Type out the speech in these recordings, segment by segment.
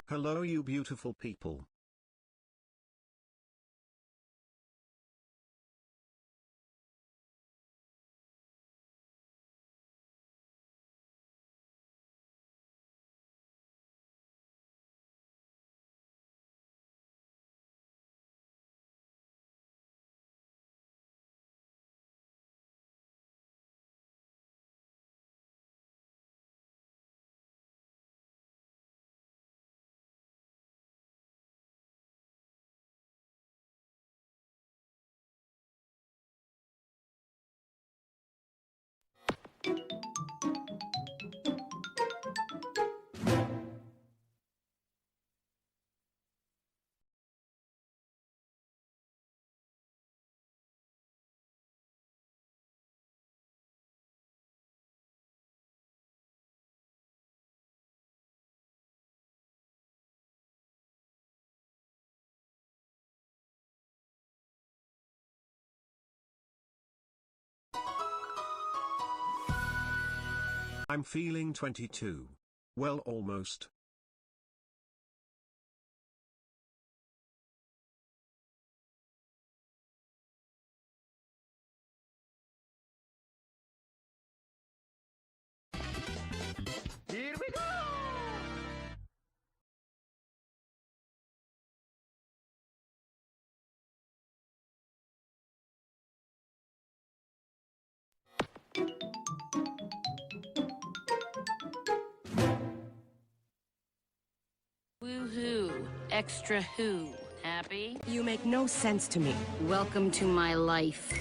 Hello, you beautiful people. I'm feeling 22. Well, almost. Here we go! Woohoo! Extra who? Happy? You make no sense to me. Welcome to my life.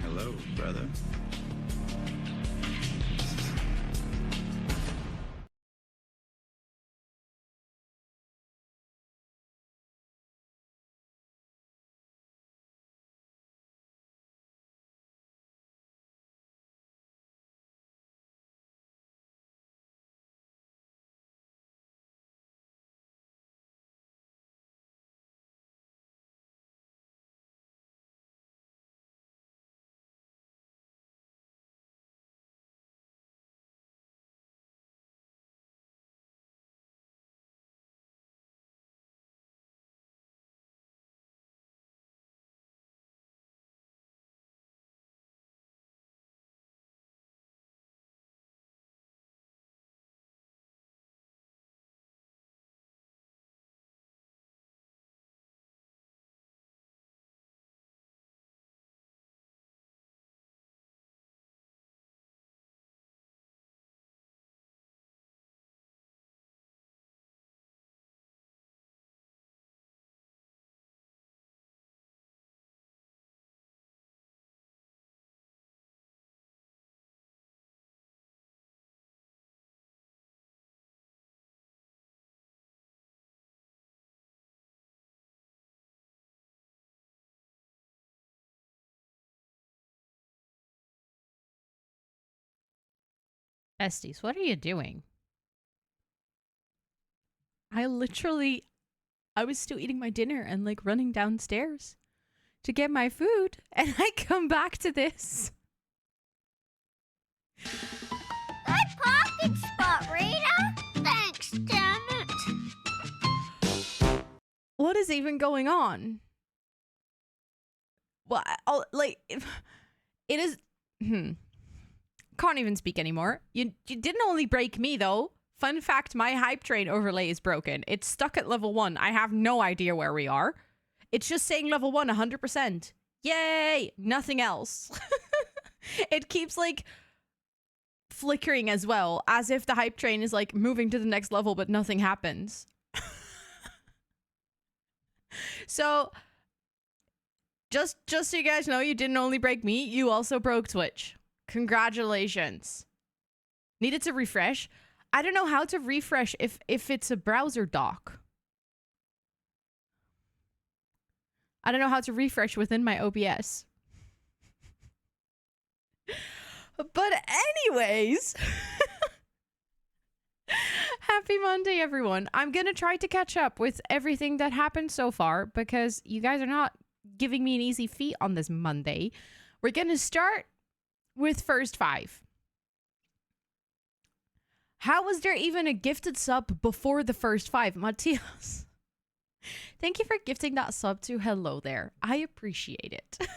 Hello, brother. Estes, what are you doing? I was still eating my dinner and like running downstairs to get my food, and I come back to this. That parking spot, Rita! Thanks, damn it! What is even going on? Well, it is. Can't even speak anymore. You didn't only break me though. Fun fact, my hype train overlay is broken. It's stuck at level 1. I have no idea where we are. It's just saying level 1 100%. Yay! Nothing else. It keeps like flickering as well, as if the hype train is like moving to the next level, but nothing happens. So just so you guys know, you didn't only break me, you also broke Twitch. Congratulations. Needed to refresh. I don't know how to refresh if it's a browser dock. I don't know how to refresh within my OBS. But anyways, Happy Monday, everyone. I'm going to try to catch up with everything that happened so far because you guys are not giving me an easy feat on this Monday. We're going to start with first 5. How was there even a gifted sub before the first 5? Matthias, thank you for gifting that sub to Hello There. I appreciate it.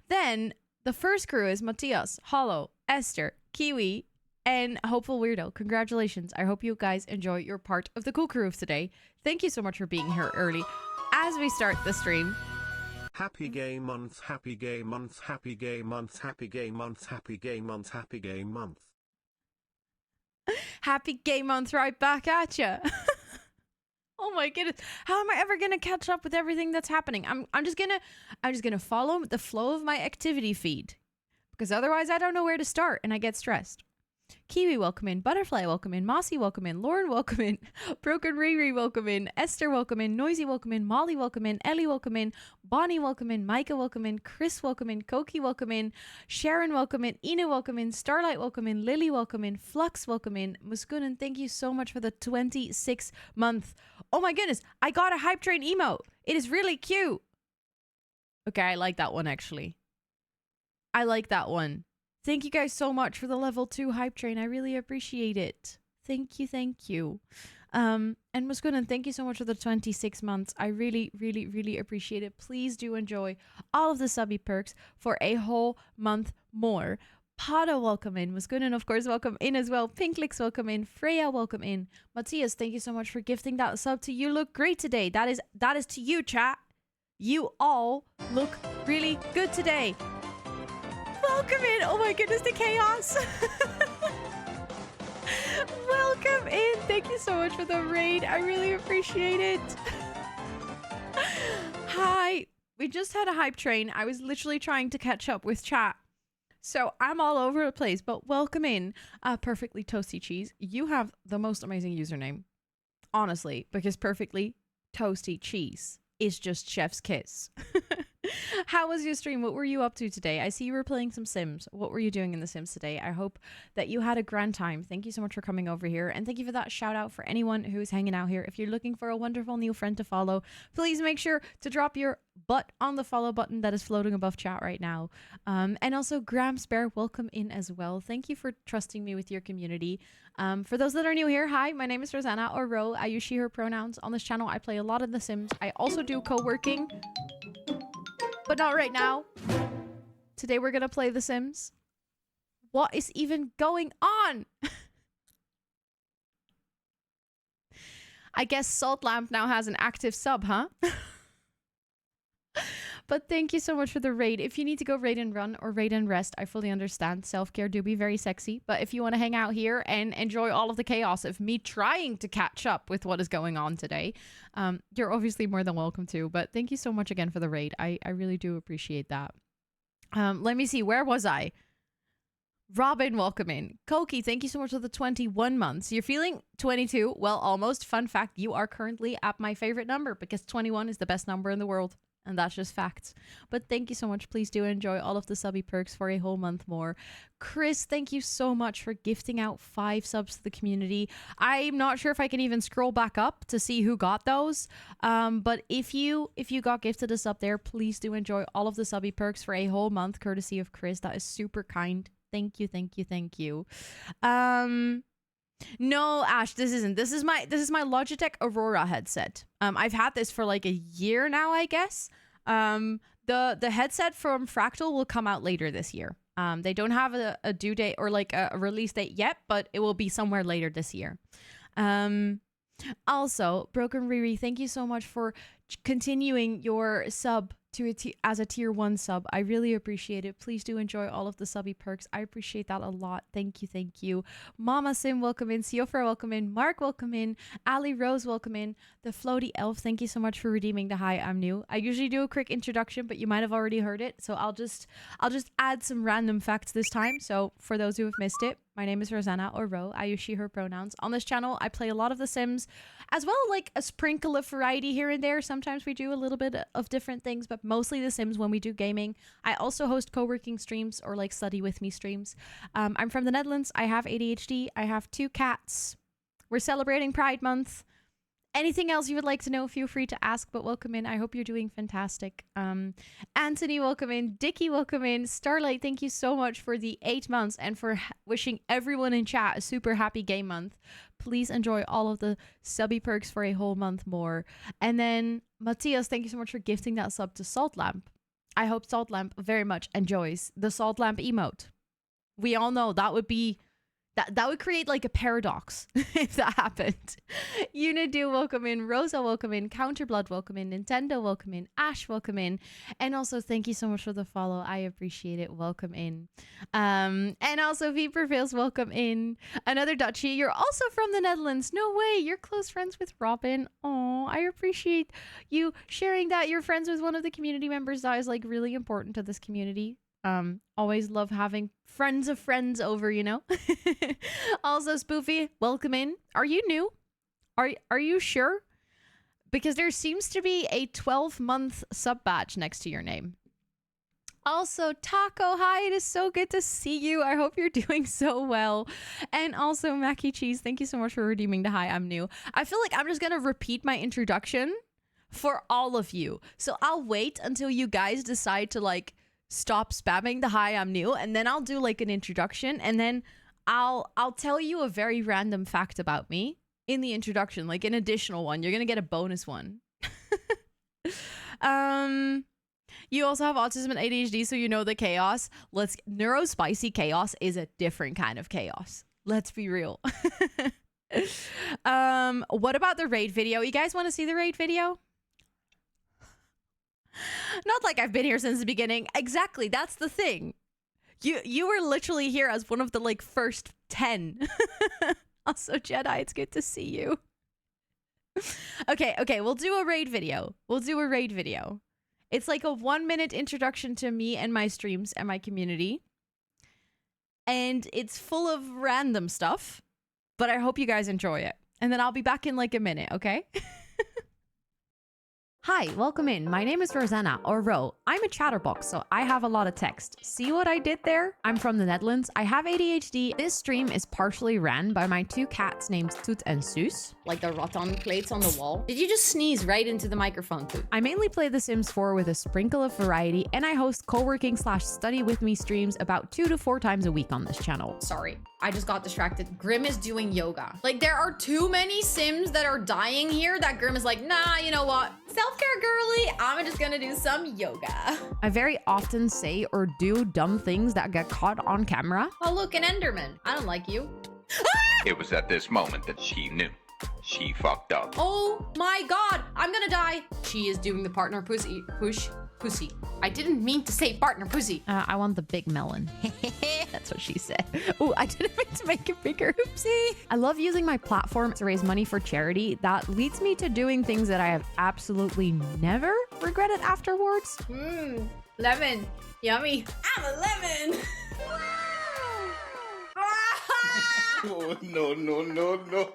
Then the first crew is Matthias, Hollow, Esther, Kiwi, and Hopeful Weirdo. Congratulations. I hope you guys enjoy your part of the cool crew of today. Thank you so much for being here early as we start the stream. Happy gay month, happy gay month, happy gay month, happy gay month, happy gay month, happy gay month. Happy gay month right back at ya. Oh my goodness. How am I ever going to catch up with everything that's happening? I'm just going to follow the flow of my activity feed because otherwise I don't know where to start and I get stressed. Kiwi, welcome in. Butterfly, welcome in. Mossy, welcome in. Lauren, welcome in. Broken Riri, welcome in. Esther, welcome in. Noisy, welcome in. Molly, welcome in. Ellie, welcome in. Bonnie, welcome in. Micah, welcome in. Chris, welcome in. Koki, welcome in. Sharon, welcome in. Ina, welcome in. Starlight, welcome in. Lily, welcome in. Flux, welcome in. Muskunan, thank you so much for the 26th month. Oh my goodness, I got a hype train emote. It is really cute. Okay, I like that one actually. I like that one. Thank you guys so much for the level 2 hype train. I really appreciate it. Thank you, thank you. And Muskunan, thank you so much for the 26 months. I really, really, really appreciate it. Please do enjoy all of the subby perks for a whole month more. Pada, welcome in. Muskunan, of course, welcome in as well. Pinklix, welcome in. Freya, welcome in. Matthias, thank you so much for gifting that sub to You Look Great Today. That is to you, chat. You all look really good today. Welcome in. Oh my goodness, the chaos. Welcome in. Thank you so much for the raid. I really appreciate it. Hi. We just had a hype train. I was literally trying to catch up with chat. So I'm all over the place, but welcome in. Perfectly Toasty Cheese. You have the most amazing username. Honestly, because Perfectly Toasty Cheese is just chef's kiss. How was your stream? What were you up to today? I see you were playing some Sims. What were you doing in the Sims today? I hope that you had a grand time. Thank you so much for coming over here. And thank you for that shout out for anyone who's hanging out here. If you're looking for a wonderful new friend to follow, please make sure to drop your butt on the follow button that is floating above chat right now. And also Grams Bear, welcome in as well. Thank you for trusting me with your community. For those that are new here, hi, my name is Rosanna or Ro. I use she, her pronouns. On this channel, I play a lot of The Sims. I also do co-working, but not right now. Today we're gonna play The Sims. What is even going on? I guess Salt Lamp now has an active sub, huh? But thank you so much for the raid. If you need to go raid and run or raid and rest, I fully understand. Self-care do be very sexy. But if you want to hang out here and enjoy all of the chaos of me trying to catch up with what is going on today, you're obviously more than welcome to. But thank you so much again for the raid. I really do appreciate that. Let me see. Where was I? Robin, welcome in. Koki, thank you so much for the 21 months. You're feeling 22? Well, almost. Fun fact, you are currently at my favorite number because 21 is the best number in the world. And that's just facts. But thank you so much. Please do enjoy all of the subby perks for a whole month more. Chris, thank you so much for gifting out 5 subs to the community. I'm not sure if I can even scroll back up to see who got those. But if you got gifted a sub there, please do enjoy all of the subby perks for a whole month, courtesy of Chris. That is super kind. Thank you, thank you, thank you. No, Ash, this isn't. This is my Logitech Aurora headset. I've had this for like a year now, I guess. The headset from Fractal will come out later this year. They don't have a due date or like a release date yet, but it will be somewhere later this year. Also, Broken Riri, thank you so much for continuing your sub to as a tier 1 sub. I really appreciate it. Please do enjoy all of the subby perks. I appreciate that a lot. Thank you, thank you. Mama Sim, welcome in. Siofra, welcome in. Mark, welcome in. Ali Rose, welcome in. The Floaty Elf, thank you so much for redeeming the hi, I'm new. I usually do a quick introduction, but you might have already heard it, so I'll just add some random facts this time. So for those who have missed it, My name is Rosanna or Ro. I use she, her pronouns. On this channel, I play a lot of The Sims, as well like a sprinkle of variety here and there. Sometimes we do a little bit of different things, but mostly The Sims when we do gaming. I also host co-working streams or like study with me streams. I'm from the Netherlands. I have ADHD. I have 2 cats. We're celebrating Pride Month. Anything else you would like to know, feel free to ask, but welcome in. I hope you're doing fantastic. Anthony, welcome in. Dickie, welcome in. Starlight, thank you so much for the 8 months and for wishing everyone in chat a super happy game month. Please enjoy all of the subby perks for a whole month more. And then Matthias, thank you so much for gifting that sub to Salt Lamp. I hope Salt Lamp very much enjoys the Salt Lamp emote. We all know that would be... That would create like a paradox if that happened. Unido, welcome in. Rosa, welcome in. Counterblood, welcome in. Nintendo, welcome in. Ash, welcome in. And also, thank you so much for the follow. I appreciate it. Welcome in. And also, V Prevails, welcome in. Another Dutchie. You're also from the Netherlands. No way. You're close friends with Robin. Oh, I appreciate you sharing that. You're friends with one of the community members that is like really important to this community. Always love having friends of friends over, you know. Also, Spoofy, welcome in. Are you new? Are you sure? Because there seems to be a 12-month sub badge next to your name. Also, Taco, hi, it is so good to see you. I hope you're doing so well. And also, Mackie Cheese, thank you so much for redeeming the hi, I'm new. I feel like I'm just gonna repeat my introduction for all of you. So I'll wait until you guys decide to like stop spamming the hi, I'm new, and then I'll do like an introduction, and then I'll tell you a very random fact about me in the introduction, like an additional one. You're gonna get a bonus one. You also have autism and ADHD, so you know the chaos. Neurospicy chaos is a different kind of chaos. Let's be real. What about the raid video? You guys want to see the raid video? Not like I've been here since the beginning. Exactly, that's the thing. You were literally here as one of the like first 10. Also, Jedi, it's good to see you. Okay, we'll do a raid video. It's like a 1-minute introduction to me and my streams and my community. And it's full of random stuff, but I hope you guys enjoy it. And then I'll be back in like a minute, okay? Hi, welcome in. My name is Rosanna, or Ro. I'm a chatterbox, so I have a lot of text. See what I did there? I'm from the Netherlands. I have ADHD. This stream is partially ran by my 2 cats named Toet and Suus. Like the rattan plates on the wall. Did you just sneeze right into the microphone, Toet? I mainly play The Sims 4 with a sprinkle of variety, and I host co-working/study with me streams about 2 to 4 times a week on this channel. Sorry, I just got distracted. Grim is doing yoga. Like, there are too many Sims that are dying here that Grim is like, nah, you know what? Self-care girly, I'm just gonna do some yoga. I very often say or do dumb things that get caught on camera. Oh, look, an Enderman. I don't like you. It was at this moment that she knew. She fucked up. Oh my god, I'm gonna die. She is doing the partner pussy. Pussy. I didn't mean to say partner pussy. I want the big melon. That's what she said. Oh, I didn't mean to make it bigger. Oopsie. I love using my platform to raise money for charity. That leads me to doing things that I have absolutely never regretted afterwards. Lemon. Yummy. I'm a lemon. Oh, no.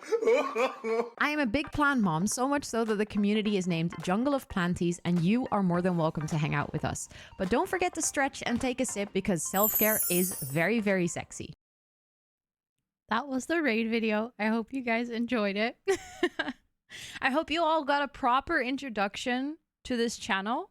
I am a big plant mom, so much so that the community is named Jungle of Planties, and you are more than welcome to hang out with us. But don't forget to stretch and take a sip, because self-care is very, very sexy. That was the raid video. I hope you guys enjoyed it. I hope you all got a proper introduction to this channel.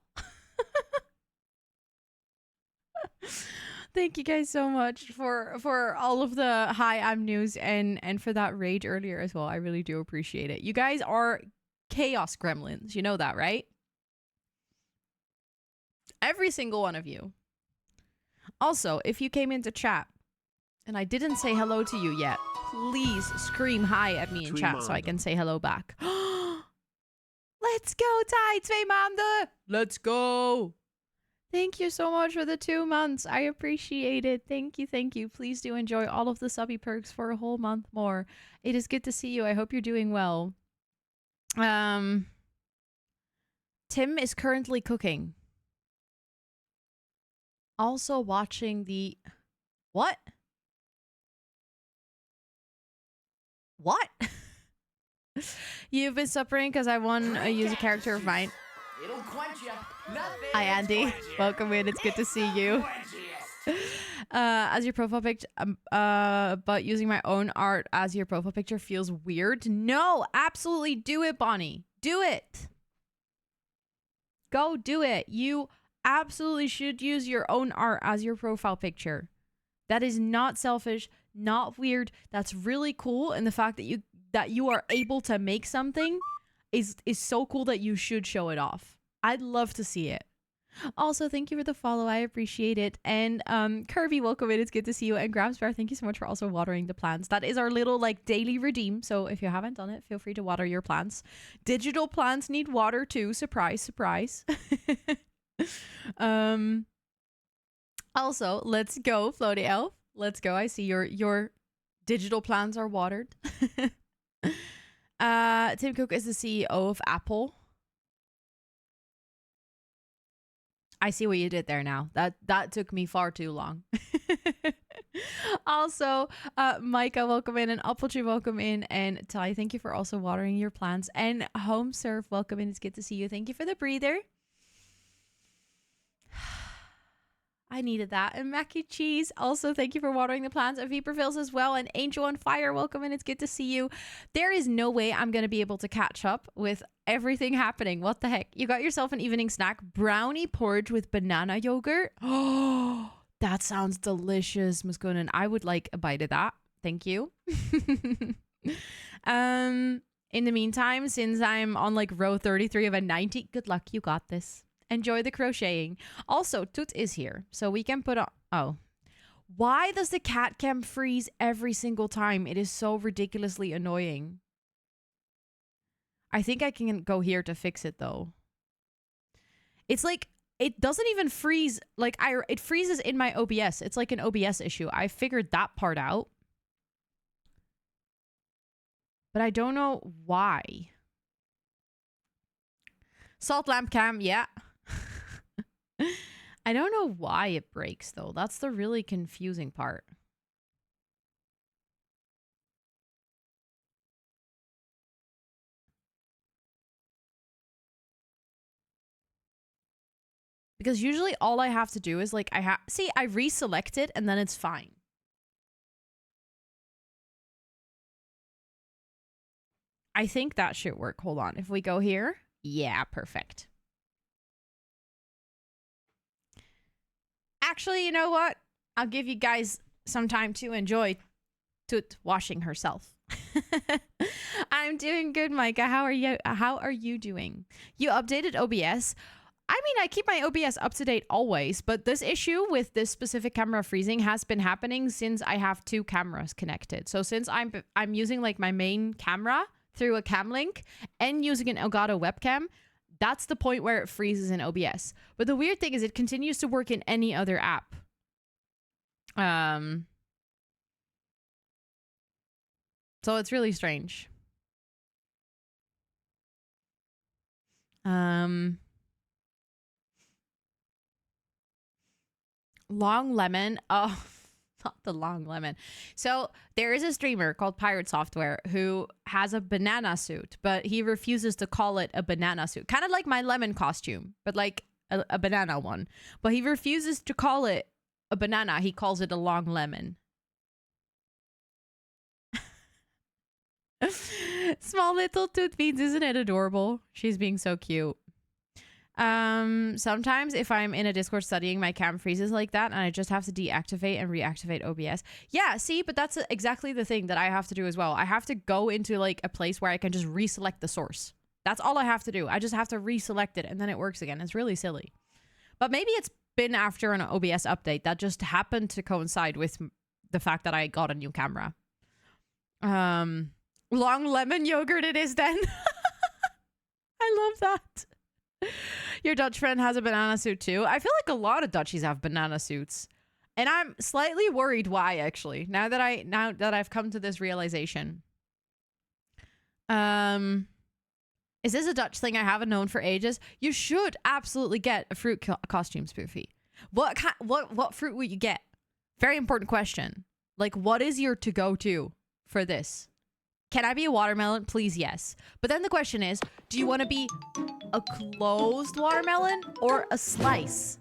Thank you guys so much for all of the hi, I'm news and for that raid earlier as well. I really do appreciate it. You guys are chaos gremlins. You know that, right? Every single one of you. Also, if you came into chat and I didn't say hello to you yet, please scream hi at me in chat so I can say hello back. Let's go, Ty! 2 maanden! Let's go! Thank you so much for the 2 months. I appreciate it. Thank you. Please do enjoy all of the subby perks for a whole month more. It is good to see you. I hope you're doing well. Tim is currently cooking. Also watching the... What? What? You've been suffering because I want to use a character of mine. It'll quench you. Nothing. Hi, Andy. Welcome in. It's good to see you. As your profile picture, but using my own art as your profile picture feels weird. No, absolutely do it, Bonnie. Do it. Go do it. You absolutely should use your own art as your profile picture. That is not selfish, not weird. That's really cool. And the fact that you are able to make something is so cool that you should show it off. I'd love to see it. Also, thank you for the follow. I appreciate it. And Kirby, welcome in. It's good to see you. And Grabsbear, thank you so much for also watering the plants. That is our little like daily redeem. So if you haven't done it, feel free to water your plants. Digital plants need water too. Surprise, surprise. Also, let's go, Floaty Elf. Let's go. I see your digital plants are watered. Tim Cook is the CEO of Apple. I see what you did there now. That took me far too long. Also, Micah, welcome in, and Appletree, welcome in, and Ty, thank you for also watering your plants, and Home Surf, welcome in. It's good to see you. Thank you for the breather. I needed that. And Mac and Cheese, also thank you for watering the plants. And Vipervilles as well. And Angel on Fire, welcome in. It's good to see you. There is no way I'm going to be able to catch up with everything happening. What the heck? You got yourself an evening snack. Brownie porridge with banana yogurt. Oh, that sounds delicious, Muskunen. I would like a bite of that. Thank you. In the meantime, since I'm on like row 33 of a 90, good luck. You got this. Enjoy the crocheting. Also, Toot is here, so we can put on... Oh. Why does the cat cam freeze every single time? It is so ridiculously annoying. I think I can go here to fix it, though. It's like, it doesn't even freeze. Like, it freezes in my OBS. It's like an OBS issue. I figured that part out. But I don't know why. Salt lamp cam, yeah. I don't know why it breaks, though. That's the really confusing part. Because usually all I have to do is like, I reselect it and then it's fine. I think that should work. Hold on. If we go here. Yeah, perfect. Actually, you know what? I'll give you guys some time to enjoy Toot washing herself. I'm doing good, Micah. How are you? How are you doing? You updated OBS. I mean, I keep my OBS up to date always, but this issue with this specific camera freezing has been happening since I have two cameras connected. So since I'm using like my main camera through a cam link and using an Elgato webcam, that's the point where it freezes in OBS. But the weird thing is it continues to work in any other app. So it's really strange. Long Lemon. Oh, not the Long Lemon. So there is a streamer called Pirate Software who has a banana suit, but he refuses to call it a banana suit. Kind of like my lemon costume, but like a banana one. But he refuses to call it a banana. He calls it a long lemon. Small little Toot Beans, isn't it adorable? She's being so cute. Sometimes if I'm in a Discord studying, my cam freezes like that and I just have to deactivate and reactivate OBS. Yeah, see, but that's exactly the thing that I have to do as well. I have to go into like a place where I can just reselect the source. That's all I have to do. I just have to reselect it and then it works again. It's really silly. But maybe it's been after an OBS update that just happened to coincide with the fact that I got a new camera. Long lemon yogurt it is then. I love that. Your Dutch friend has a banana suit too. I feel like a lot of Dutchies have banana suits. And I'm slightly worried why, actually. Now that I've come to this realization. Is this a Dutch thing I haven't known for ages? You should absolutely get a fruit costume spoofy. What fruit would you get? Very important question. Like, what is your to-go-to for this? Can I be a watermelon? Please, yes. But then the question is, do you want to be a closed watermelon or a slice?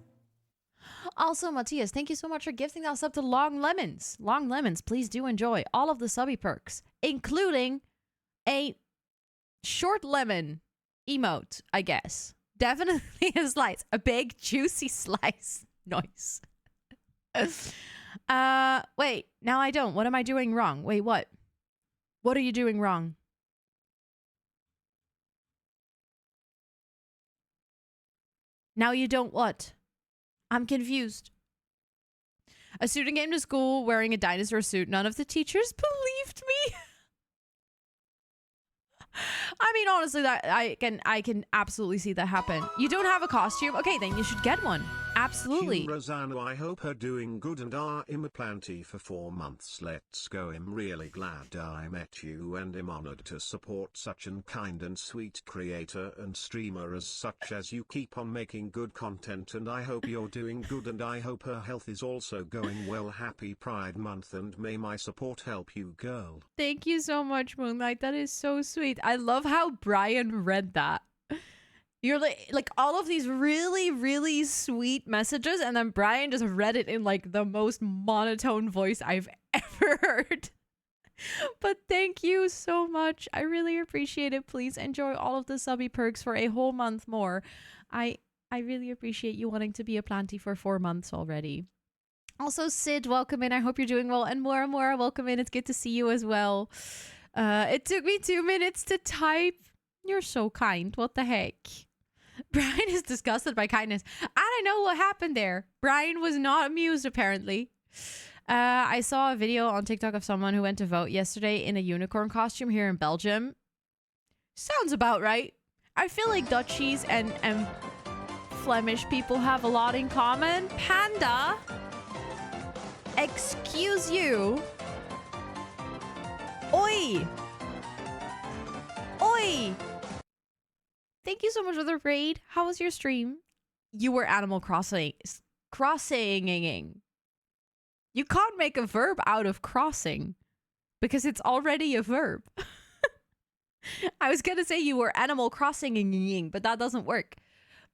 Also, Matthias, thank you so much for gifting us up to Long Lemons. Long Lemons, please do enjoy all of the subby perks, including a short lemon emote, I guess. Definitely a slice. A big, juicy slice. Nice. Wait, now I don't. What am I doing wrong? Wait, what? What are you doing wrong? Now you don't what? I'm confused. A student came to school wearing a dinosaur suit. None of the teachers believed me. I mean, honestly, that I can absolutely see that happen. You don't have a costume? Okay, then you should get one. Absolutely. Rosanna, I hope her doing good and I'm a planty for 4 months. Let's go. I'm really glad I met you and am honored to support such an kind and sweet creator and streamer as such as you. Keep on making good content and I hope you're doing good and I hope her health is also going well. Happy Pride Month and may my support help you, girl. Thank you so much, Moonlight. That is so sweet. I love how Brian read that. You're like all of these really, really sweet messages, and then Brian just read it in like the most monotone voice I've ever heard. But thank you so much. I really appreciate it. Please enjoy all of the subby perks for a whole month more. I really appreciate you wanting to be a planty for 4 months already. Also, Sid, welcome in. I hope you're doing well. And Mora, welcome in. It's good to see you as well. It took me 2 minutes to type. You're so kind. What the heck? Brian is disgusted by kindness. I don't know what happened there. Brian was not amused, apparently. I saw a video on TikTok of someone who went to vote yesterday in a unicorn costume here in Belgium. Sounds about right. I feel like Dutchies and Flemish people have a lot in common. Panda? Excuse you? Oi! Oi! Thank you so much for the raid. How was your stream? You were Animal crossinging. You can't make a verb out of crossing because it's already a verb. I was going to say you were Animal crossinging, but that doesn't work.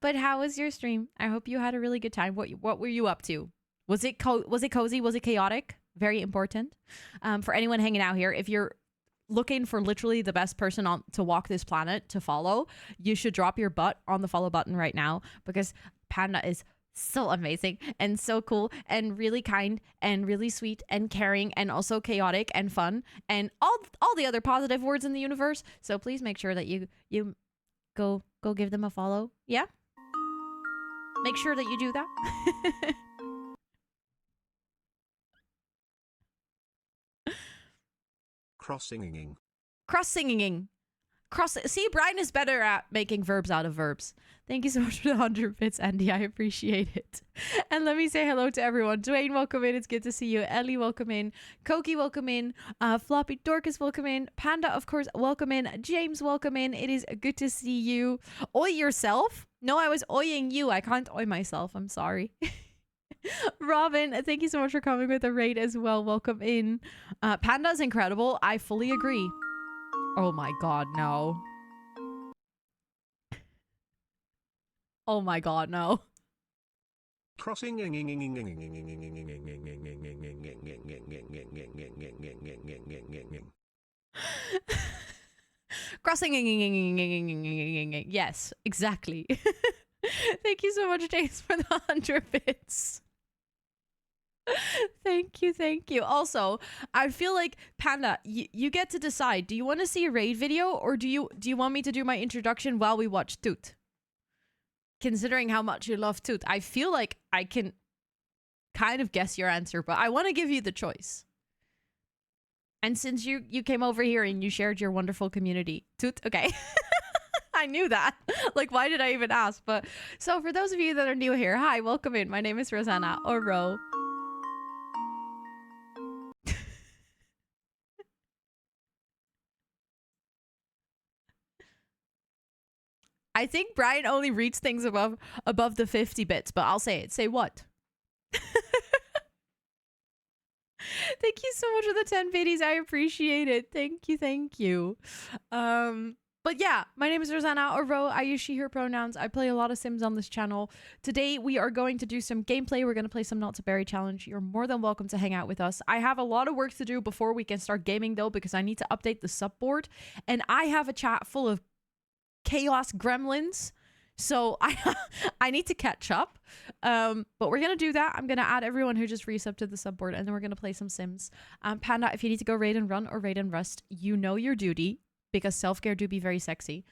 But how was your stream? I hope you had a really good time. What were you up to? Was it cozy? Was it chaotic? Very important. For anyone hanging out here, if you're looking for literally the best person to walk this planet to follow, you should drop your butt on the follow button right now because Panda is so amazing and so cool and really kind and really sweet and caring and also chaotic and fun and all the other positive words in the universe. So please make sure that you go give them a follow. Yeah? Make sure that you do that. Crossinging. See, Brian is better at making verbs out of verbs. Thank you so much for the 100 bits, Andy. I appreciate it. And let me say hello to everyone. Dwayne, welcome in. It's good to see you. Ellie, welcome in. Koki, welcome in. Floppy Dorcas, welcome in. Panda, of course, welcome in. James, welcome in. It is good to see you. Oi yourself? No, I was oying you. I can't oi myself. I'm sorry. Robin, thank you so much for coming with a raid as well. Welcome in. Panda's incredible. I fully agree. Oh my god, no. Oh my god, no. Crossing. Crossing. Yes, exactly. Thank you so much, James, for the 100 bits. Thank you. Also, I feel like Panda, you get to decide. Do you want to see a raid video or do you want me to do my introduction while we watch Toot? Considering how much you love Toot, I feel like I can kind of guess your answer, but I want to give you the choice. And since you came over here and you shared your wonderful community, Toot, okay. I knew that. Like, why did I even ask? But so for those of you that are new here, hi, welcome in. My name is Rosanna, or Ro. I think Brian only reads things above the 50 bits, but I'll say it. Say what? Thank you so much for the 10 biddies. I appreciate it. Thank you, thank you. But yeah, my name is Rosanna, or Ro. I use she, her pronouns. I play a lot of Sims on this channel. Today, we are going to do some gameplay. We're going to play some Not to Berry challenge. You're more than welcome to hang out with us. I have a lot of work to do before we can start gaming, though, because I need to update the subboard. And I have a chat full of chaos gremlins. So I need to catch up. But we're going to do that. I'm going to add everyone who just resubbed to the subboard, and then we're going to play some Sims. Panda, if you need to go raid and run or raid and rust, you know your duty. Because self-care do be very sexy.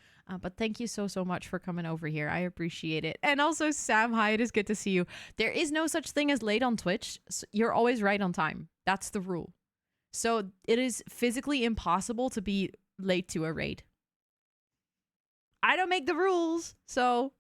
But thank you so much for coming over here. I appreciate it. And also, Sam, hi, it is good to see you. There is no such thing as late on Twitch. So you're always right on time. That's the rule. So it is physically impossible to be late to a raid. I don't make the rules, so...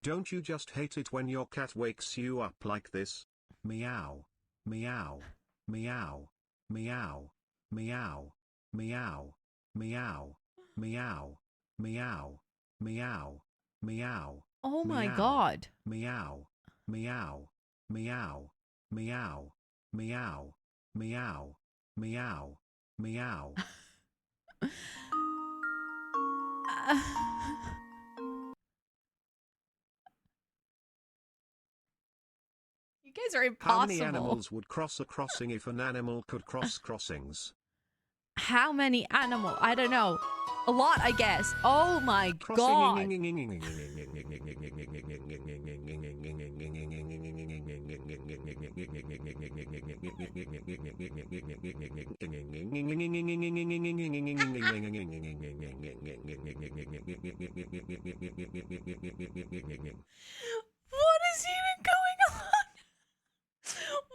Don't you just hate it when your cat wakes you up like this? Meow. Meow. Meow. Meow. Meow. Meow. Meow. Meow. Meow. Meow. Meow. Oh my Meow. god. Meow. Meow. Meow. Meow. Meow. Meow. Meow. Meow. You guys are How many impossible. animals would cross a crossing if an animal could cross crossings? How many animals? I don't know. A lot, I guess. Oh my god. What is even going on?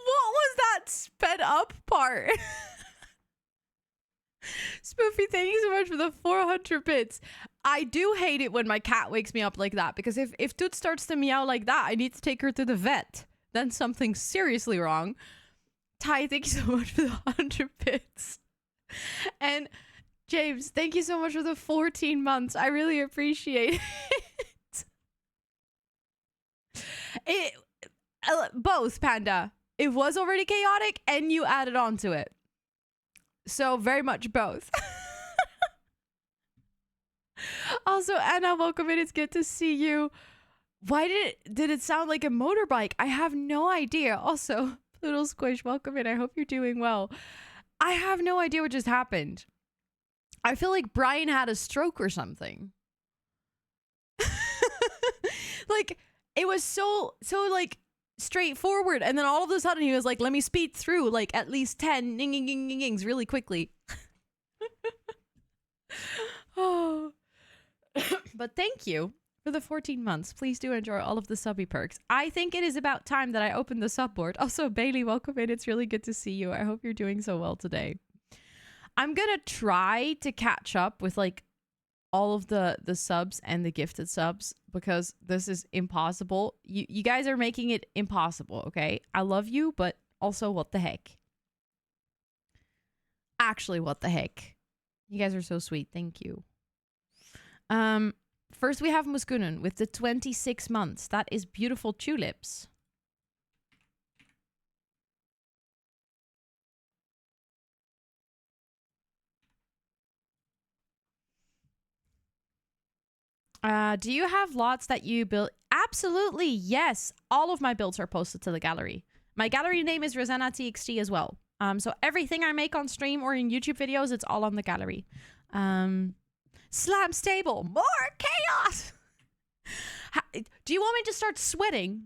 What was that sped up part? Spoofy, thank you so much for the 400 bits. I do hate it when my cat wakes me up like that, because if Toot starts to meow like that, I need to take her to the vet. Then something's seriously wrong. Ty, thank you so much for the 100 bits. And James, thank you so much for the 14 months. I really appreciate it. Both, Panda. It was already chaotic, and you added on to it. So very much both. Also, Anna, welcome in. It's good to see you. Why did it sound like a motorbike? I have no idea. Also, Little Squish, welcome in. I hope you're doing well. I have no idea what just happened. I feel like Brian had a stroke or something. Like, it was so like straightforward, and then all of a sudden he was like, let me speed through like at least 10 ings really quickly. Oh. But thank you for the 14 months. Please do enjoy all of the subby perks. I think it is about time that I open the subboard. Also, Bailey, welcome in. It's really good to see you. I hope you're doing so well today. I'm gonna try to catch up with like all of the subs and the gifted subs, because this is impossible. You guys are making it impossible, okay? I love you, but also what the heck? Actually, what the heck? You guys are so sweet. Thank you. First we have Muskunun with the 26 months. That is beautiful tulips. Do you have lots that you build? Absolutely, yes. All of my builds are posted to the gallery. My gallery name is rosannatxt as well. So everything I make on stream or in YouTube videos, it's all on the gallery. Slam stable, more chaos. Do you want me to start sweating?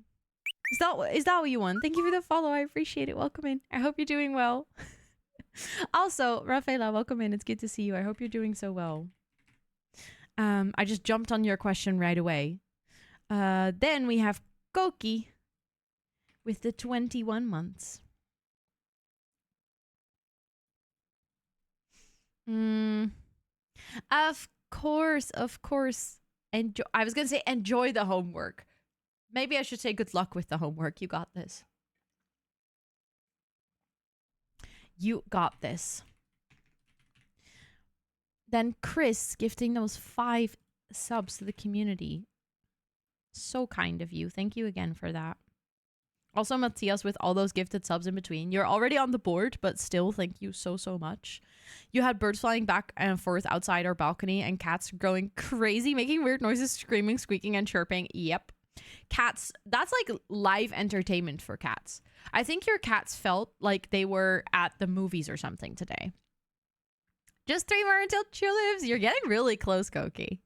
Is that what you want? Thank you for the follow. I appreciate it. Welcome in. I hope you're doing well. Also, Rafaela, welcome in. It's good to see you. I hope you're doing so well. I just jumped on your question right away. Then we have Koki with the 21 months. Of course. I was going to say enjoy the homework. Maybe I should say good luck with the homework. You got this. You got this. Then Chris gifting those 5 subs to the community. So kind of you. Thank you again for that. Also, Matthias, with all those gifted subs in between, you're already on the board, but still, thank you so, so much. You had birds flying back and forth outside our balcony and cats going crazy, making weird noises, screaming, squeaking, and chirping. Yep. Cats, that's like live entertainment for cats. I think your cats felt like they were at the movies or something today. Just 3 more until True lives. You're getting really close, Koki.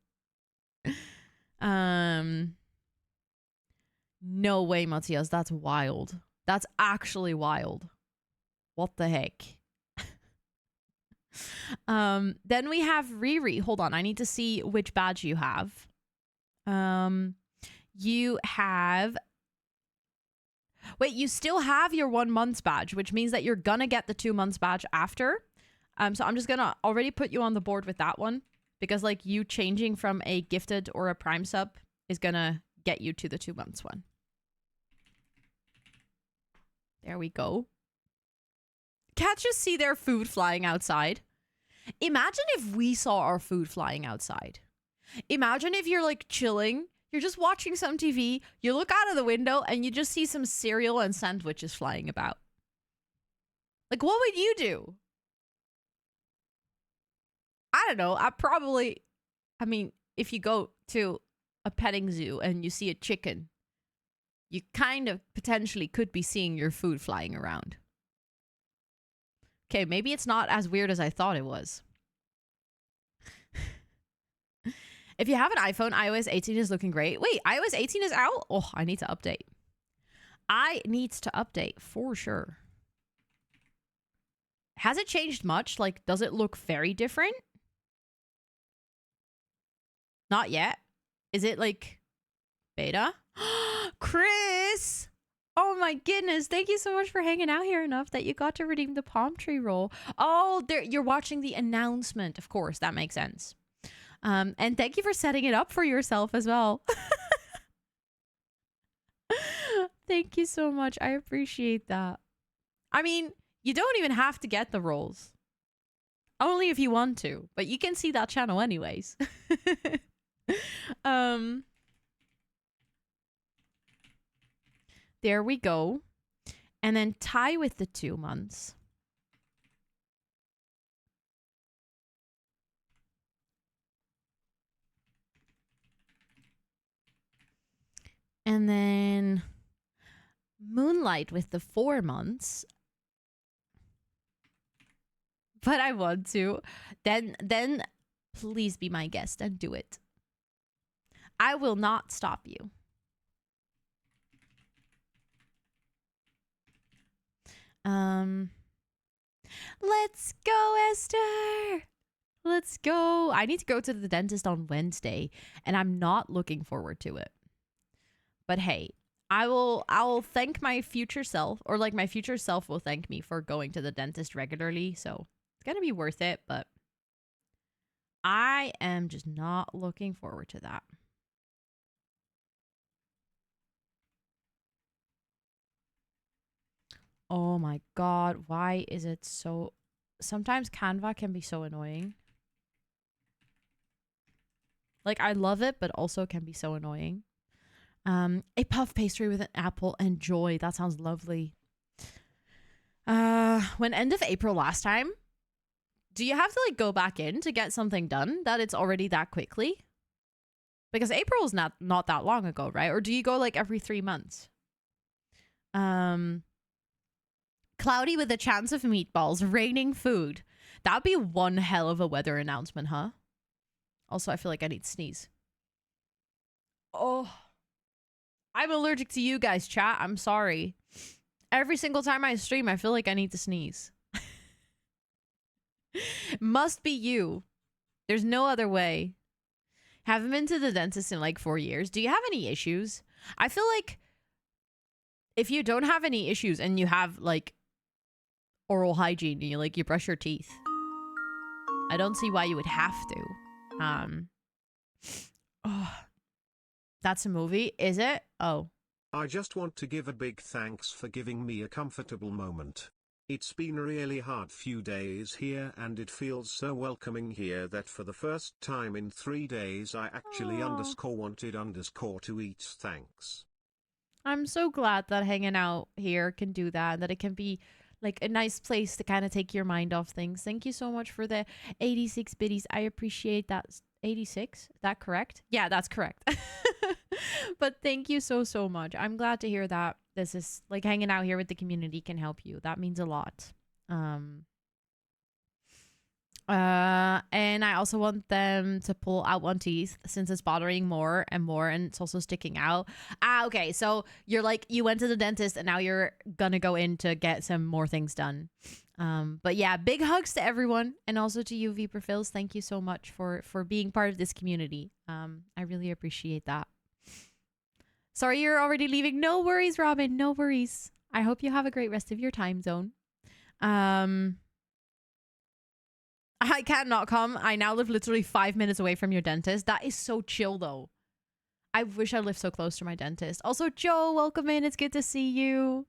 No way, Matthias. That's wild. That's actually wild. What the heck? Then we have Riri. Hold on. I need to see which badge you have. You have... Wait, you still have your 1 month's badge, which means that you're gonna get the 2 months badge after. So I'm just gonna already put you on the board with that one. Because, like, you changing from a gifted or a prime sub is gonna get you to the 2 months one. There we go. Cats just see their food flying outside. Imagine if we saw our food flying outside. Imagine if you're like chilling, you're just watching some TV, you look out of the window and you just see some cereal and sandwiches flying about. Like, what would you do? I don't know. I mean, if you go to a petting zoo and you see a chicken, you kind of potentially could be seeing your food flying around. Okay, maybe it's not as weird as I thought it was. If you have an iPhone, iOS 18 is looking great. Wait, iOS 18 is out? Oh, I need to update. I need to update for sure. Has it changed much? Like, does it look very different? Not yet. Is it like beta? Chris! Oh my goodness. Thank you so much for hanging out here enough that you got to redeem the palm tree roll. Oh, there, you're watching the announcement. Of course, that makes sense. And thank you for setting it up for yourself as well. Thank you so much. I appreciate that. I mean, you don't even have to get the rolls. Only if you want to. But you can see that channel anyways. There we go. And then tie with the 2 months. And then moonlight with the 4 months. But I want to. Then please be my guest and do it. I will not stop you. Let's go, Esther. Let's go. I need to go to the dentist on Wednesday, and I'm not looking forward to it. But hey, I'll thank my future self, or like my future self will thank me for going to the dentist regularly, so it's gonna be worth it, but I am just not looking forward to that. Oh my god, why is it so... Sometimes Canva can be so annoying. Like, I love it, but also can be so annoying. A puff pastry with an apple and joy. That sounds lovely. When end of April last time? Do you have to, like, go back in to get something done that it's already that quickly? Because April is not that long ago, right? Or do you go, like, every 3 months? Cloudy with a chance of meatballs, raining food. That'd be one hell of a weather announcement, huh? Also, I feel like I need to sneeze. Oh. I'm allergic to you guys, chat. I'm sorry. Every single time I stream, I feel like I need to sneeze. Must be you. There's no other way. Haven't been to the dentist in like 4 years. Do you have any issues? I feel like if you don't have any issues and you have like oral hygiene, you brush your teeth, I don't see why you would have to. Oh, that's a movie, is it? Oh. I just want to give a big thanks for giving me a comfortable moment. It's been a really hard few days here and it feels so welcoming here that for the first time in 3 days I actually Aw. _wanted_ to eat. Thanks. I'm so glad that hanging out here can do that, that it can be like a nice place to kind of take your mind off things. Thank you so much for the 86 biddies. I appreciate that. 86? Is that correct? Yeah, that's correct. But thank you so, so much. I'm glad to hear that this is like hanging out here with the community can help you. That means a lot. And I also want them to pull out one teeth since it's bothering more and more and it's also sticking out. Okay. So you're like, you went to the dentist and now you're gonna go in to get some more things done. But yeah, big hugs to everyone and also to you, Viperfills. Thank you so much for being part of this community. I really appreciate that. Sorry you're already leaving. No worries, Robin. No worries. I hope you have a great rest of your time zone. I can't not come. I now live literally 5 minutes away from your dentist. That is so chill, though. I wish I lived so close to my dentist. Also, Joe, welcome in. It's good to see you.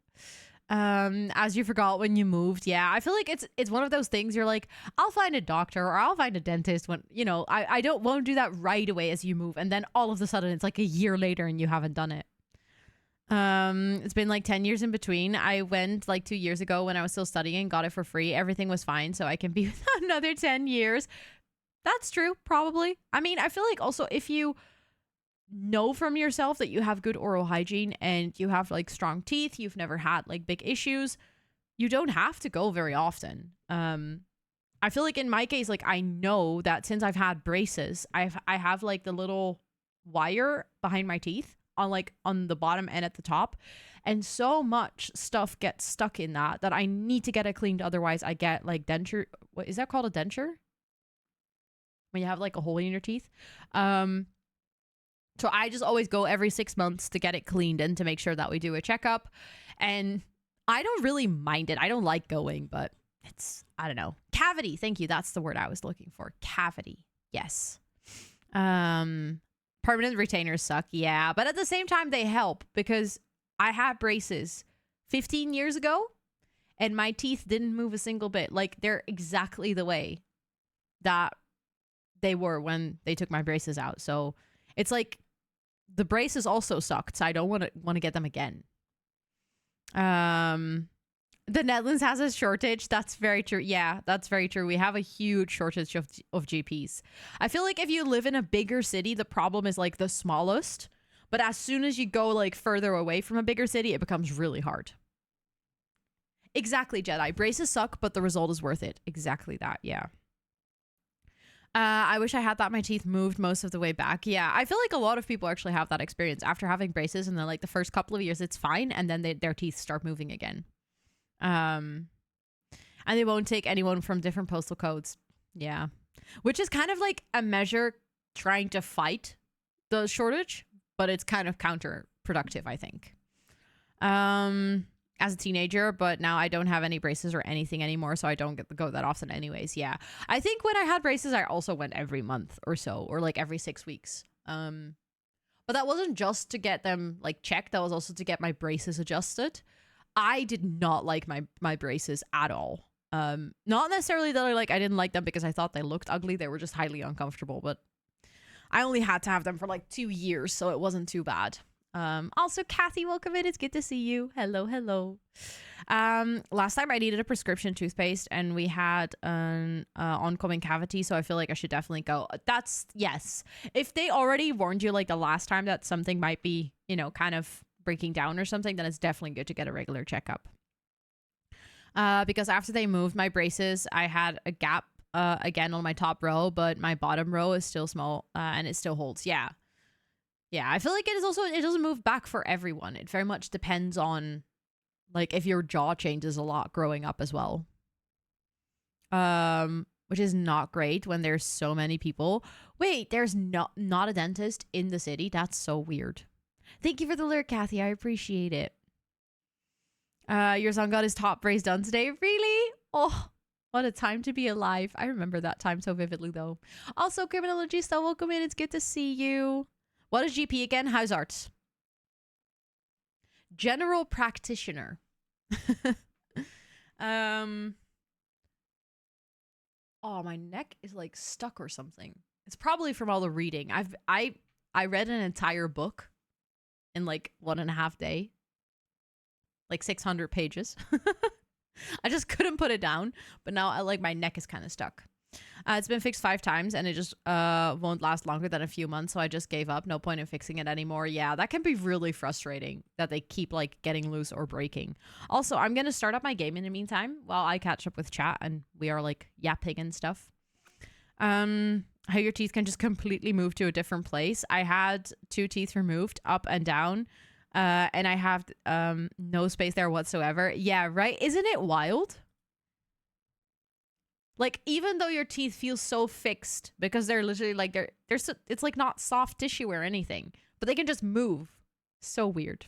As you forgot when you moved. Yeah, I feel like it's one of those things you're like, I'll find a doctor or I'll find a dentist when, you know, I won't do that right away as you move. And then all of a sudden it's like a year later and you haven't done it. It's been like 10 years in between. I went like 2 years ago when I was still studying, got it for free. Everything was fine. So I can be with another 10 years. That's true. Probably. I mean, I feel like also if you know from yourself that you have good oral hygiene and you have like strong teeth, you've never had like big issues, you don't have to go very often. I feel like in my case, like I know that since I've had braces, I have like the little wire behind my teeth on the bottom and at the top, and so much stuff gets stuck in that I need to get it cleaned. Otherwise I get like denture. What is that called? A denture? When you have like a hole in your teeth. So I just always go every 6 months to get it cleaned and to make sure that we do a checkup. And I don't really mind it. I don't like going, but it's, I don't know. Cavity. Thank you. That's the word I was looking for. Cavity. Yes. Permanent retainers suck. Yeah. But at the same time, they help because I had braces 15 years ago and my teeth didn't move a single bit. Like they're exactly the way that they were when they took my braces out. So it's like the braces also sucked, so I don't want to get them again. The Netherlands has a shortage. That's very true. Yeah, that's very true. We have a huge shortage of GPs. I feel like if you live in a bigger city, the problem is like the smallest. But as soon as you go like further away from a bigger city, it becomes really hard. Exactly, Jedi. Braces suck, but the result is worth it. Exactly that. Yeah. I wish I had that. My teeth moved most of the way back. Yeah, I feel like a lot of people actually have that experience after having braces, and then like the first couple of years it's fine, and then their teeth start moving again. And they won't take anyone from different postal codes. Yeah, which is kind of like a measure trying to fight the shortage, but it's kind of counterproductive, I think. As a teenager, but now I don't have any braces or anything anymore, so I don't get to go that often anyways. Yeah, I think when I had braces I also went every month or so, or like every 6 weeks. But that wasn't just to get them like checked, that was also to get my braces adjusted. I did not like my braces at all. Not necessarily that I didn't like them because I thought they looked ugly, they were just highly uncomfortable, but I only had to have them for like 2 years, so it wasn't too bad. Also, Kathy, welcome in. It's good to see you. Hello, hello. Last time I needed a prescription toothpaste and we had an oncoming cavity, so I feel like I should definitely go. That's, yes. If they already warned you like the last time that something might be, you know, kind of breaking down or something, then it's definitely good to get a regular checkup. Because after they moved my braces, I had a gap again on my top row, but my bottom row is still small and it still holds. Yeah. Yeah, I feel like it is also, it doesn't move back for everyone. It very much depends on, like, if your jaw changes a lot growing up as well. Which is not great when there's so many people. Wait, there's not a dentist in the city? That's so weird. Thank you for the lyric, Kathy. I appreciate it. Your son got his top brace done today. Really? Oh, what a time to be alive. I remember that time so vividly, though. Also, Criminologista, welcome in. It's good to see you. What is GP again? House arts. General practitioner. Oh, my neck is like stuck or something. It's probably from all the reading. I read an entire book in like 1.5 day, like 600 pages. I just couldn't put it down, but now I like my neck is kind of stuck. It's been fixed 5 times and it just won't last longer than a few months, so I just gave up. No point in fixing it anymore. Yeah, that can be really frustrating that they keep like getting loose or breaking. Also, I'm gonna start up my game in the meantime while I catch up with chat and we are like yapping and stuff. How your teeth can just completely move to a different place. I had 2 teeth removed, up and down, and I have no space there whatsoever. Yeah, right? Isn't it wild? Like, even though your teeth feel so fixed because they're literally like they're so, it's like not soft tissue or anything, but they can just move. So weird.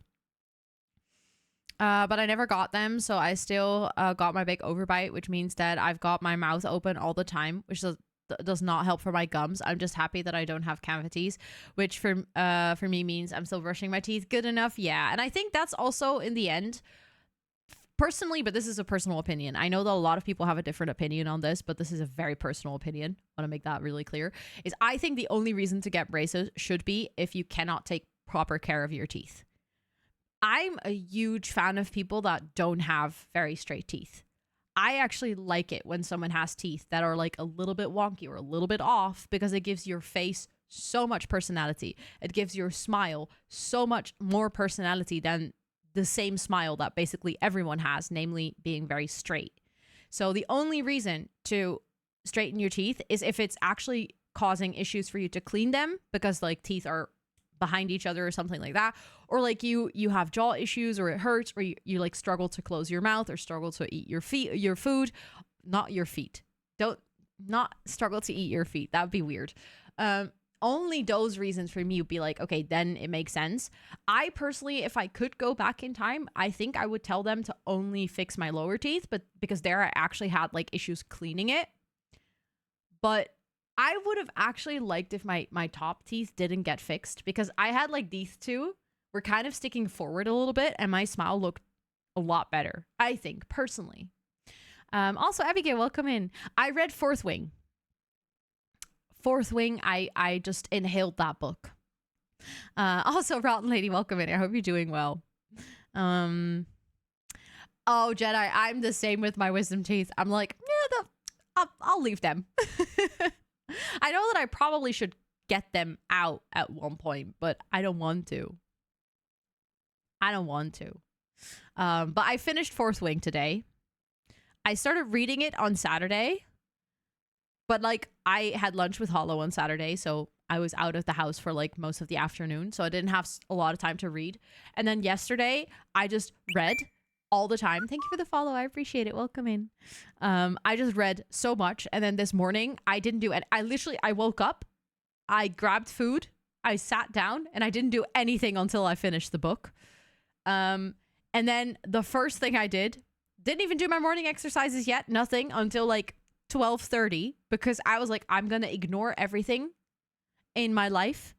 But I never got them, so I still got my big overbite, which means that I've got my mouth open all the time, which does not help for my gums. I'm just happy that I don't have cavities, which for me means I'm still brushing my teeth good enough. Yeah, and I think that's also in the end, personally, but this is a personal opinion. I know that a lot of people have a different opinion on this, but this is a very personal opinion. I want to make that really clear. Is I think the only reason to get braces should be if you cannot take proper care of your teeth. I'm a huge fan of people that don't have very straight teeth. I actually like it when someone has teeth that are like a little bit wonky or a little bit off because it gives your face so much personality. It gives your smile so much more personality than the same smile that basically everyone has, namely being very straight. So the only reason to straighten your teeth is if it's actually causing issues for you to clean them because like teeth are behind each other or something like that, or like you have jaw issues or it hurts or you like struggle to close your mouth or struggle to eat your food, not your feet. Don't not struggle to eat your feet. That would be weird. Only those reasons for me would be like, okay, then it makes sense. I personally, if I could go back in time, I think I would tell them to only fix my lower teeth, but because there I actually had like issues cleaning it. But I would have actually liked if my top teeth didn't get fixed because I had like these two were kind of sticking forward a little bit and my smile looked a lot better, I think, personally. Also, Abigail, welcome in. I read Fourth Wing. Fourth Wing, I just inhaled that book. Also, Rotten Lady, welcome in. I hope you're doing well. Oh, Jedi, I'm the same with my wisdom teeth. I'm like, yeah, I'll leave them. I know that I probably should get them out at one point, but I don't want to. But I finished Fourth Wing today. I started reading it on Saturday, but like I had lunch with Hollow on Saturday, so I was out of the house for like most of the afternoon, so I didn't have a lot of time to read. And then yesterday, I just read all the time. Thank you for the follow. I appreciate it. Welcome in. I just read so much. And then this morning I didn't do it. I woke up, I grabbed food, I sat down and I didn't do anything until I finished the book. And then the first thing I didn't even do my morning exercises yet. Nothing until like 12:30 because I was like, I'm going to ignore everything in my life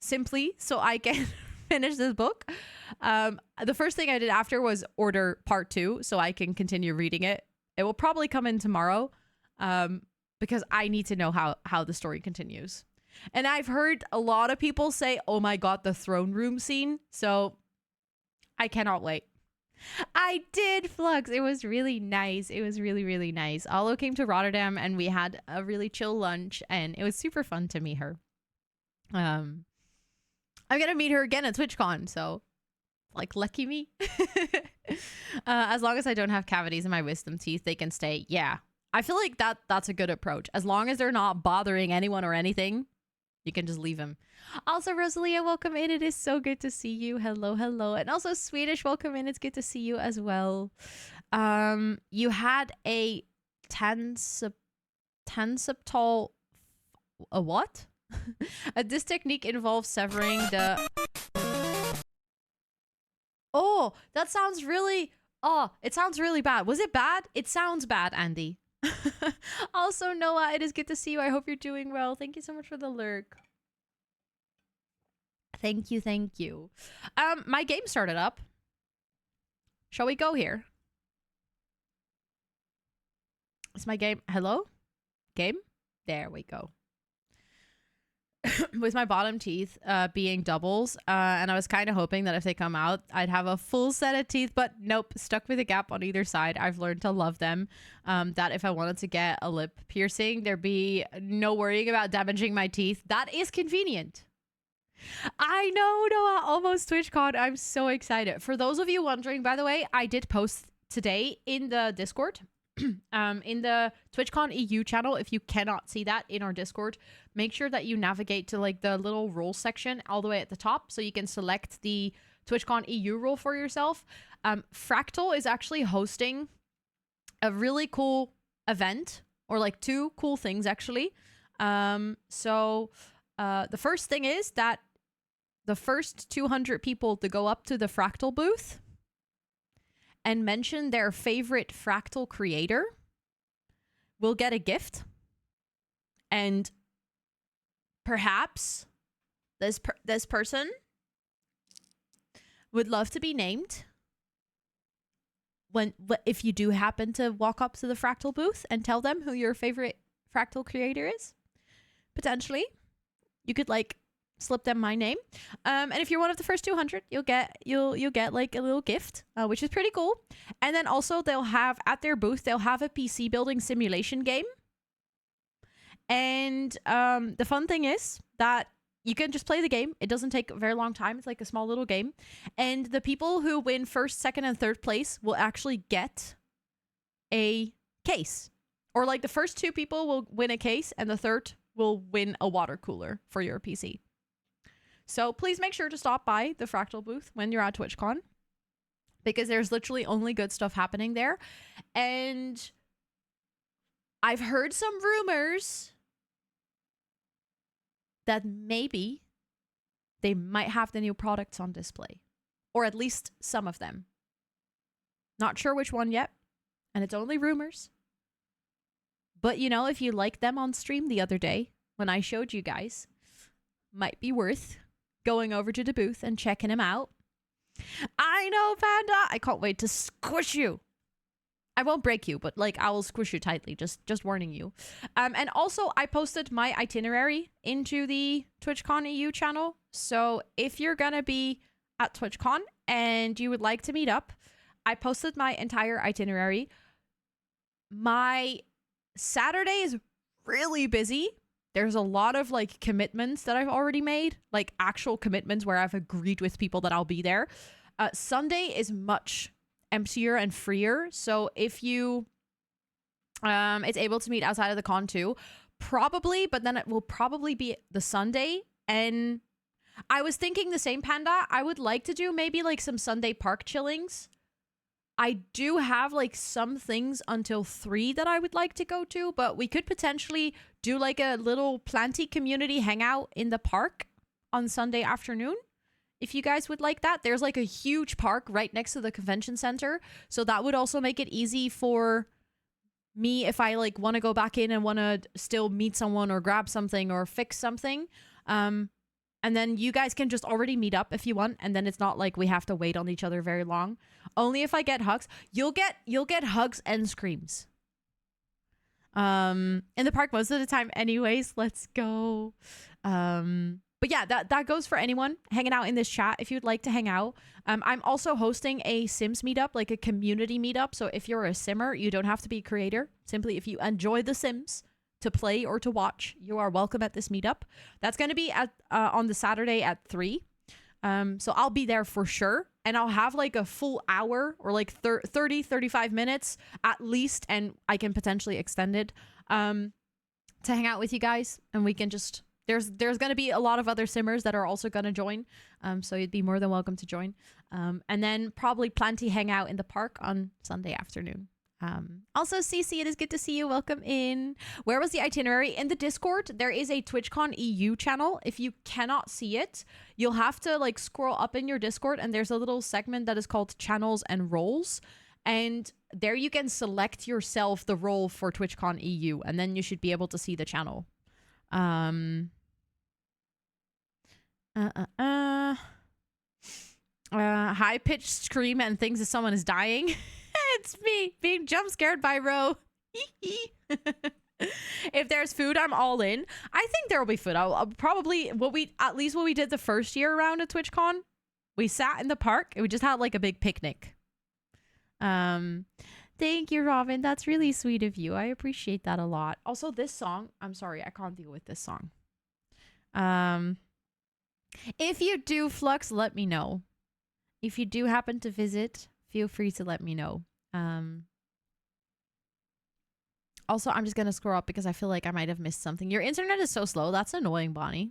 simply so I can finish this book. The first thing I did after was order part 2 so I can continue reading it. It will probably come in tomorrow because I need to know how the story continues. And I've heard a lot of people say, oh my god, the throne room scene. So I cannot wait. I did, Flux. It was really nice. It was really, really nice. Alo came to Rotterdam and we had a really chill lunch and it was super fun to meet her. I'm going to meet her again at TwitchCon, so like lucky me. As long as I don't have cavities in my wisdom teeth, they can stay. Yeah. I feel like that's a good approach. As long as they're not bothering anyone or anything, you can just leave them. Also, Rosalia, welcome in. It is so good to see you. Hello, hello. And also Swedish, welcome in. It's good to see you as well. You had a tenseptal... A what? This technique involves severing the... Oh, that sounds really... Oh, it sounds really bad. Was it bad? It sounds bad, Andy. Also, Noah, it is good to see you. I hope you're doing well. Thank you so much for the lurk. Thank you, thank you. My game started up. Shall we go here? Is my game? Hello? Game? There we go. With my bottom teeth being doubles, and I was kind of hoping that if they come out, I'd have a full set of teeth, but nope, stuck with a gap on either side. I've learned to love them. That if I wanted to get a lip piercing, there'd be no worrying about damaging my teeth. That is convenient. I know, Noah, almost TwitchCon. I'm so excited. For those of you wondering, by the way, I did post today in the Discord. In the TwitchCon EU channel, if you cannot see that in our Discord, make sure that you navigate to like the little role section all the way at the top so you can select the TwitchCon EU role for yourself. Fractal is actually hosting a really cool event, or like two cool things actually. The first thing is that the first 200 people to go up to the Fractal booth and mention their favorite Fractal creator will get a gift. And perhaps this person would love to be named if you do happen to walk up to the Fractal booth and tell them who your favorite Fractal creator is. Potentially, you could like slip them my name, and if you're one of the first 200, you'll get like a little gift, which is pretty cool. And then also they'll have at their booth a PC building simulation game, and the fun thing is that you can just play the game. It doesn't take a very long time. It's like a small little game, and the people who win first, second, and third place will actually get a case, or like the first two people will win a case and the third will win a water cooler for your PC. So please make sure to stop by the Fractal booth when you're at TwitchCon, because there's literally only good stuff happening there. And I've heard some rumors that maybe they might have the new products on display, or at least some of them. Not sure which one yet, and it's only rumors. But you know, if you liked them on stream the other day when I showed you guys, might be worth going over to the booth and checking him out. I know, Panda. I can't wait to squish you. I won't break you, but like I will squish you tightly. Just warning you. And also, I posted my itinerary into the TwitchCon EU channel. So if you're gonna be at TwitchCon and you would like to meet up, I posted my entire itinerary. My Saturday is really busy. There's a lot of like commitments that I've already made, like actual commitments where I've agreed with people that I'll be there. Sunday is much emptier and freer. So if you it's able to meet outside of the con too, probably, but then it will probably be the Sunday. And I was thinking the same, Panda. I would like to do maybe like some Sunday park chillings. I do have like some things until 3 that I would like to go to, but we could potentially do like a little planty community hangout in the park on Sunday afternoon. If you guys would like that, there's like a huge park right next to the convention center. So that would also make it easy for me if I like want to go back in and want to still meet someone or grab something or fix something. And then you guys can just already meet up if you want, and then it's not like we have to wait on each other very long. Only if I get hugs. You'll get hugs and screams. In the park most of the time anyways. Let's go. But yeah, that goes for anyone hanging out in this chat if you'd like to hang out. I'm also hosting a Sims meetup, like a community meetup. So if you're a Simmer, you don't have to be a creator. Simply if you enjoy The Sims to play or to watch, you are welcome at this meetup. That's going to be at on the Saturday at 3. So I'll be there for sure. And I'll have like a full hour or like 35 minutes at least. And I can potentially extend it to hang out with you guys. And we can just, there's going to be a lot of other Simmers that are also going to join. So you'd be more than welcome to join. And then probably plenty hang out in the park on Sunday afternoon. Also, Cece, it is good to see you. Welcome in. Where was the itinerary? In the Discord, there is a TwitchCon EU channel. If you cannot see it, you'll have to like scroll up in your Discord, and there's a little segment that is called channels and roles. And there you can select yourself the role for TwitchCon EU, and then you should be able to see the channel. High-pitched scream and thinks that someone is dying. It's me being jump scared by Ro. If there's food, I'm all in. I think there will be food. I'll probably what we did the first year around at TwitchCon. We sat in the park and we just had like a big picnic. Thank you, Robin. That's really sweet of you. I appreciate that a lot. Also, this song, I'm sorry, I can't deal with this song. If you do, Flux, let me know. If you do happen to visit, feel free to let me know. Also, I'm just going to scroll up because I feel like I might have missed something. Your internet is so slow. That's annoying, Bonnie.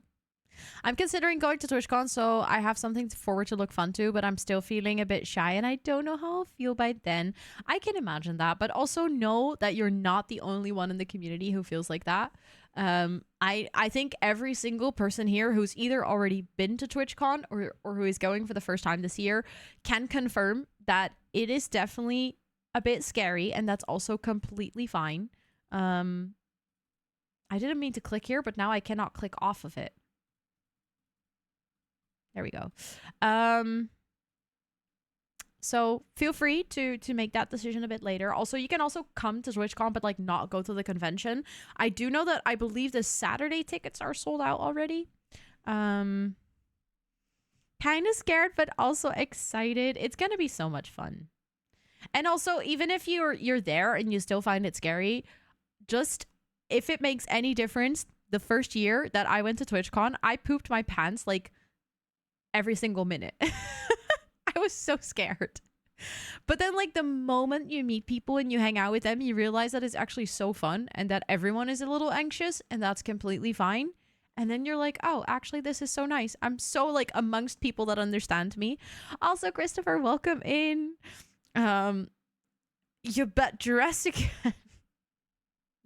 I'm considering going to TwitchCon, so I have something forward to look fun to, but I'm still feeling a bit shy and I don't know how I'll feel by then. I can imagine that, but also know that you're not the only one in the community who feels like that. I think every single person here who's either already been to TwitchCon or who is going for the first time this year can confirm that it is definitely a bit scary, and that's also completely fine. I didn't mean to click here, but now I cannot click off of it. There we go. So feel free to make that decision a bit later. Also, you can also come to TwitchCon, but like not go to the convention. I do know that I believe the Saturday tickets are sold out already. Kind of scared, but also excited. It's gonna be so much fun. And also, even if you're there and you still find it scary, just if it makes any difference, the first year that I went to TwitchCon, I pooped my pants like every single minute. I was so scared. But then like the moment you meet people and you hang out with them, you realize that it's actually so fun and that everyone is a little anxious, and that's completely fine. And then you're like, oh, actually, this is so nice. I'm so like amongst people that understand me. Also, Christopher, welcome in. You bet Jurassic.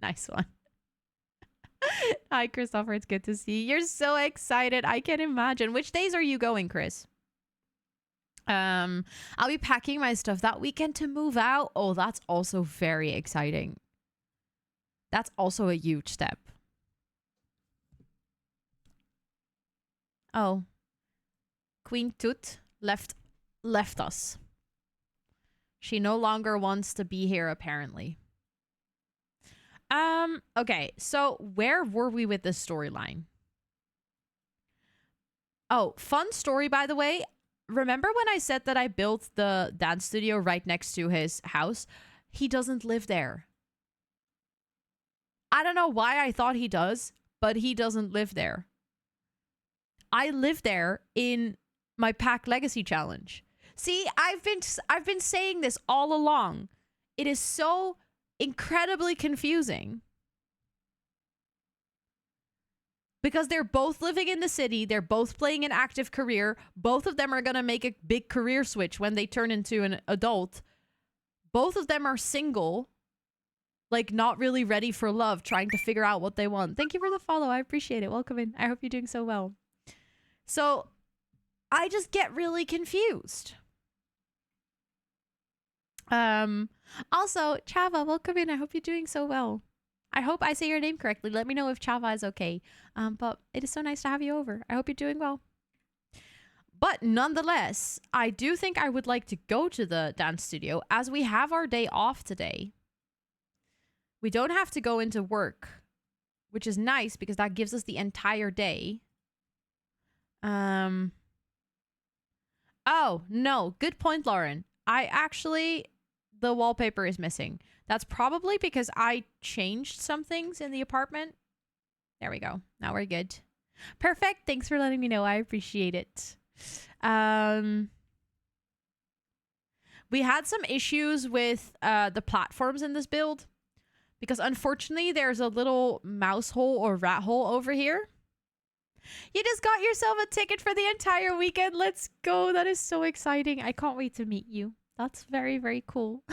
Nice one. Hi, Christopher. It's good to see you. You're so excited. I can imagine. Which days are you going, Chris? I'll be packing my stuff that weekend to move out. Oh, that's also very exciting. That's also a huge step. Oh. Queen Tut left us. She no longer wants to be here, apparently. Okay, so where were we with this storyline? Oh, fun story, by the way. Remember when I said that I built the dance studio right next to his house? He doesn't live there. I don't know why I thought he does, but he doesn't live there. I live there in my Pack Legacy Challenge. See, I've been saying this all along. It is so incredibly confusing. Because they're both living in the city, they're both playing an active career, both of them are going to make a big career switch when they turn into an adult. Both of them are single, like not really ready for love, trying to figure out what they want. Thank you for the follow, I appreciate it. Welcome in. I hope you're doing so well. So, I just get really confused. Also, Chava, welcome in. I hope you're doing so well. I hope I say your name correctly. Let me know if Chava is okay. But it is so nice to have you over. I hope you're doing well. But nonetheless, I do think I would like to go to the dance studio as we have our day off today. We don't have to go into work, which is nice because that gives us the entire day. Oh, no. Good point, Lauren. The wallpaper is missing. That's probably because I changed some things in the apartment. There we go. Now we're good. Perfect. Thanks for letting me know. I appreciate it. We had some issues with the platforms in this build because unfortunately there's a little mouse hole or rat hole over here. You just got yourself a ticket for the entire weekend. Let's go. That is so exciting. I can't wait to meet you. That's very, very cool.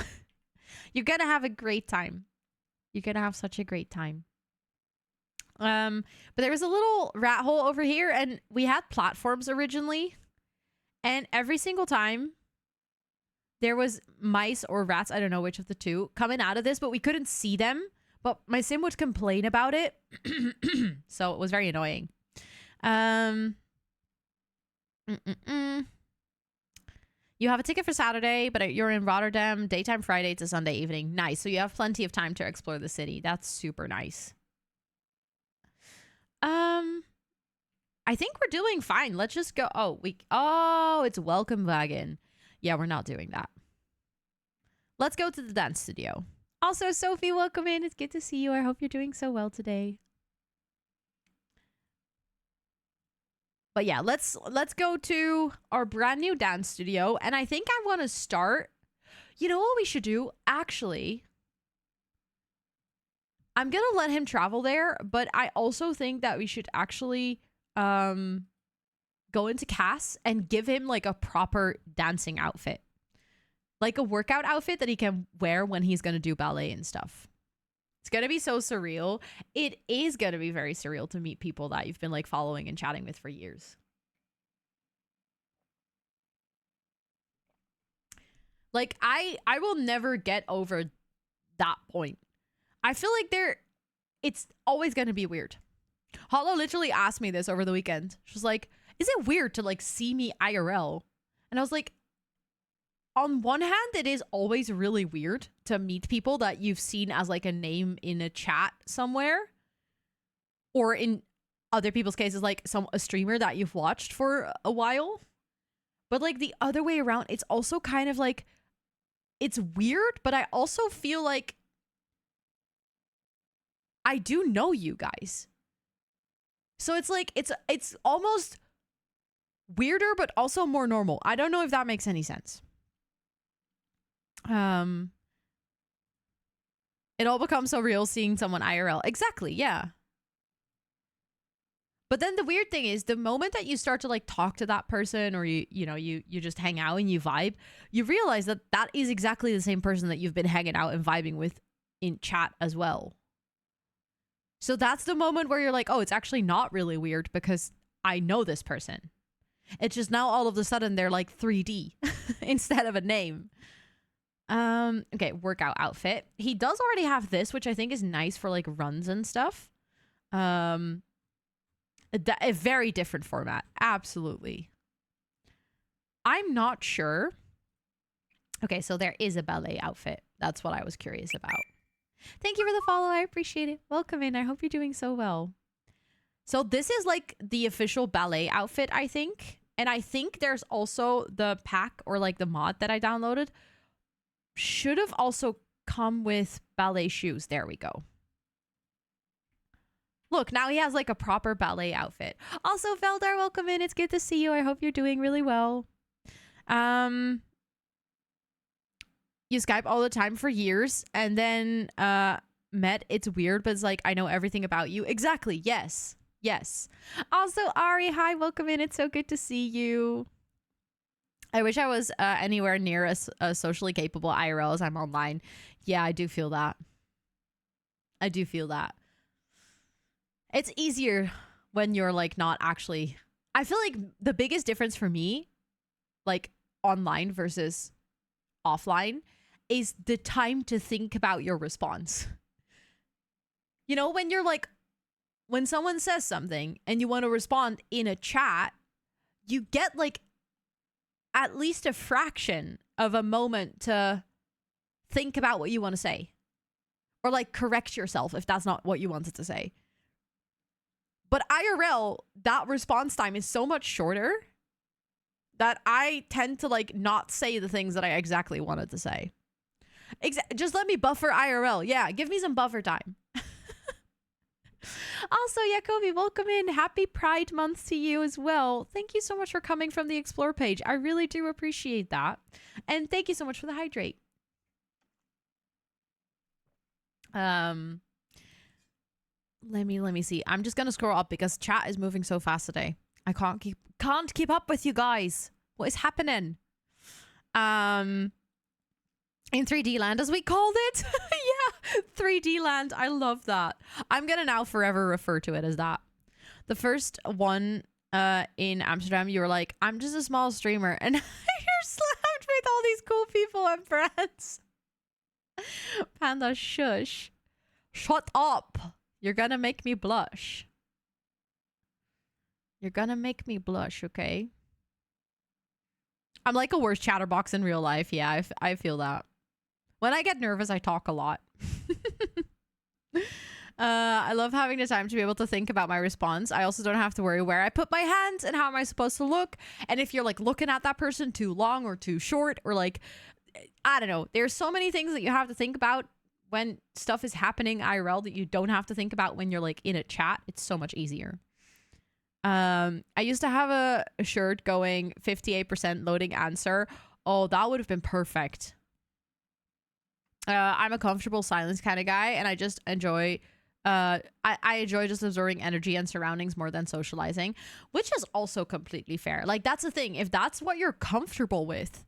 You're going to have a great time. You're going to have such a great time. But there was a little rat hole over here and we had platforms originally. And every single time there was mice or rats, I don't know which of the two, coming out of this, but we couldn't see them. But my sim would complain about it. So it was very annoying. You have a ticket for Saturday, but you're in Rotterdam daytime Friday to Sunday evening. Nice. So you have plenty of time to explore the city. That's super nice. I think we're doing fine. Let's just go. Oh, it's welcome wagon. Yeah, we're not doing that. Let's go to the dance studio. Also, Sophie, welcome in. It's good to see you. I hope you're doing so well today. But yeah, let's go to our brand new dance studio. And I think I want to start. You know what we should do? Actually, I'm going to let him travel there. But I also think that we should actually go into Cass and give him like a proper dancing outfit. Like a workout outfit that he can wear when he's going to do ballet and stuff. It's going to be so surreal. It is going to be very surreal to meet people that you've been like following and chatting with for years. Like I will never get over that point. I feel like it's always going to be weird. Hollow literally asked me this over the weekend. She was like, is it weird to like see me IRL? And I was like, on one hand, it is always really weird to meet people that you've seen as like a name in a chat somewhere. Or in other people's cases, like a streamer that you've watched for a while. But like the other way around, it's also kind of like, it's weird, but I also feel like I do know you guys. So it's like, it's almost weirder, but also more normal. I don't know if that makes any sense. It all becomes so real seeing someone IRL. Exactly, yeah. But then the weird thing is the moment that you start to like talk to that person or you just hang out and you vibe, you realize that that is exactly the same person that you've been hanging out and vibing with in chat as well. So that's the moment where you're like, oh, it's actually not really weird because I know this person. It's just now all of a sudden they're like 3D instead of a name. Okay, workout outfit. He does already have this, which I think is nice for like runs and stuff. A very different format. Absolutely. I'm not sure. Okay, so there is a ballet outfit. That's what I was curious about. Thank you for the follow. I appreciate it. Welcome in. I hope you're doing so well. So this is like the official ballet outfit, I think. And I think there's also the pack or like the mod that I downloaded should have also come with ballet shoes. There we go. Look, now he has like a proper ballet outfit. Also, Veldar, welcome in. It's good to see you. I hope you're doing really well. You Skype all the time for years and then met. It's weird, but it's like, I know everything about you. Exactly. Yes. Yes. Also, Ari, hi, welcome in. It's so good to see you. I wish I was anywhere near as socially capable IRL as I'm online. Yeah, I do feel that. I do feel that. It's easier when you're like not actually. I feel like the biggest difference for me, like online versus offline, is the time to think about your response. You know, when you're like, when someone says something and you want to respond in a chat, you get like at least a fraction of a moment to think about what you want to say. Or like correct yourself if that's not what you wanted to say. But IRL, that response time is so much shorter that I tend to like not say the things that I exactly wanted to say. Just let me buffer IRL. Yeah, give me some buffer time. Also, Jacobi, welcome in. Happy Pride Month to you as well. Thank you so much for coming from the Explore page. I really do appreciate that. And thank you so much for the hydrate. Let me see. I'm just gonna scroll up because chat is moving so fast today. I can't keep up with you guys. What is happening? In 3D land, as we called it. Yeah, 3D land. I love that. I'm gonna now forever refer to it as that. The first one in Amsterdam, you were like, I'm just a small streamer, and you're slammed with all these cool people and friends. Panda, shush. Shut up. You're gonna make me blush. You're gonna make me blush, okay? I'm like a worse chatterbox in real life. Yeah, I feel that. When I get nervous, I talk a lot. I love having the time to be able to think about my response. I also don't have to worry where I put my hands and how am I supposed to look. And if you're like looking at that person too long or too short or like, I don't know. There's so many things that you have to think about when stuff is happening IRL that you don't have to think about when you're like in a chat. It's so much easier. I used to have a shirt going 58% loading answer. Oh, that would have been perfect. I'm a comfortable silence kind of guy, and I just enjoy I enjoy just absorbing energy and surroundings more than socializing, which is also completely fair. Like, that's the thing. If that's what you're comfortable with,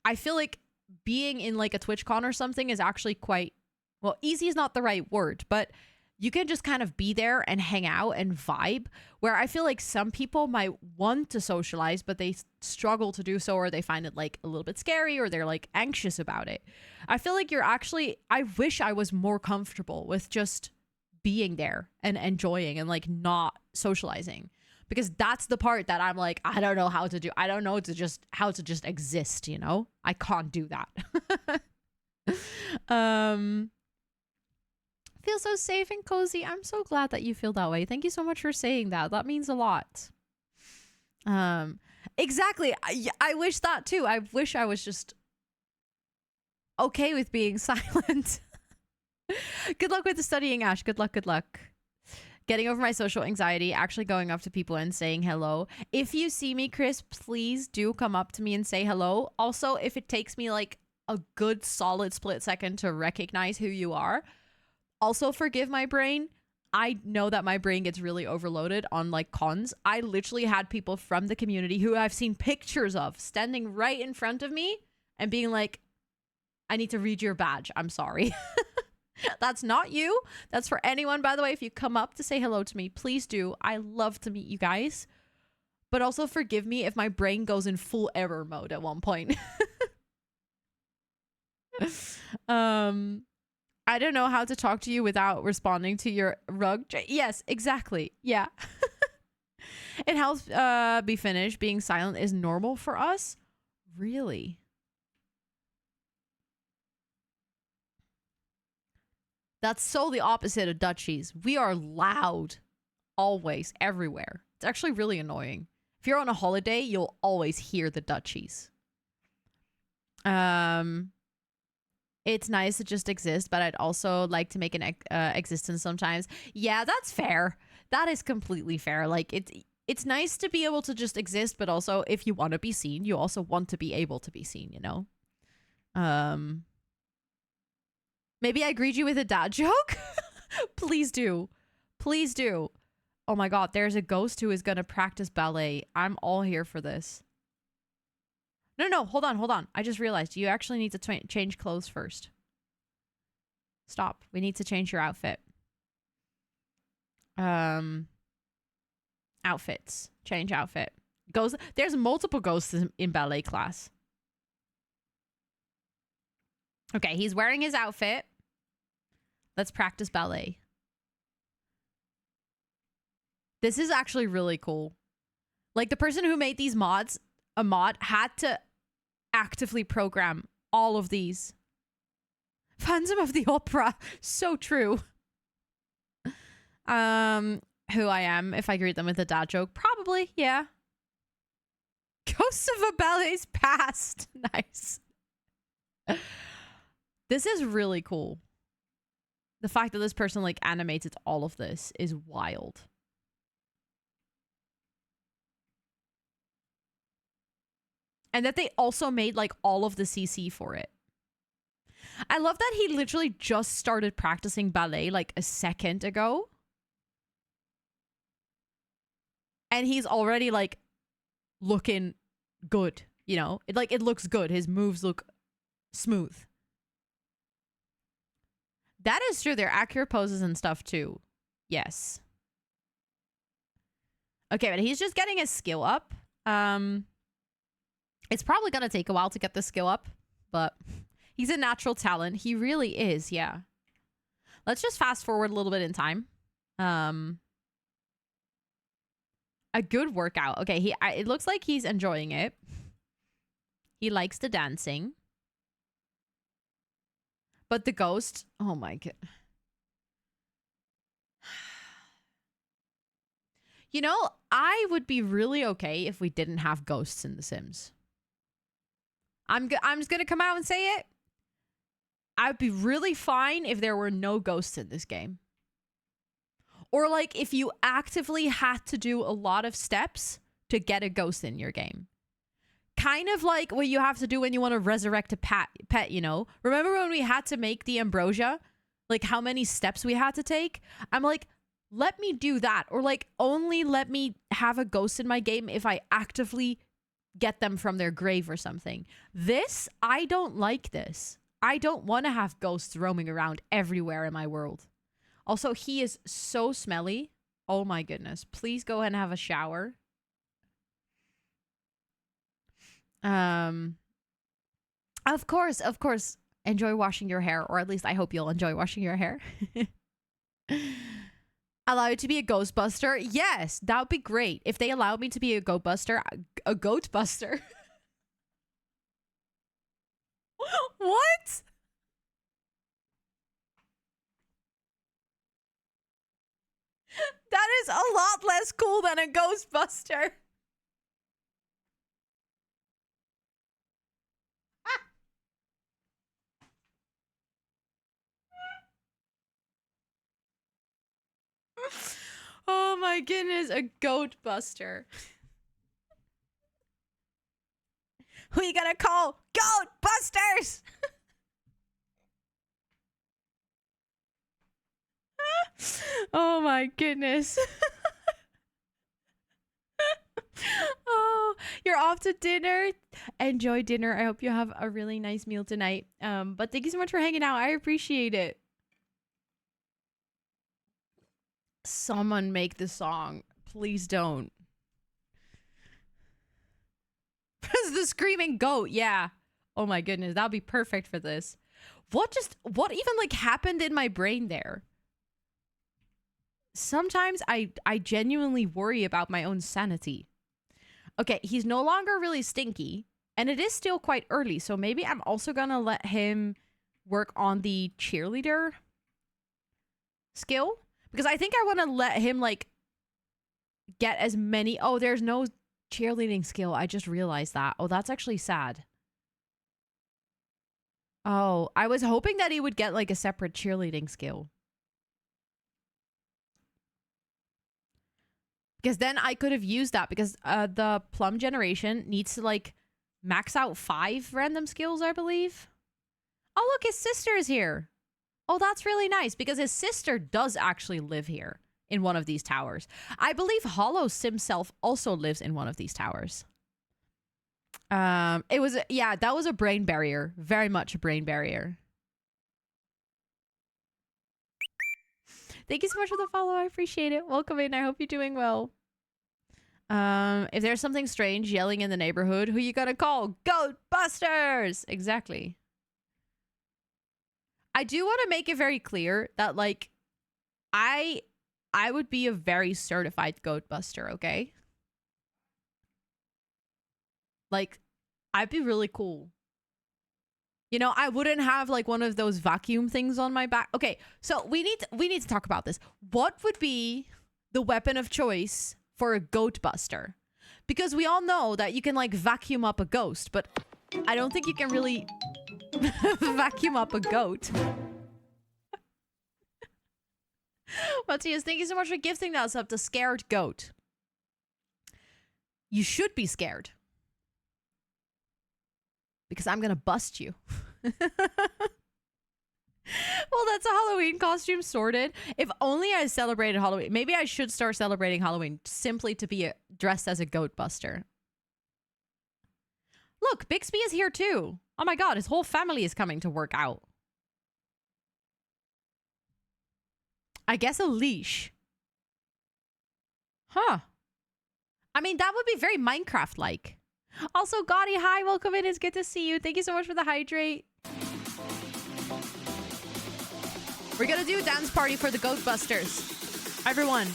I feel like being in like a TwitchCon or something is actually quite, well, easy is not the right word, but you can just kind of be there and hang out and vibe, where I feel like some people might want to socialize, but they struggle to do so, or they find it like a little bit scary, or they're like anxious about it. I feel like I wish I was more comfortable with just being there and enjoying and like not socializing, because that's the part that I'm like, I don't know how to do. I don't know how to just exist, you know? I can't do that. Feel so safe and cozy. I'm so glad that you feel that way. Thank you so much for saying that. That means a lot. Exactly. I wish that too. I wish I was just okay with being silent. Good luck with the studying, Ash. Good luck. Good luck. Getting over my social anxiety, actually going up to people and saying hello. If you see me, Chris, please do come up to me and say hello. Also, if it takes me like a good solid split second to recognize who you are, also forgive my brain. I know that my brain gets really overloaded on like cons. I literally had people from the community who I've seen pictures of standing right in front of me and being like, I need to read your badge. I'm sorry. That's not you. That's for anyone, by the way. If you come up to say hello to me, please do. I love to meet you guys. But also forgive me if my brain goes in full error mode at one point. I don't know how to talk to you without responding to your rug. Yes, exactly. Yeah. It helps be finished. Being silent is normal for us. Really? That's so the opposite of Dutchies. We are loud. Always. Everywhere. It's actually really annoying. If you're on a holiday, you'll always hear the Dutchies. It's nice to just exist, but I'd also like to make an existence sometimes. Yeah, that's fair. That is completely fair. Like, it's nice to be able to just exist, but also if you want to be seen, you also want to be able to be seen, you know? Maybe I greet you with a dad joke? Please do. Please do. Oh my god, there's a ghost who is going to practice ballet. I'm all here for this. No, hold on. I just realized you actually need to change clothes first. Stop. We need to change your outfit. Outfits. Change outfit. There's multiple ghosts in ballet class. Okay, he's wearing his outfit. Let's practice ballet. This is actually really cool. Like, the person who made these mods, a mod, had to actively program all of these. Phantom of the Opera. So true. Who I am if I greet them with a dad joke? Probably, yeah. Ghosts of a Ballet's Past. Nice. This is really cool. The fact that this person like animated all of this is wild. And that they also made like all of the CC for it. I love that he literally just started practicing ballet like a second ago. And he's already like looking good, you know? It looks good. His moves look smooth. That is true. They're accurate poses and stuff too. Yes. Okay, but he's just getting his skill up. It's probably going to take a while to get the skill up, but he's a natural talent. He really is, yeah. Let's just fast forward a little bit in time. A good workout. Okay, it looks like he's enjoying it. He likes the dancing. But the ghost, oh my god. You know, I would be really okay if we didn't have ghosts in The Sims. I'm just going to come out and say it. I'd be really fine if there were no ghosts in this game. Or like if you actively had to do a lot of steps to get a ghost in your game. Kind of like what you have to do when you want to resurrect a pet, you know? Remember when we had to make the ambrosia? Like how many steps we had to take? I'm like, let me do that. Or like only let me have a ghost in my game if I actively get them from their grave or something. This, I don't like this. I don't want to have ghosts roaming around everywhere in my world. Also, he is so smelly. Oh my goodness. Please go ahead and have a shower. Of course. Enjoy washing your hair, or at least I hope you'll enjoy washing your hair. Allow it to be a Ghostbuster? Yes, that would be great. If they allow me to be a Goatbuster, a Goatbuster. What? That is a lot less cool than a Ghostbuster. Oh my goodness, a goat buster. Who you gonna call? Goat busters! Oh my goodness. Oh, you're off to dinner. Enjoy dinner. I hope you have a really nice meal tonight. But thank you so much for hanging out. I appreciate it. Someone make the song. Please don't. Press the screaming goat. Yeah. Oh my goodness. That'll be perfect for this. What even like happened in my brain there? Sometimes I genuinely worry about my own sanity. Okay, he's no longer really stinky, and it is still quite early, so maybe I'm also gonna let him work on the cheerleader skill, because I think I want to let him like get as many. Oh, there's no cheerleading skill. I just realized that. Oh, that's actually sad. Oh, I was hoping that he would get like a separate cheerleading skill. Because then I could have used that, because the Plum generation needs to like max out 5 random skills, I believe. Oh, look, his sister is here. Oh, that's really nice, because his sister does actually live here in one of these towers. I believe Hollow Simself also lives in one of these towers. It was, yeah, that was a brain barrier. Very much a brain barrier. Thank you so much for the follow. I appreciate it. Welcome in. I hope you're doing well. If there's something strange yelling in the neighborhood, who you gonna call? Ghostbusters! Exactly. I do want to make it very clear that, like, I would be a very certified Ghostbuster, okay? Like, I'd be really cool. You know, I wouldn't have like one of those vacuum things on my back. Okay, so we need to talk about this. What would be the weapon of choice for a goat buster? Because we all know that you can like vacuum up a ghost, but I don't think you can really vacuum up a goat. Matthias, thank you so much for gifting us up the scared goat. You should be scared. Because I'm gonna bust you. Well, that's a Halloween costume sorted. If only I celebrated Halloween. Maybe I should start celebrating Halloween simply to be dressed as a goat buster. Look, Bixby is here too. Oh my god, his whole family is coming to work out. I guess a leash. Huh. I mean, that would be very Minecraft-like. Also, Gotti, hi, welcome in. It's good to see you. Thank you so much for the hydrate. We're gonna do a dance party for the Ghostbusters. Everyone,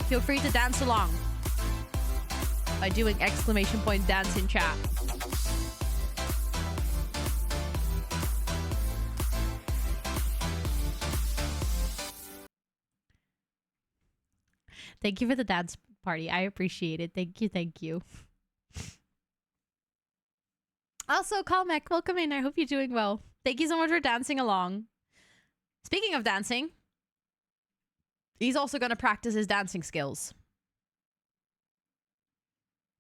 feel free to dance along. by doing exclamation point dance in chat. Thank you for the dance party. I appreciate it. Thank you. Thank you. Also, Calmec, welcome in. I hope you're doing well. Thank you so much for dancing along. Speaking of dancing, he's also going to practice his dancing skills.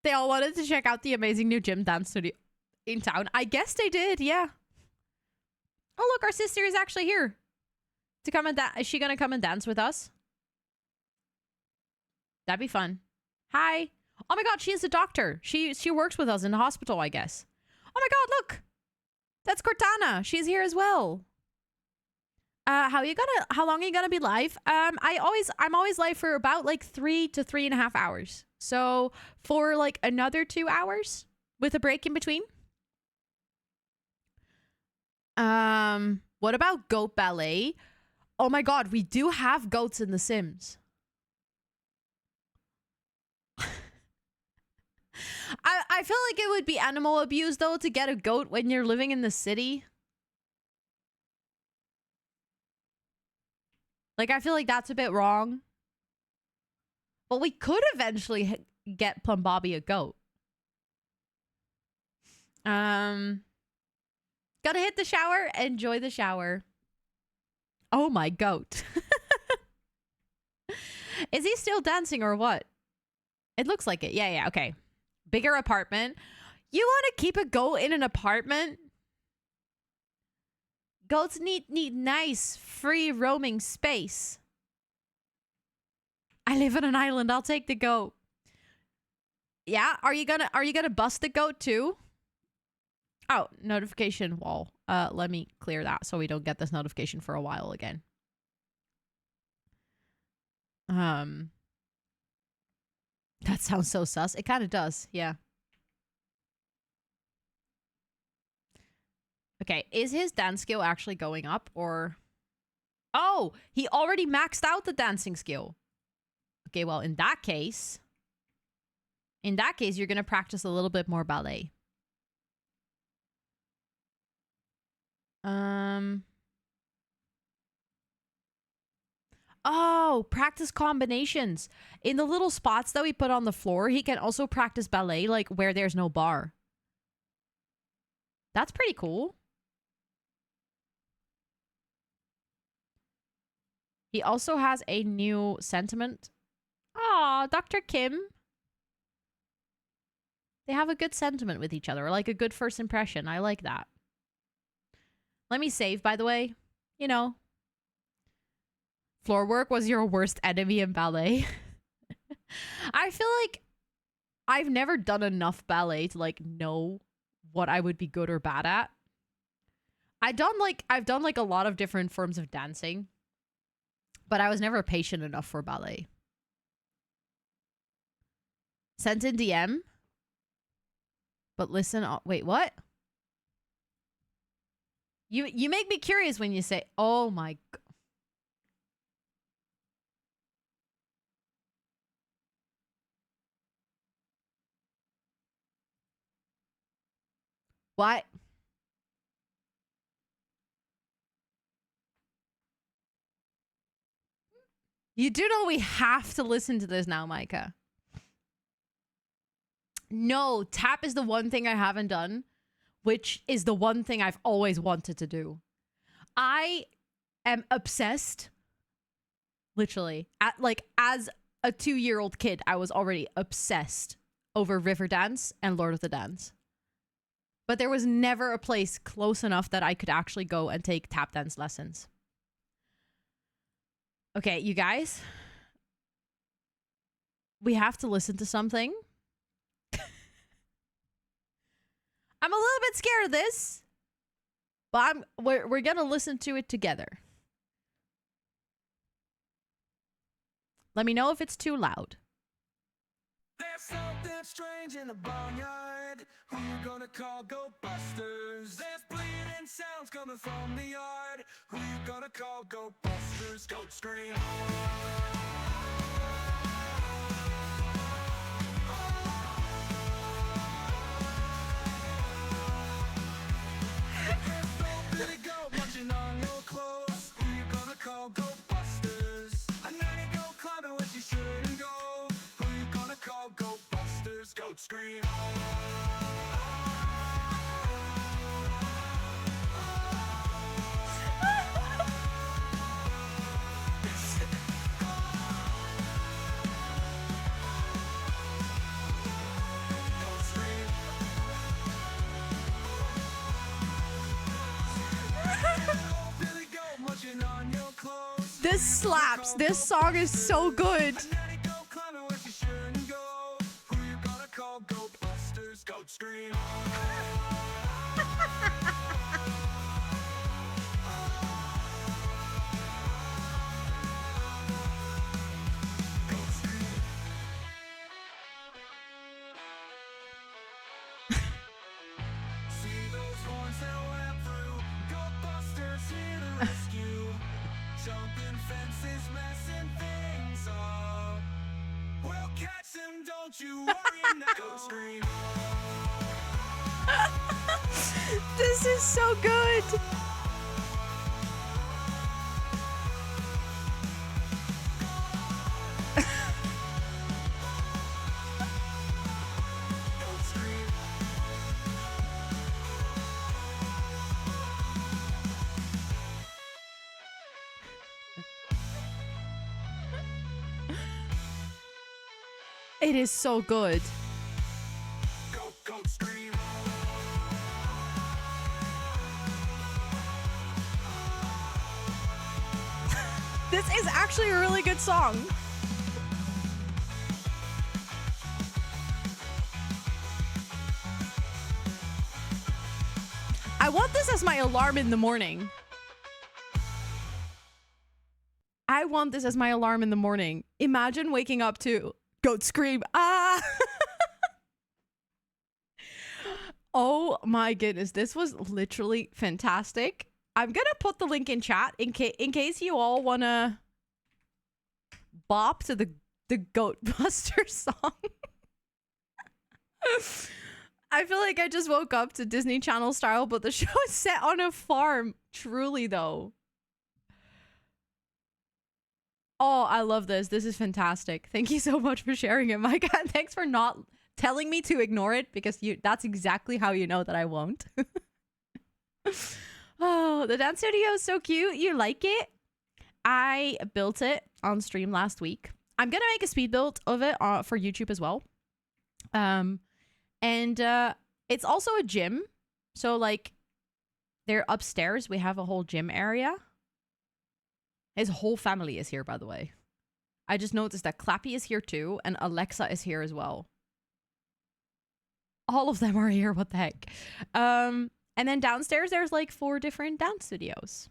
They all wanted to check out the amazing new gym dance studio in town. I guess they did, yeah. Oh, look, our sister is actually here to come and is she going to come and dance with us? That'd be fun. Hi. Oh my god, she is a doctor. She works with us in the hospital, I guess. Oh my god, look. That's Cortana. She's here as well. How long are you gonna be live? I'm always live for about like 3 to 3.5 hours. So for like another 2 hours with a break in between. What about goat ballet? Oh my god, we do have goats in The Sims. I feel like it would be animal abuse though to get a goat when you're living in the city. Like, I feel like that's a bit wrong. But we could eventually get Plum Bobby a goat. Gotta hit the shower. Enjoy the shower. Oh, my goat. Is he still dancing or what? It looks like it. Yeah, okay. Bigger apartment. You want to keep a goat in an apartment? Goats need nice, free roaming space. I live on an island. I'll take the goat. Yeah, are you gonna bust the goat too? Oh, notification wall. Let me clear that so we don't get this notification for a while again. That sounds so sus. It kind of does, yeah. Okay, is his dance skill actually going up or... Oh, he already maxed out the dancing skill. Okay, well, in that case, you're going to practice a little bit more ballet. Oh, practice combinations. In the little spots that we put on the floor, he can also practice ballet, like where there's no bar. That's pretty cool. He also has a new sentiment. Aw, Dr. Kim. They have a good sentiment with each other, like a good first impression. I like that. Let me save, by the way. You know. Floor work was your worst enemy in ballet. I feel like I've never done enough ballet to like know what I would be good or bad at. I've done like a lot of different forms of dancing, but I was never patient enough for ballet. Sent in DM. But listen, wait, what? You make me curious when you say, "Oh my god." What? You do know we have to listen to this now, Micah. No, tap is the one thing I haven't done, which is the one thing I've always wanted to do. I am obsessed. Literally. As a 2-year-old kid, I was already obsessed over Riverdance and Lord of the Dance. But there was never a place close enough that I could actually go and take tap dance lessons. Okay, you guys. We have to listen to something. I'm a little bit scared of this. But we're going to listen to it together. Let me know if it's too loud. There's something strange in the barnyard. Who you gonna call Go Busters? There's bleeding sounds coming from the yard. Who you gonna call Go Busters? Goat scream. This slaps. This song is so good. Let it go, climbing where she shouldn't go. Who you gonna call? Go busters, go scream. Go scream. See those horns that went through. Go busters here to rescue. Jumping fences, messing things up. We'll catch them, don't you worry now. Go scream. This is so good. Go scream. It is so good. Go, go scream. This is actually a really good song. I want this as my alarm in the morning. I want this as my alarm in the morning. Imagine waking up to goat scream. Ah! Oh my goodness. This was literally fantastic. I'm going to put the link in chat in case you all want to bop to the Goat Buster song. I feel like I just woke up to Disney Channel style, but the show is set on a farm. Truly, though. Oh, I love this. This is fantastic. Thank you so much for sharing it, Micah. And thanks for not telling me to ignore it, because that's exactly how you know that I won't. Oh, the dance studio is so cute. You like it? I built it on stream last week. I'm going to make a speed build of it for YouTube as well. And it's also a gym. So, like, they're upstairs. We have a whole gym area. His whole family is here, by the way. I just noticed that Clappy is here too, and Alexa is here as well. All of them are here. What the heck? And then downstairs, there's like 4 different dance studios.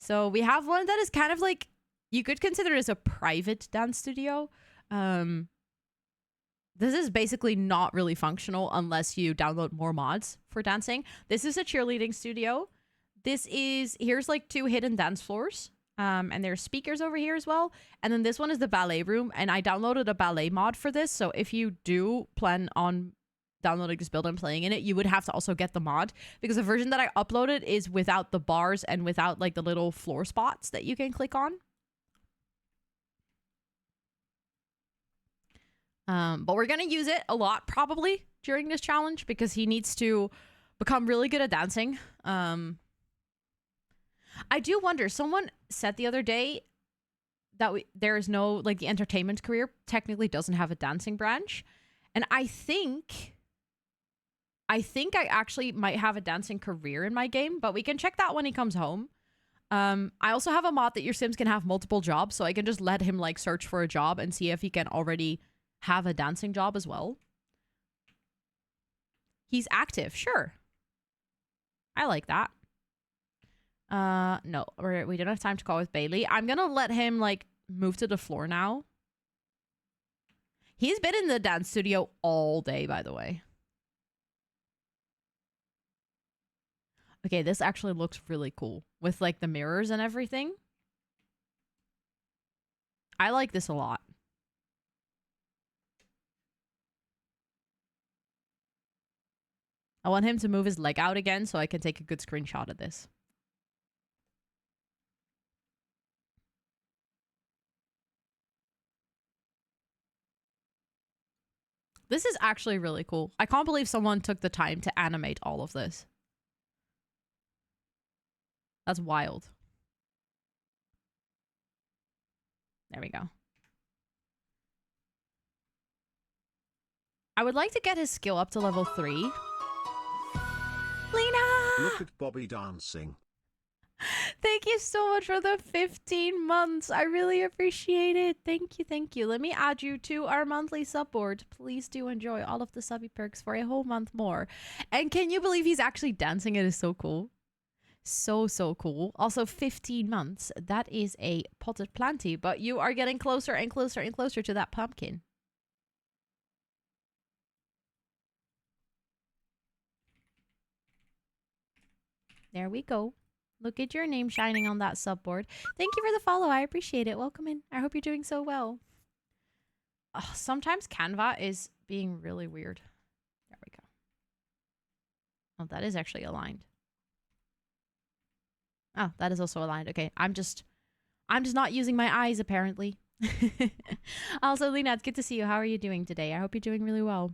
So we have one that is kind of like, you could consider it as a private dance studio. This is basically not really functional unless you download more mods for dancing. This is a cheerleading studio. Here's like 2 hidden dance floors. And there's speakers over here as well. And then this one is the ballet room. And I downloaded a ballet mod for this. So if you do plan on downloading this build and playing in it, you would have to also get the mod, because the version that I uploaded is without the bars and without like the little floor spots that you can click on. But we're gonna use it a lot probably during this challenge, because he needs to become really good at dancing. I do wonder, someone said the other day that there is no, like, the entertainment career technically doesn't have a dancing branch. And I think I actually might have a dancing career in my game, but we can check that when he comes home. I also have a mod that your Sims can have multiple jobs, so I can just let him, like, search for a job and see if he can already have a dancing job as well. He's active, sure. I like that. No, we don't have time to call with Bailey. I'm gonna let him, like, move to the floor now. He's been in the dance studio all day, by the way. Okay, this actually looks really cool with, like, the mirrors and everything. I like this a lot. I want him to move his leg out again so I can take a good screenshot of this. This is actually really cool. I can't believe someone took the time to animate all of this. That's wild. There we go. I would like to get his skill up to level 3. Lena! Look at Bobby dancing. Thank you so much for the 15 months. I really appreciate it. Thank you, thank you. Let me add you to our monthly sub board. Please do enjoy all of the subby perks for a whole month more. And can you believe he's actually dancing? It is so cool. So, so cool. Also, 15 months. That is a potted planty, but you are getting closer and closer and closer to that pumpkin. There we go. Look at your name shining on that subboard. Thank you for the follow. I appreciate it. Welcome in. I hope you're doing so well. Oh, sometimes Canva is being really weird. There we go. Oh, that is actually aligned. Oh, that is also aligned. Okay, I'm just not using my eyes, apparently. Also, Lena, it's good to see you. How are you doing today? I hope you're doing really well.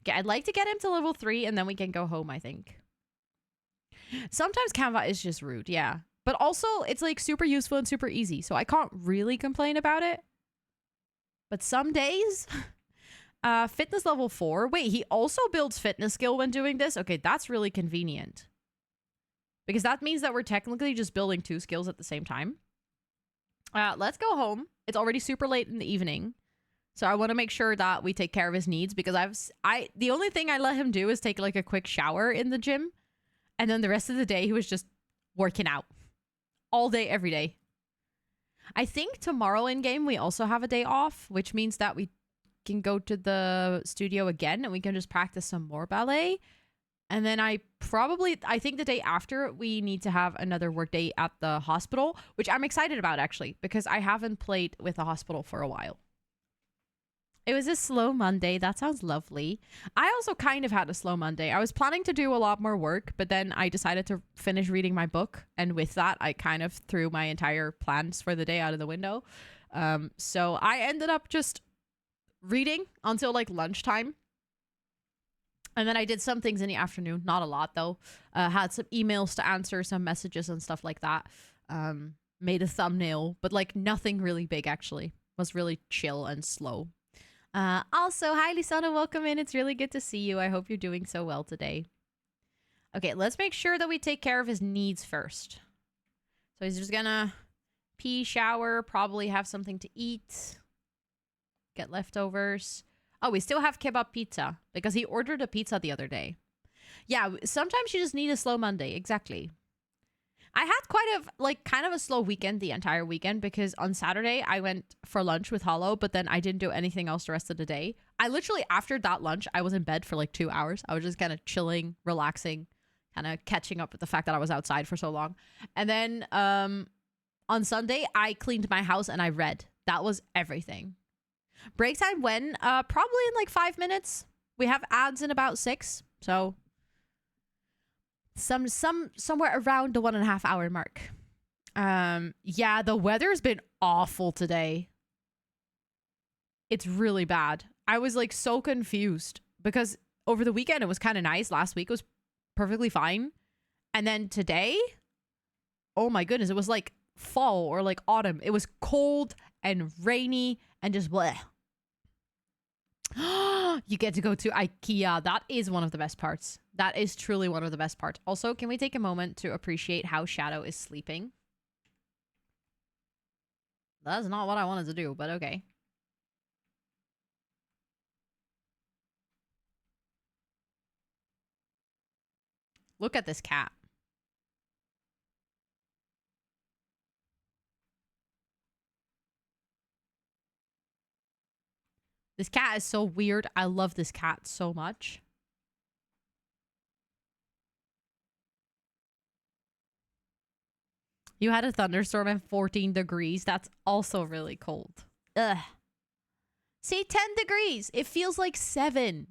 Okay, I'd like to get him to level 3, and then we can go home, I think. Sometimes Canva is just rude, yeah. But also, it's like super useful and super easy, so I can't really complain about it. But some days... fitness level 4. Wait, he also builds fitness skill when doing this? Okay, that's really convenient. Because that means that we're technically just building 2 skills at the same time. Let's go home. It's already super late in the evening. So I want to make sure that we take care of his needs. Because the only thing I let him do is take like a quick shower in the gym. And then the rest of the day, he was just working out. All day, every day. I think tomorrow in game, we also have a day off. Which means that we can go to the studio again. And we can just practice some more ballet. And then I think the day after, we need to have another work day at the hospital, which I'm excited about, actually, because I haven't played with the hospital for a while. It was a slow Monday. That sounds lovely. I also kind of had a slow Monday. I was planning to do a lot more work, but then I decided to finish reading my book. And with that, I kind of threw my entire plans for the day out of the window. So I ended up just reading until like lunchtime. And then I did some things in the afternoon. Not a lot, though. Had some emails to answer, some messages and stuff like that. Made a thumbnail, but like nothing really big, actually. Was really chill and slow. Also, hi, Lisana. Welcome in. It's really good to see you. I hope you're doing so well today. Okay, let's make sure that we take care of his needs first. So he's just gonna pee, shower, probably have something to eat. Get leftovers. Oh, we still have kebab pizza because he ordered a pizza the other day. Yeah, sometimes you just need a slow Monday. Exactly. I had kind of a slow weekend the entire weekend because on Saturday I went for lunch with Hollow, but then I didn't do anything else the rest of the day. I literally, after that lunch, I was in bed for like 2 hours. I was just kind of chilling, relaxing, kind of catching up with the fact that I was outside for so long. And then on Sunday, I cleaned my house and I read. That was everything. Break time when? Probably in like 5 minutes. We have ads in about 6. So somewhere around the 1.5 hour mark. Yeah, the weather's been awful today. It's really bad. I was like so confused because over the weekend it was kind of nice. Last week was perfectly fine. And then today, oh my goodness, it was like fall or like autumn. It was cold and rainy and just bleh. You get to go to IKEA. That is one of the best parts. That is truly one of the best parts. Also, can we take a moment to appreciate how Shadow is sleeping? That's not what I wanted to do, but okay. Look at this cat. This cat is so weird. I love this cat so much. You had a thunderstorm at 14 degrees. That's also really cold. Ugh. See, 10 degrees. It feels like 7.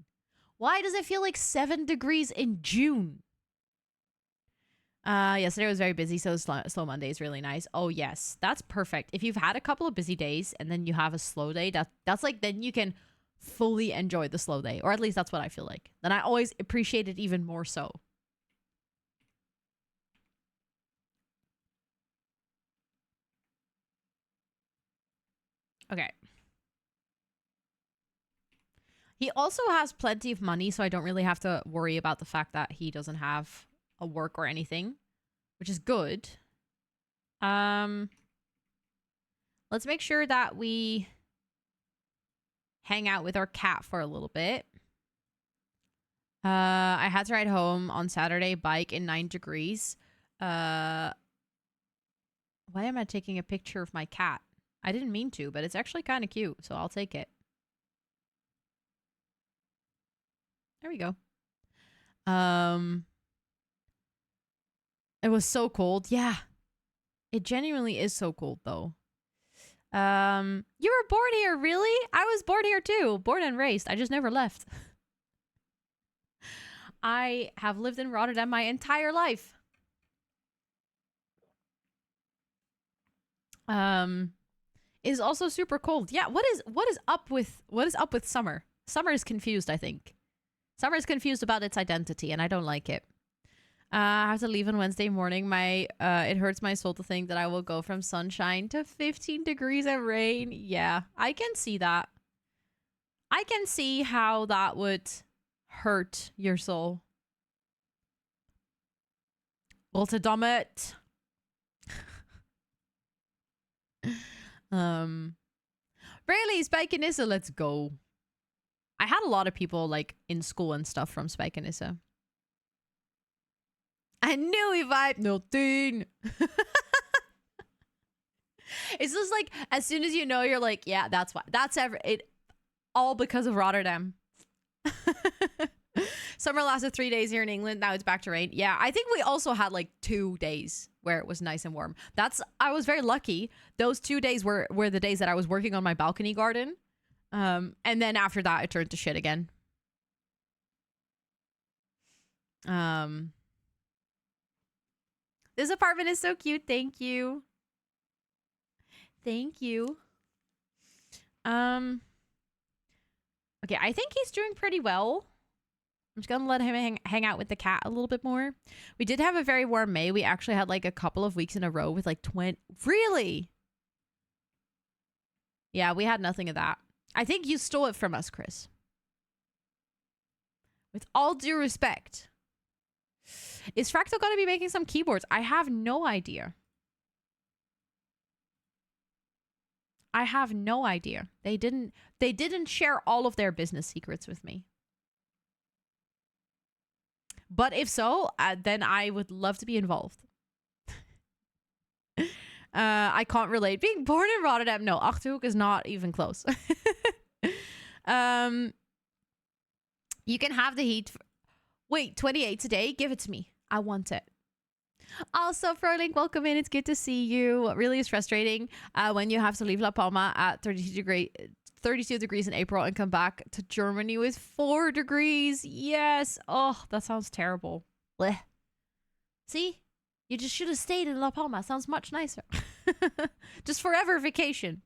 Why does it feel like 7 degrees in June? Yesterday was very busy, so slow Monday is really nice. Oh, yes. That's perfect. If you've had a couple of busy days and then you have a slow day, that's like, then you can fully enjoy the slow day. Or at least that's what I feel like. Then I always appreciate it even more so. Okay. He also has plenty of money, so I don't really have to worry about the fact that he doesn't have a work or anything. which is good. Let's make sure that we hang out with our cat for a little bit. I had to ride home on Saturday, bike in 9 degrees. Why am I taking a picture of my cat? I didn't mean to, but it's actually kind of cute, so I'll take it. There we go. It was so cold. Yeah. It genuinely is so cold, though. You were born here, really? I was born here, too. Born and raised. I just never left. I have lived in Rotterdam my entire life. It is also super cold. Yeah, what is up with summer? Summer is confused, I think. Summer is confused about its identity, and I don't like it. I have to leave on Wednesday morning. It hurts my soul to think that I will go from sunshine to 15 degrees and rain. Yeah, I can see that. I can see how that would hurt your soul. Rotterdam. Really, Spijkenisse, let's go. I had a lot of people like in school and stuff from Spijkenisse. I knew he vibed 010. It's just like as soon as you know, you're like, yeah, that's why. That's it. All because of Rotterdam. Summer lasted 3 days here in England. Now it's back to rain. Yeah, I think we also had like 2 days where it was nice and warm. I was very lucky. Those 2 days were the days that I was working on my balcony garden. And then after that, it turned to shit again. This apartment is so cute. Thank you. Thank you. Okay, I think he's doing pretty well. I'm just gonna let him hang out with the cat a little bit more. We did have a very warm May. We actually had like a couple of weeks in a row with like 20. Really? Yeah, we had nothing of that. I think you stole it from us, Chris. With all due respect. Is Fractal gonna be making some keyboards? I have no idea. I have no idea. They didn't share all of their business secrets with me. But if so, then I would love to be involved. I can't relate. Being born in Rotterdam, no, Achterhoek is not even close. You can have the heat. Wait, 28 today? Give it to me. I want it. Also, Frolink, welcome in. It's good to see you. What really is frustrating when you have to leave La Palma at 32 degrees in April and come back to Germany with 4 degrees. Yes. Oh, that sounds terrible. Blech. See? You just should have stayed in La Palma. Sounds much nicer. Just forever vacation.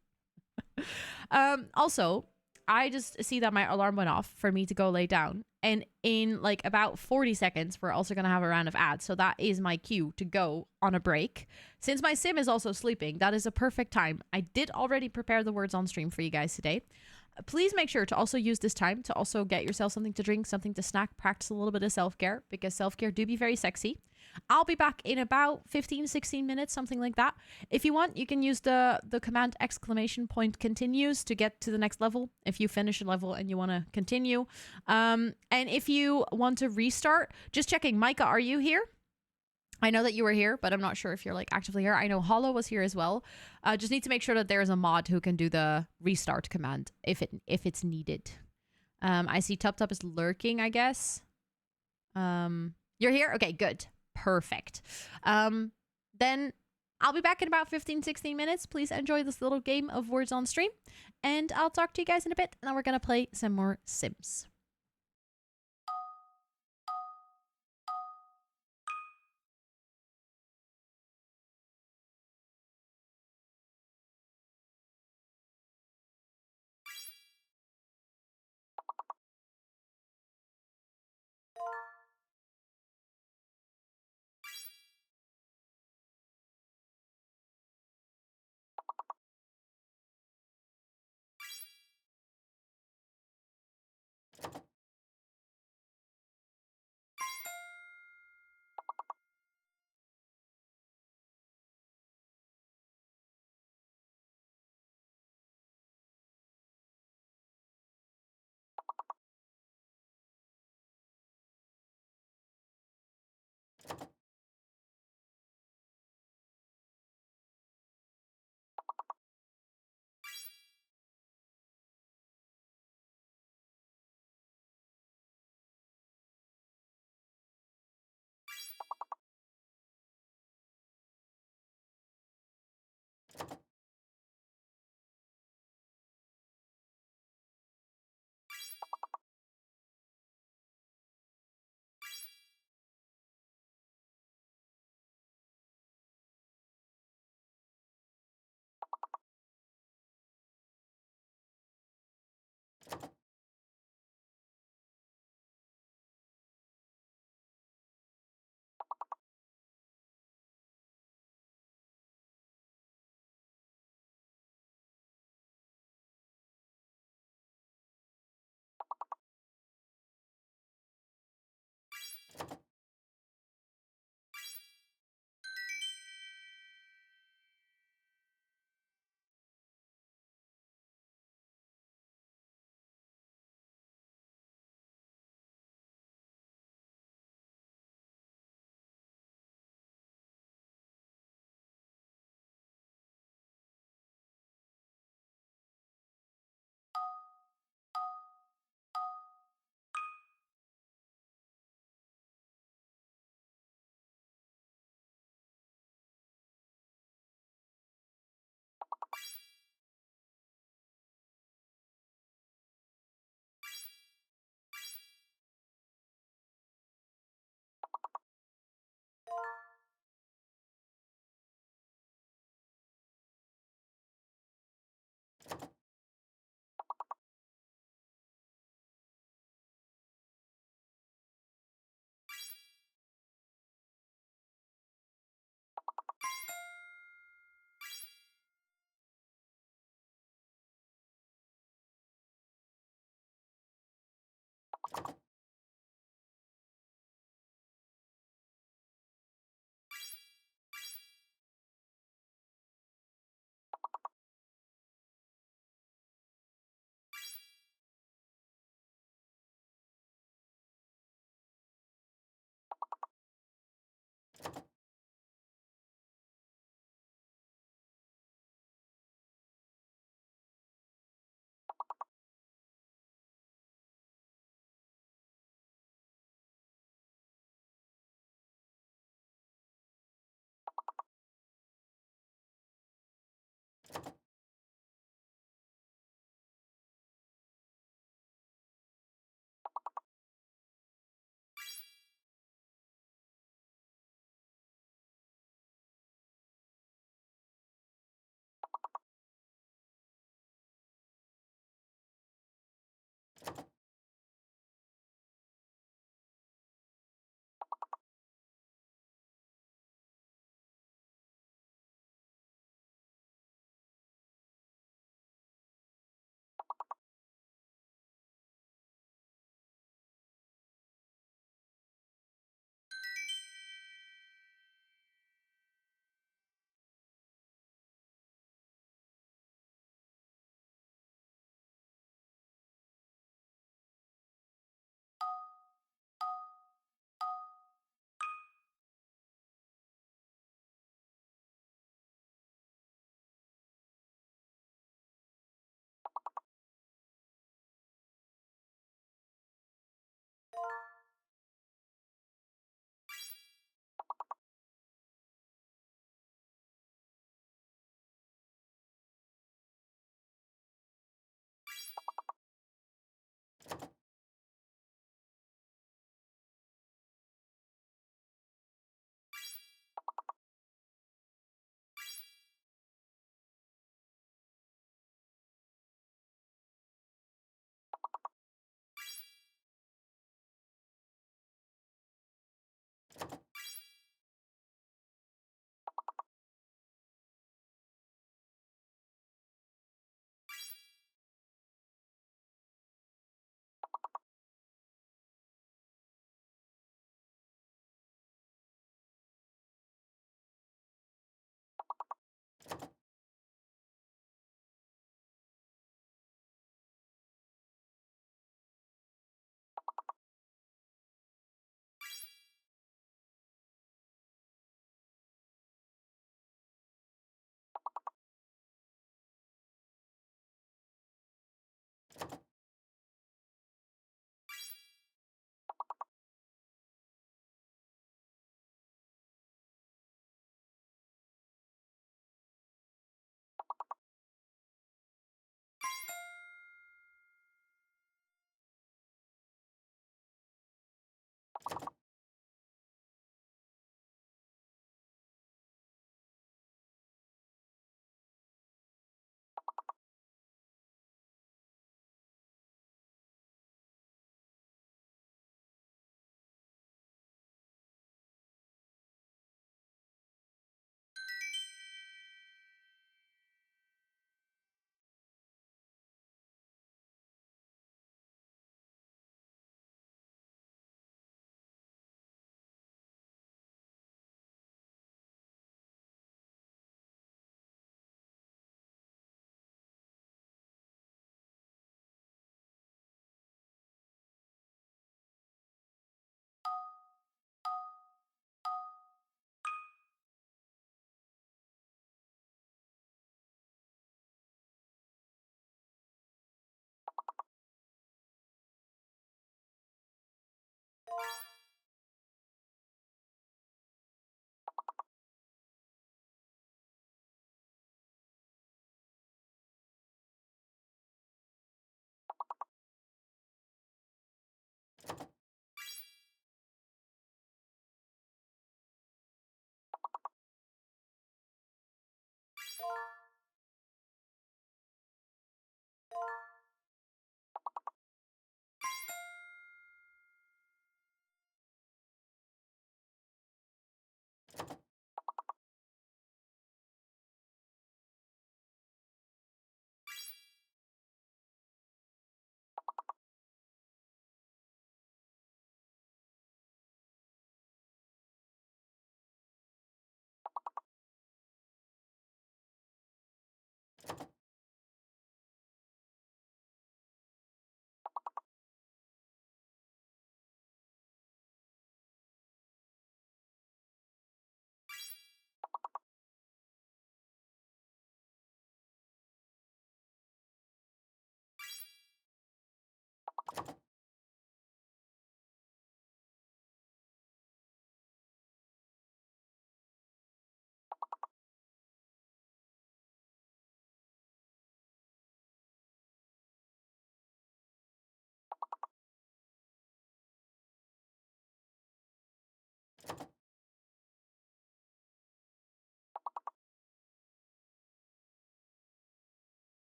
Also, I just see that my alarm went off for me to go lay down. And in like about 40 seconds, we're also going to have a round of ads. So that is my cue to go on a break. Since my sim is also sleeping, that is a perfect time. I did already prepare the words on stream for you guys today. Please make sure to also use this time to also get yourself something to drink, something to snack, practice a little bit of self-care, because self-care do be very sexy. I'll be back in about 15, 16 minutes, something like that. If you want, you can use the command !continues to get to the next level. If you finish a level and you want to continue. And if you want to restart, just checking. Micah, are you here? I know that you were here, but I'm not sure if you're like actively here. I know Hollow was here as well. Just need to make sure that there's a mod who can do the restart command if it's needed. I see Tup Tup is lurking, I guess. You're here? Okay, good. Perfect. Then I'll be back in about 15, 16 minutes. Please enjoy this little game of words on stream. And I'll talk to you guys in a bit. And then we're going to play some more Sims.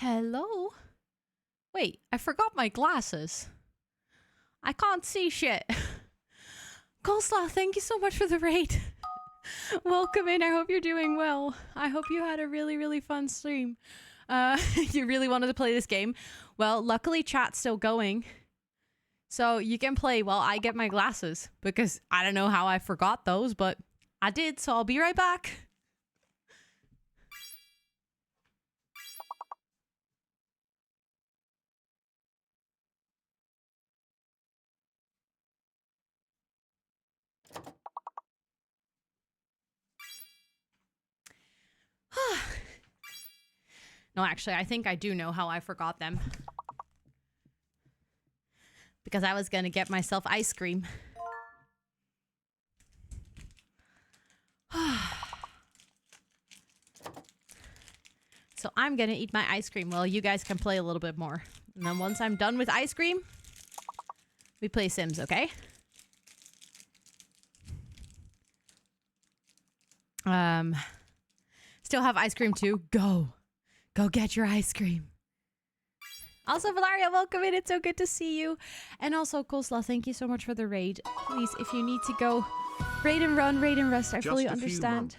Hello? Wait, I forgot my glasses. I can't see shit. Coleslaw, thank you so much for the raid. Welcome in. I hope you're doing well. I hope you had a really, really fun stream. You really wanted to play this game? Well, luckily chat's still going. So you can play while I get my glasses. Because I don't know how I forgot those, but I did, so I'll be right back. No, actually, I think I do know how I forgot them. because I was going to get myself ice cream. So I'm going to eat my ice cream while you guys can play a little bit more. And then once I'm done with ice cream, we play Sims, okay? Still have ice cream too. Go get your ice cream. Also, Valeria, welcome in. It's so good to see you. And also, Coleslaw, thank you so much for the raid. Please, if you need to go, raid and run, raid and rest. I fully understand.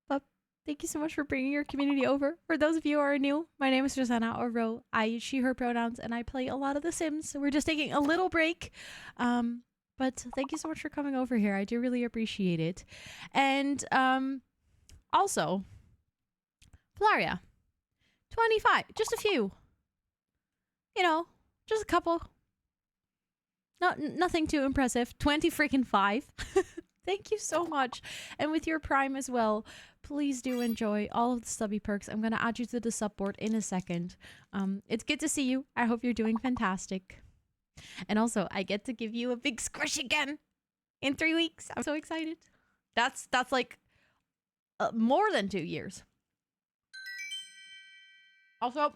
But thank you so much for bringing your community over. For those of you who are new, my name is Rosanna, or Ro. I use she, her pronouns, and I play a lot of The Sims. So we're just taking a little break. But thank you so much for coming over here. I do really appreciate it. And also, Valeria, 25, just a few. You know, just a couple. Nothing too impressive. 20 freaking 5. Thank you so much. And with your Prime as well, please do enjoy all of the stubby perks. I'm going to add you to the sub board in a second. It's good to see you. I hope you're doing fantastic. And also, I get to give you a big squish again in 3 weeks. I'm so excited. That's like more than 2 years. Also,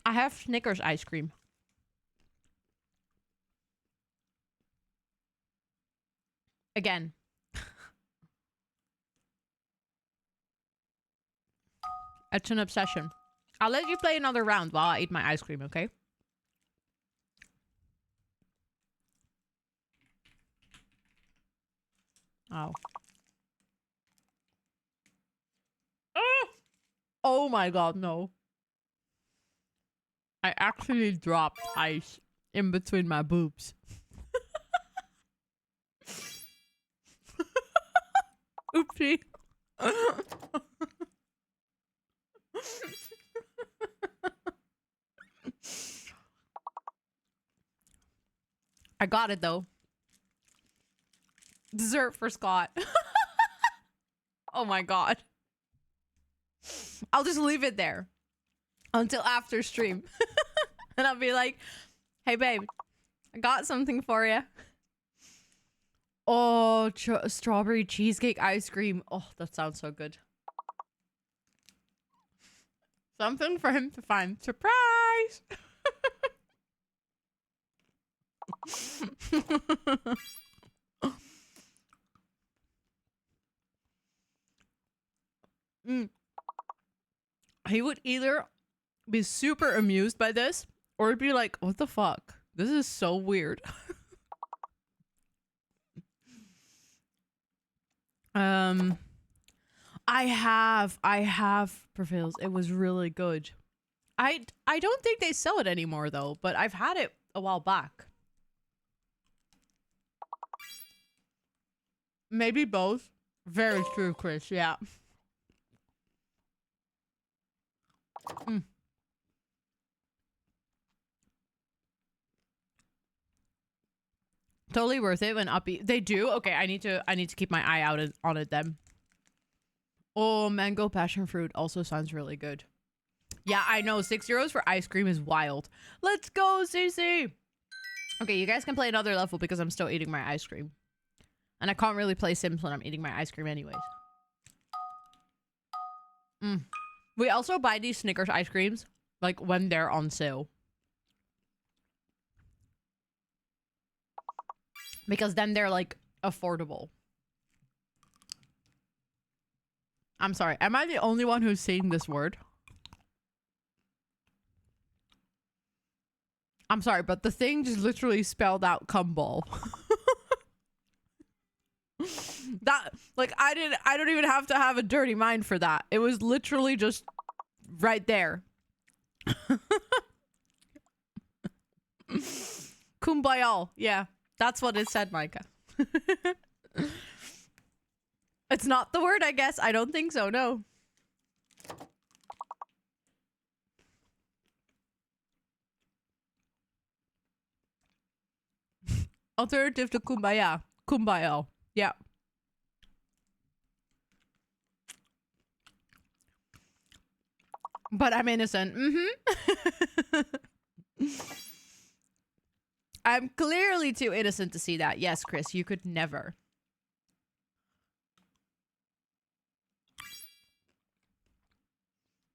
I have Snickers ice cream. Again. It's an obsession. I'll let you play another round while I eat my ice cream, okay? Oh. Oh my god, no. I actually dropped ice in between my boobs. Oopsie. I got it though. Dessert for Scott. Oh my god. I'll just leave it there until after stream. And I'll be like, hey babe, I got something for you. Oh, strawberry cheesecake ice cream. Oh, that sounds so good. Something for him to find. Surprise! He would either be super amused by this or be like, what the fuck? This is so weird. I have prevails. It was really good. I don't think they sell it anymore though, but I've had it a while back. Maybe both. Very true, Chris. Yeah. Totally worth it when Uppy. They do? Okay, I need to keep my eye out on it then. Oh, mango passion fruit also sounds really good. Yeah, I know. €6 for ice cream is wild. Let's go, Cece. Okay, you guys can play another level because I'm still eating my ice cream. And I can't really play Sims when I'm eating my ice cream anyways. We also buy these Snickers ice creams like when they're on sale. Because then they're like affordable. I'm sorry. Am I the only one who's saying this word? I'm sorry, but the thing just literally spelled out cumball. That, like, I don't even have to have a dirty mind for that. It was literally just right there. Kumbaya. Yeah, that's what it said, Micah. It's not the word, I guess. I don't think so, no. Alternative to kumbaya. Kumbaya. Yeah. But I'm innocent. I'm clearly too innocent to see that. Yes, Chris, you could never.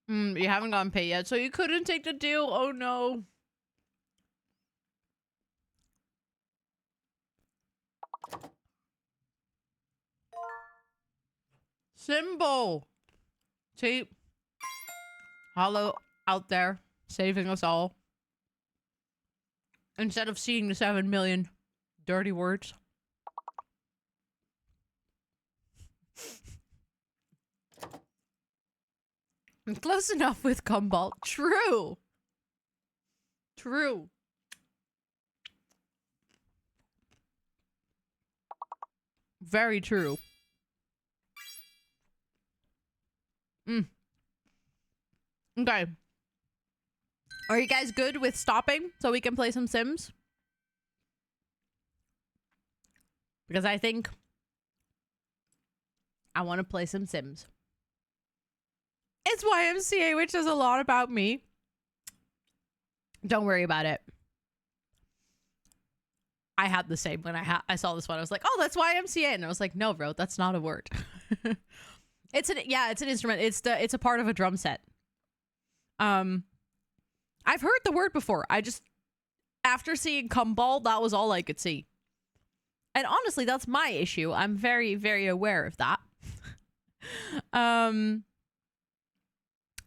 You haven't gotten paid yet, so you couldn't take the deal. Oh, no. Symbol. See? Hollow out there, saving us all. Instead of seeing the 7 million dirty words. I'm close enough with Gumball. True. True. Very true. Okay. Are you guys good with stopping so we can play some Sims? Because I think I want to play some Sims. It's YMCA, which is a lot about me. Don't worry about it. I had the same when I saw this one. I was like, oh, that's YMCA. And I was like, no, bro, that's not a word. It's an instrument. It's a part of a drum set. I've heard the word before. After seeing Gumball, that was all I could see. And honestly, that's my issue. I'm very, very aware of that.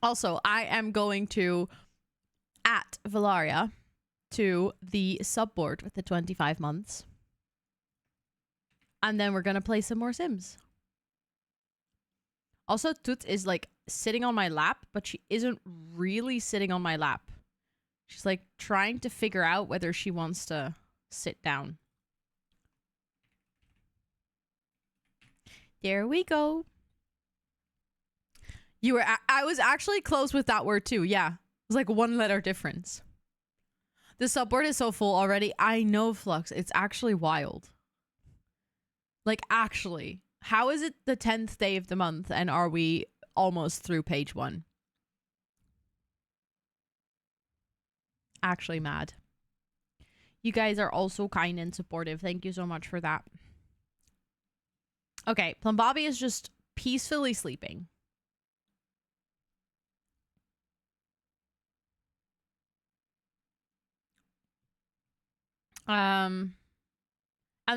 Also, I am going to at Valaria to the subboard with the 25 months. And then we're going to play some more Sims. Also, Toot is like sitting on my lap, but she isn't really sitting on my lap. She's like trying to figure out whether she wants to sit down. There we go. I was actually close with that word too. Yeah. It was like 1 letter difference. The subboard is so full already. I know, Flux. It's actually wild. Like, actually. How is it the 10th day of the month and are we almost through page 1? Actually mad. You guys are also kind and supportive. Thank you so much for that. Okay, Plum Bobby is just peacefully sleeping. And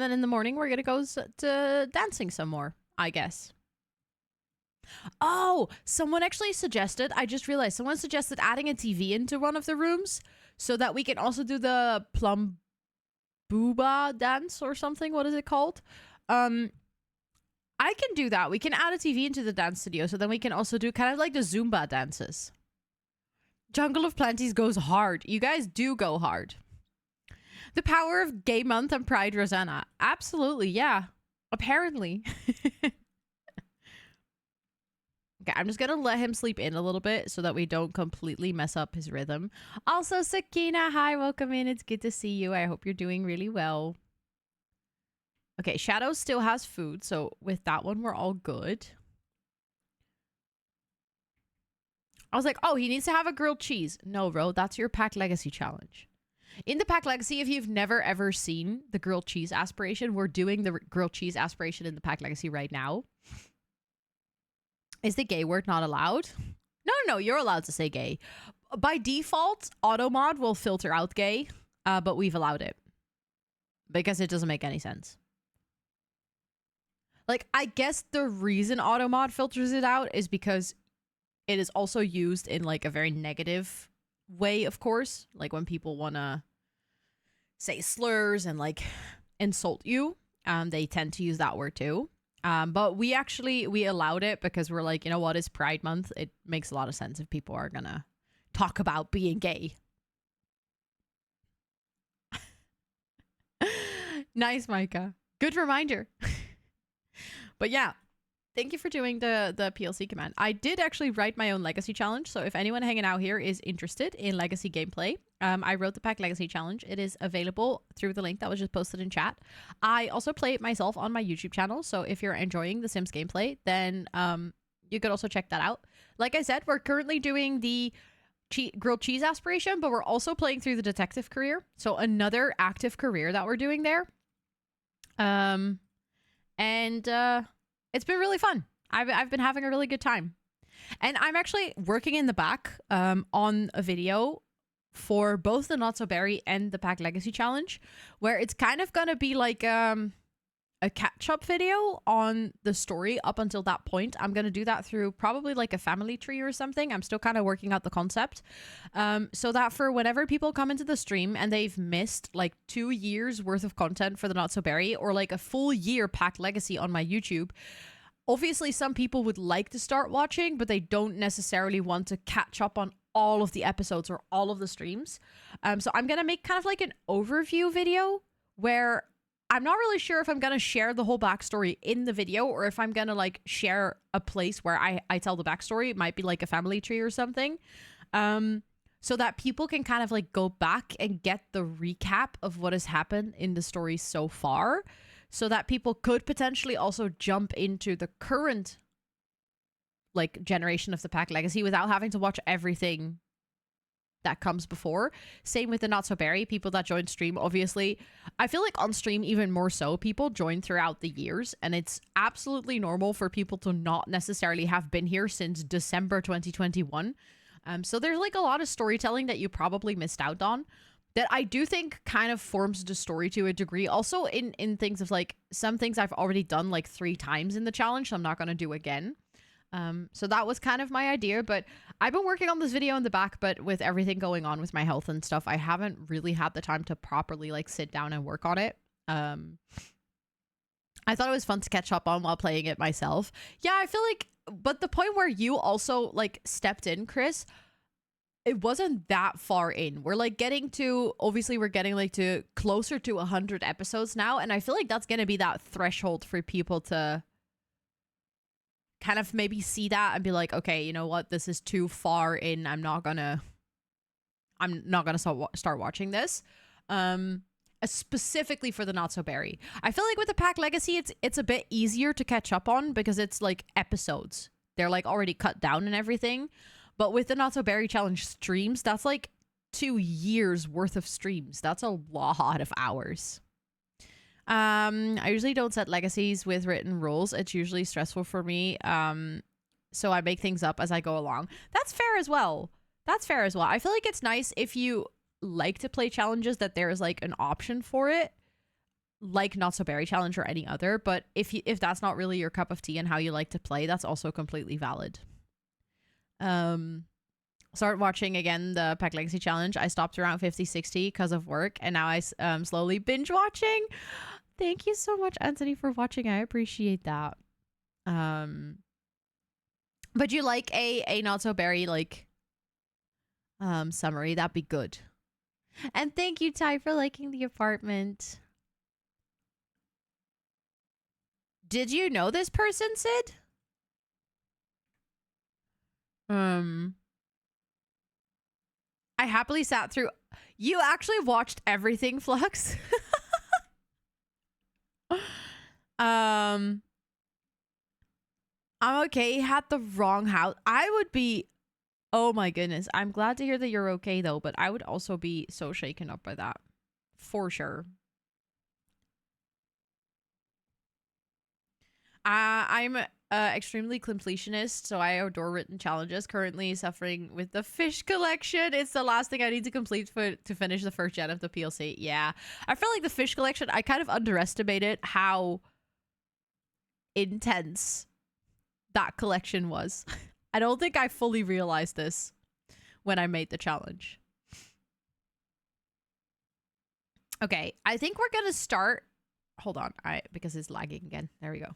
then in the morning, we're going to go to dancing some more, I guess. Oh, someone actually suggested, I just realized, someone suggested adding a TV into one of the rooms so that we can also do the Plum Booba dance or something. What is it called? I can do that. We can add a TV into the dance studio so then we can also do kind of like the Zumba dances. Jungle of Plenties goes hard. You guys do go hard. The power of Gay Month and Pride Rosanna. Absolutely, yeah. Apparently. Okay, I'm just gonna let him sleep in a little bit so that we don't completely mess up his rhythm. Also, Sakina, hi, welcome in. It's good to see you. I hope you're doing really well. Okay, Shadow still has food, so with that one, we're all good. I was like, oh, he needs to have a grilled cheese. No, bro, that's your Pack Legacy challenge. In the Pack Legacy, if you've never ever seen the grilled cheese aspiration, we're doing the grilled cheese aspiration in the Pack Legacy right now. Is the gay word not allowed? No, you're allowed to say gay. By default, Automod will filter out gay, but we've allowed it. Because it doesn't make any sense. Like, I guess the reason Automod filters it out is because it is also used in, like, a very negative way, of course. Like, when people want to say slurs and, like, insult you, they tend to use that word, too. But we allowed it because we're like, you know what, it's Pride Month. It makes a lot of sense if people are gonna talk about being gay. Nice, Micah. Good reminder. But yeah, thank you for doing the PLC command. I did actually write my own Legacy challenge. So if anyone hanging out here is interested in Legacy gameplay, I wrote the Pack Legacy challenge. It is available through the link that was just posted in chat. I also play it myself on my YouTube channel. So if you're enjoying the Sims gameplay, then you could also check that out. Like I said, we're currently doing the grilled cheese aspiration, but we're also playing through the detective career. So another active career that we're doing there. And it's been really fun. I've been having a really good time. And I'm actually working in the back on a video for both the Not So Berry and the Pack Legacy Challenge, where it's kind of going to be like a catch-up video on the story up until that point. I'm going to do that through probably like a family tree or something. I'm still kind of working out the concept. So that for whenever people come into the stream and they've missed like 2 years worth of content for the Not So Berry or like a full year Pack Legacy on my YouTube, obviously some people would like to start watching, but they don't necessarily want to catch up on all of the episodes or all of the streams. So I'm going to make kind of like an overview video where I'm not really sure if I'm going to share the whole backstory in the video or if I'm going to like share a place where I tell the backstory. It might be like a family tree or something. So that people can kind of like go back and get the recap of what has happened in the story so far. So that people could potentially also jump into the current like generation of the Pack Legacy without having to watch everything that comes before. Same with the Not So Berry, people that join stream. Obviously, I feel like on stream even more so, people join throughout the years, and it's absolutely normal for people to not necessarily have been here since December 2021. So there's like a lot of storytelling that you probably missed out on that I do think kind of forms the story to a degree. Also in things of like some things I've already done like 3 times in the challenge, so I'm not going to do again. So that was kind of my idea, but I've been working on this video in the back, but with everything going on with my health and stuff, I haven't really had the time to properly like sit down and work on it. I thought it was fun to catch up on while playing it myself. Yeah, I feel like, but the point where you also like stepped in, Chris, it wasn't that far in. We're like getting to, obviously we're getting like to closer to 100 episodes now. And I feel like that's going to be that threshold for people to kind of maybe see that and be like, okay, you know what? This is too far in. I'm not gonna start watching this. Specifically for the Not So Berry. I feel like with the Pack Legacy, it's a bit easier to catch up on because it's like episodes. They're like already cut down and everything. But with the Not So Berry Challenge streams, that's like 2 years worth of streams. That's a lot of hours. I usually don't set legacies with written rules. It's usually stressful for me. So I make things up as I go along. That's fair as well. I feel like it's nice if you like to play challenges that there is like an option for it, like Not So Berry Challenge or any other. But if that's not really your cup of tea and how you like to play, that's also completely valid. Start watching again the Pack Legacy Challenge. I stopped around 50-60 because of work, and now I slowly binge watching. Thank you so much, Anthony, for watching. I appreciate that. But you like a Not So Berry like summary? That'd be good. And thank you, Ty, for liking the apartment. Did you know this person, Sid? I happily sat through. You actually watched everything, Flux? I'm okay. He had the wrong house. I would be. Oh my goodness. I'm glad to hear that you're okay though, but I would also be so shaken up by that. For sure. I'm extremely completionist, so I adore written challenges. Currently suffering with the fish collection. It's the last thing I need to complete to finish the first gen of the PLC. Yeah. I feel like the fish collection, I kind of underestimated how intense that collection was. I don't think I fully realized this when I made the challenge. Okay, I think we're gonna start. Hold on, because it's lagging again. There we go.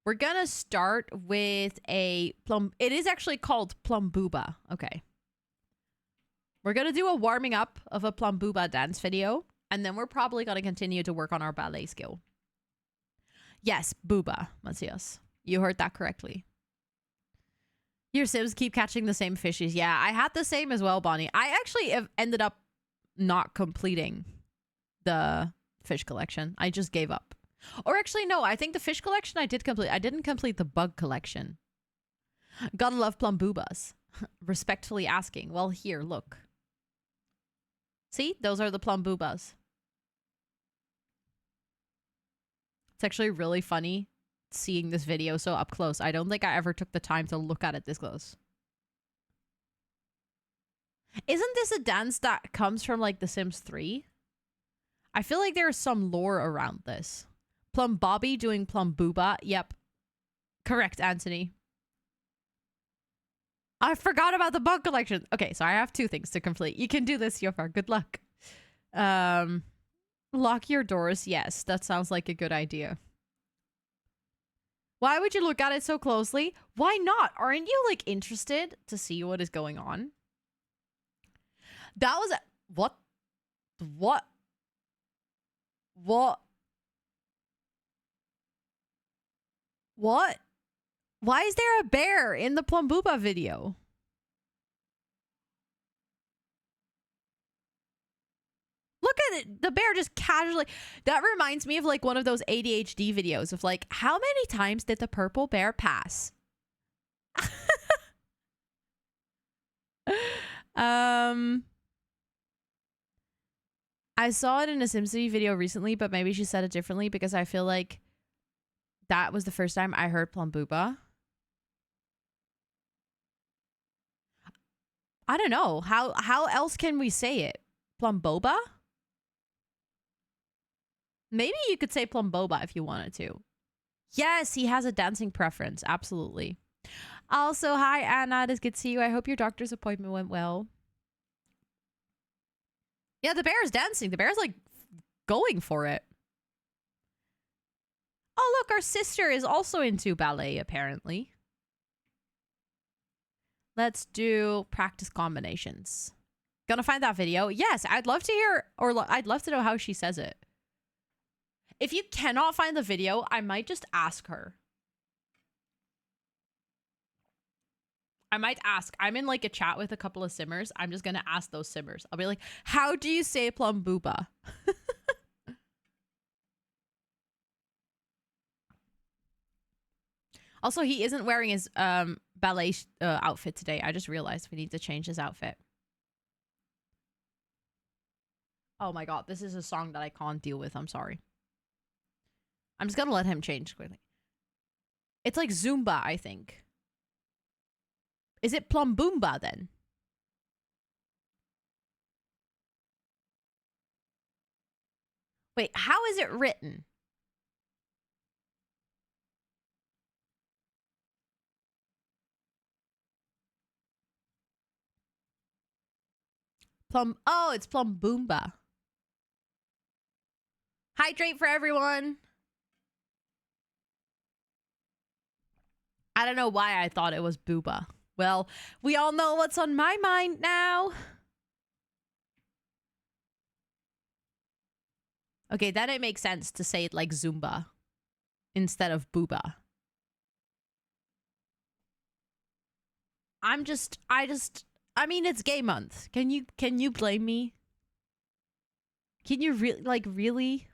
We're gonna start with a plum. It is actually called Plum Booba. Okay. We're gonna do a warming up of a Plum Booba dance video, and then we're probably gonna continue to work on our ballet skill. Yes, Booba, Matthias. You heard that correctly. Your Sims keep catching the same fishes. Yeah, I had the same as well, Bonnie. I actually have ended up not completing the fish collection. I just gave up. Or actually, no, I think the fish collection I did complete. I didn't complete the bug collection. Gotta love Plum Boobas. Respectfully asking. Well, here, look. See? Those are the Plum boobas. It's actually really funny seeing this video so up close. I don't think I ever took the time to look at it this close. Isn't this a dance that comes from like The Sims 3? I feel like there's some lore around this. Plum Bobby doing Plum Booba. Yep. Correct, Anthony. I forgot about the bug collection. Okay, so I have 2 things to complete. You can do this, Yofar. Good luck. Lock your doors. Yes, that sounds like a good idea. Why would you look at it so closely? Why not? Aren't you, like, interested to see what is going on? That was... What? What? What? What? Why is there a bear in the Plum Booba video? Look at it. The bear just casually... That reminds me of like one of those ADHD videos of like, how many times did the purple bear pass? I saw it in a SimCity video recently, but maybe she said it differently because I feel like that was the first time I heard Plum Booba. I don't know. How else can we say it? Plum Boba? Maybe you could say Plum Boba if you wanted to. Yes, he has a dancing preference. Absolutely. Also, hi, Anna. It is good to see you. I hope your doctor's appointment went well. Yeah, the bear is dancing. The bear's like going for it. Oh, look, our sister is also into ballet, apparently. Let's do practice combinations. Gonna find that video? Yes, I'd love to hear, or I'd love to know how she says it. If you cannot find the video, I might just ask her. I might ask. I'm in like a chat with a couple of simmers. I'm just gonna ask those simmers. I'll be like, how do you say Plum Booba? Also, he isn't wearing his ballet outfit today. I just realized we need to change his outfit. Oh my god, this is a song that I can't deal with. I'm sorry. I'm just gonna let him change quickly. It's like Zumba, I think. Is it Plum Boomba then? Wait, how is it written? Plum. Oh, it's Plum Boomba. Hydrate for everyone. I don't know why I thought it was Booba. Well, we all know what's on my mind now. Okay, then it makes sense to say it like Zumba instead of Booba. I mean, it's gay month. Can you blame me? Can you really?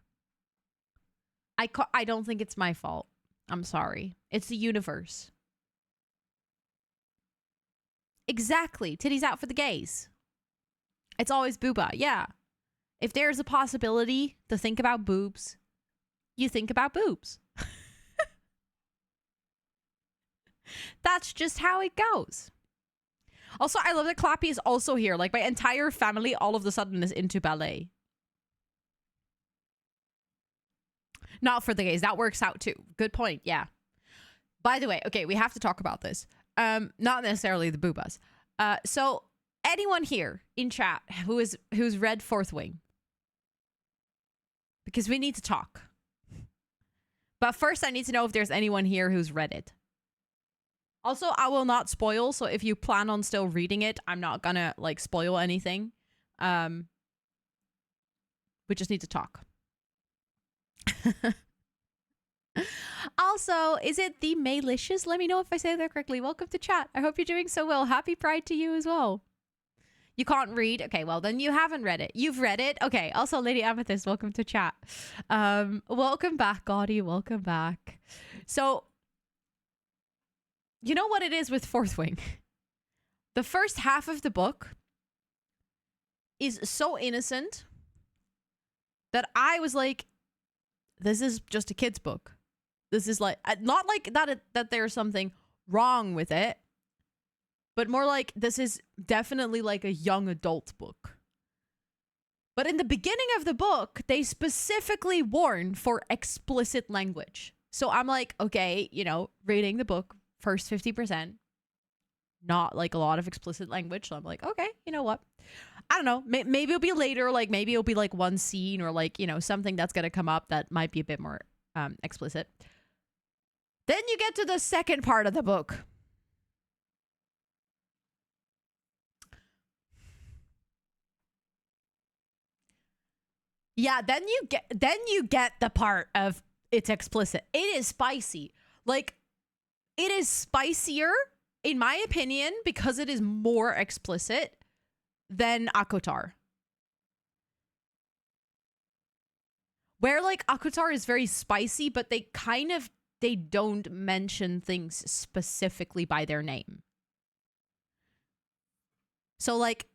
I don't think it's my fault. I'm sorry. It's the universe. Exactly. Titties out for the gays. It's always booba. Yeah. If there's a possibility to think about boobs, you think about boobs. That's just how it goes. Also, I love that Clappy is also here. Like, my entire family all of a sudden is into ballet. Not for the gays. That works out too. Good point. Yeah. By the way, okay, we have to talk about this. Not necessarily the boobas. So anyone here in chat who's read Fourth Wing? Because we need to talk. But first I need to know if there's anyone here who's read it. Also, I will not spoil, so if you plan on still reading it, I'm not gonna like spoil anything. We just need to talk. Also, is it the Maylicious? Let me know if I say that correctly. Welcome to chat. I hope you're doing so well. Happy Pride to you as well. You can't read? Okay, well, then you haven't read it. You've read it? Okay, also, Lady Amethyst, welcome to chat. Welcome back, Gaudi. Welcome back. So, you know what it is with Fourth Wing? The first half of the book is so innocent that I was like, this is just a kid's book. This is like, not like that there's something wrong with it, but more like this is definitely like a young adult book. But in the beginning of the book, they specifically warn for explicit language. So I'm like, okay, you know, reading the book, first 50%, not like a lot of explicit language. So I'm like, okay, you know what? I don't know. Maybe it'll be later. Like maybe it'll be like one scene or like, you know, something that's going to come up that might be a bit more explicit. Then you get to the second part of the book. Yeah, then you get the part of it's explicit. It is spicy. Like, it is spicier, in my opinion, because it is more explicit than Akotar. Where, like, Akotar is very spicy, but they don't mention things specifically by their name. So, like,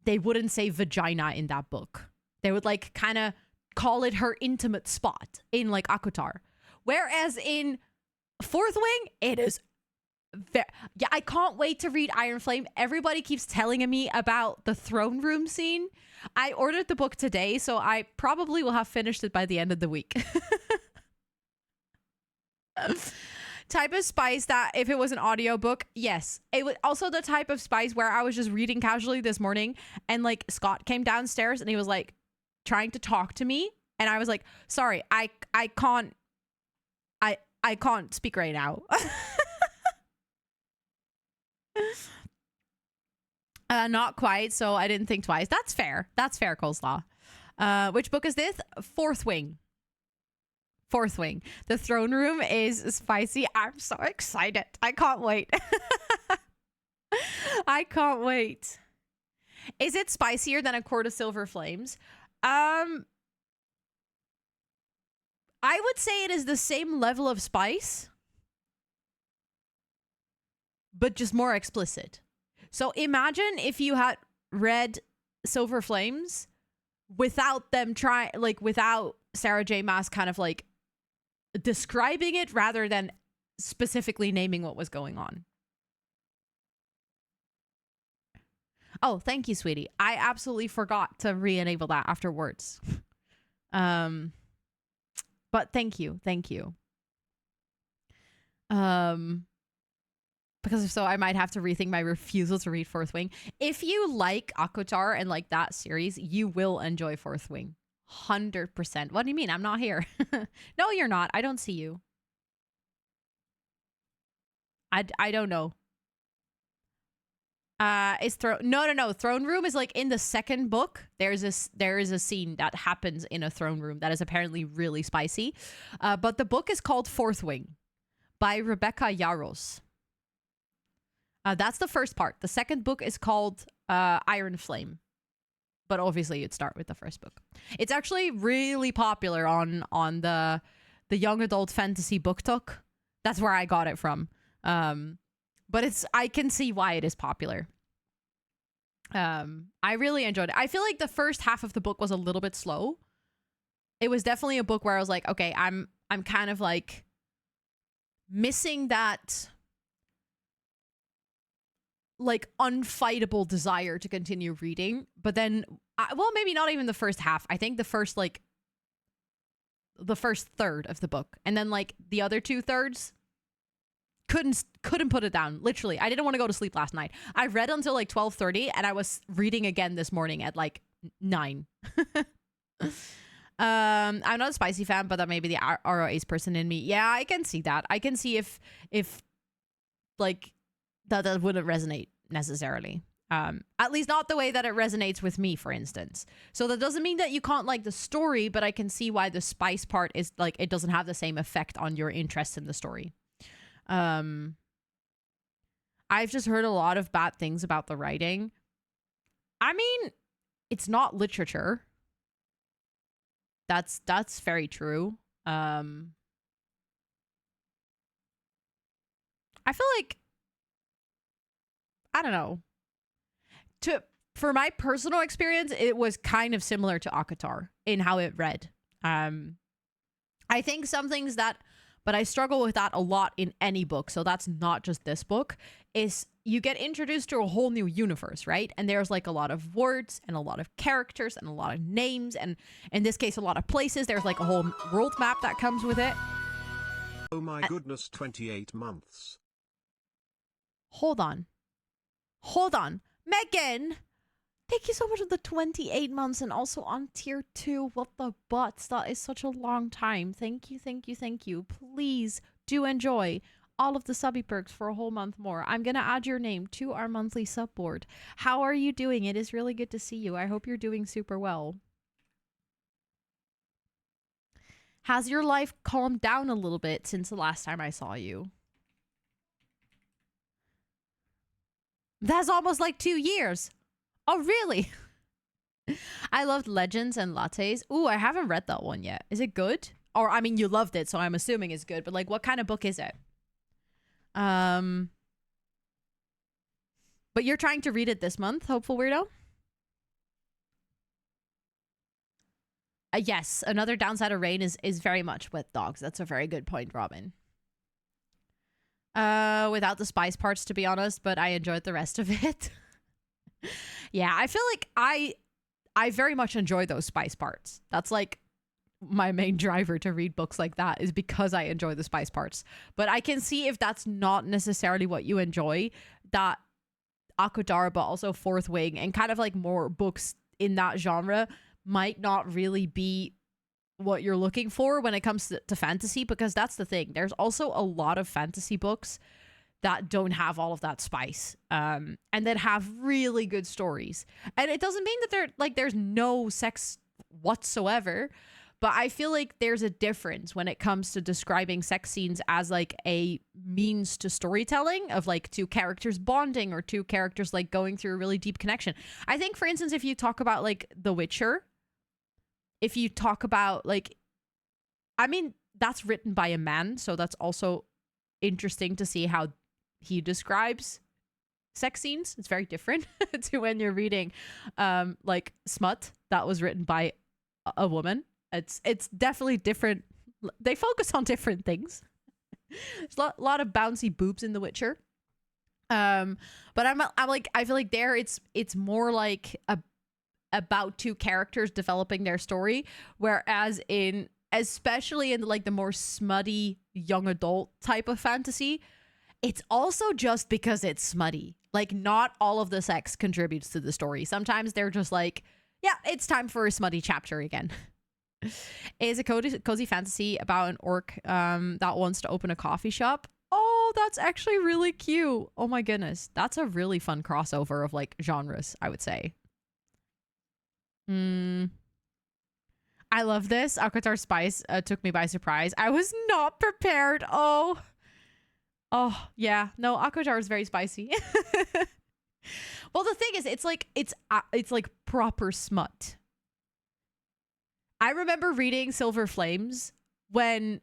they wouldn't say vagina in that book. They would, like, kind of call it her intimate spot in, like, Akotar. Whereas in Fourth Wing, it is yeah, I can't wait to read Iron Flame. Everybody keeps telling me about the throne room scene. I ordered the book today, so I probably will have finished it by the end of the week. Type of spice that if it was an audiobook, yes. It was also the type of spice where I was just reading casually this morning and like Scott came downstairs and he was like trying to talk to me and I was like, sorry, I can't speak right now. Not quite, so I didn't think twice. That's fair. That's fair, Coleslaw. Which book is this? Fourth Wing. Fourth Wing. The throne room is spicy. I'm so excited. I can't wait. I can't wait. Is it spicier than A Court of Silver Flames? I would say it is the same level of spice, but just more explicit. So imagine if you had read Silver Flames without them without Sarah J. Maas kind of like describing it rather than specifically naming what was going on. Oh, thank you, sweetie. I absolutely forgot to re-enable that afterwards. But thank you. Because if so, I might have to rethink my refusal to read Fourth Wing. If you like Akotar and like that series, you will enjoy Fourth Wing. 100%. What do you mean? I'm not here. No, you're not. I don't see you. I don't know. No. Throne room is like in the second book. There is a scene that happens in a throne room that is apparently really spicy. But the book is called Fourth Wing by Rebecca Yarros. That's the first part. The second book is called Iron Flame. But obviously you'd start with the first book. It's actually really popular on the young adult fantasy BookTok. That's where I got it from. But I can see why it is popular. I really enjoyed it. I feel like the first half of the book was a little bit slow. It was definitely a book where I was like, okay, I'm kind of like missing that like unfightable desire to continue reading. But then, well, maybe not even the first half. I think the first third of the book. And then like the other 2/3 couldn't put it down. Literally, I didn't want to go to sleep last night. I read until like 12:30 and I was reading again this morning at like 9. I'm not a spicy fan, but that may be the ROA's person in me. Yeah, I can see that. I can see if like that wouldn't resonate necessarily. At least not the way that it resonates with me, for instance. So that doesn't mean that you can't like the story, but I can see why the spice part is like it doesn't have the same effect on your interest in the story. I've just heard a lot of bad things about the writing. I mean, it's not literature. That's very true. I feel like I don't know. For my personal experience, it was kind of similar to Akatar in how it read. I think some things that, but I struggle with that a lot in any book, so that's not just this book, is you get introduced to a whole new universe, right? And there's like a lot of words and a lot of characters and a lot of names, and in this case, a lot of places. There's like a whole world map that comes with it. Oh my goodness, 28 months. Hold on. Megan! Thank you so much for the 28 months and also on tier 2. What the butts? That is such a long time. Thank you. Please do enjoy all of the subby perks for a whole month more. I'm going to add your name to our monthly sub board. How are you doing? It is really good to see you. I hope you're doing super well. Has your life calmed down a little bit since the last time I saw you? That's almost like 2 years. Oh, really? I loved Legends and Lattes. Ooh, I haven't read that one yet. Is it good? Or, I mean, you loved it, so I'm assuming it's good. But, like, what kind of book is it? But you're trying to read it this month, Hopeful Weirdo? Yes, another downside of Rain is very much with dogs. That's a very good point, Robin. Without the spice parts, to be honest, but I enjoyed the rest of it. Yeah, I feel like I very much enjoy those spice parts. That's like my main driver to read books like that, is because I enjoy the spice parts. But I can see if that's not necessarily what you enjoy, that Akudara, but also Fourth Wing and kind of like more books in that genre might not really be what you're looking for when it comes to fantasy, because that's the thing. There's also a lot of fantasy books that don't have all of that spice, and that have really good stories. And it doesn't mean that there's no sex whatsoever, but I feel like there's a difference when it comes to describing sex scenes as like a means to storytelling of like two characters bonding or two characters like going through a really deep connection. I think, for instance, if you talk about like The Witcher, if you talk about like, I mean, that's written by a man, so that's also interesting to see how he describes sex scenes. It's very different to when you're reading like Smut that was written by a woman. It's definitely different. They focus on different things. There's a lot of bouncy boobs in The Witcher. But I'm like, I feel like there it's more like about two characters developing their story, whereas in, especially in like the more smutty young adult type of fantasy, it's also just because it's smutty. Like, not all of the sex contributes to the story. Sometimes they're just like, yeah, it's time for a smutty chapter again. Is a cozy fantasy about an orc that wants to open a coffee shop. Oh, that's actually really cute. Oh my goodness. That's a really fun crossover of like genres, I would say. I love this. Alcatar Spice took me by surprise. I was not prepared. Oh, yeah. No, Akatar is very spicy. Well, the thing is, it's like proper smut. I remember reading Silver Flames when,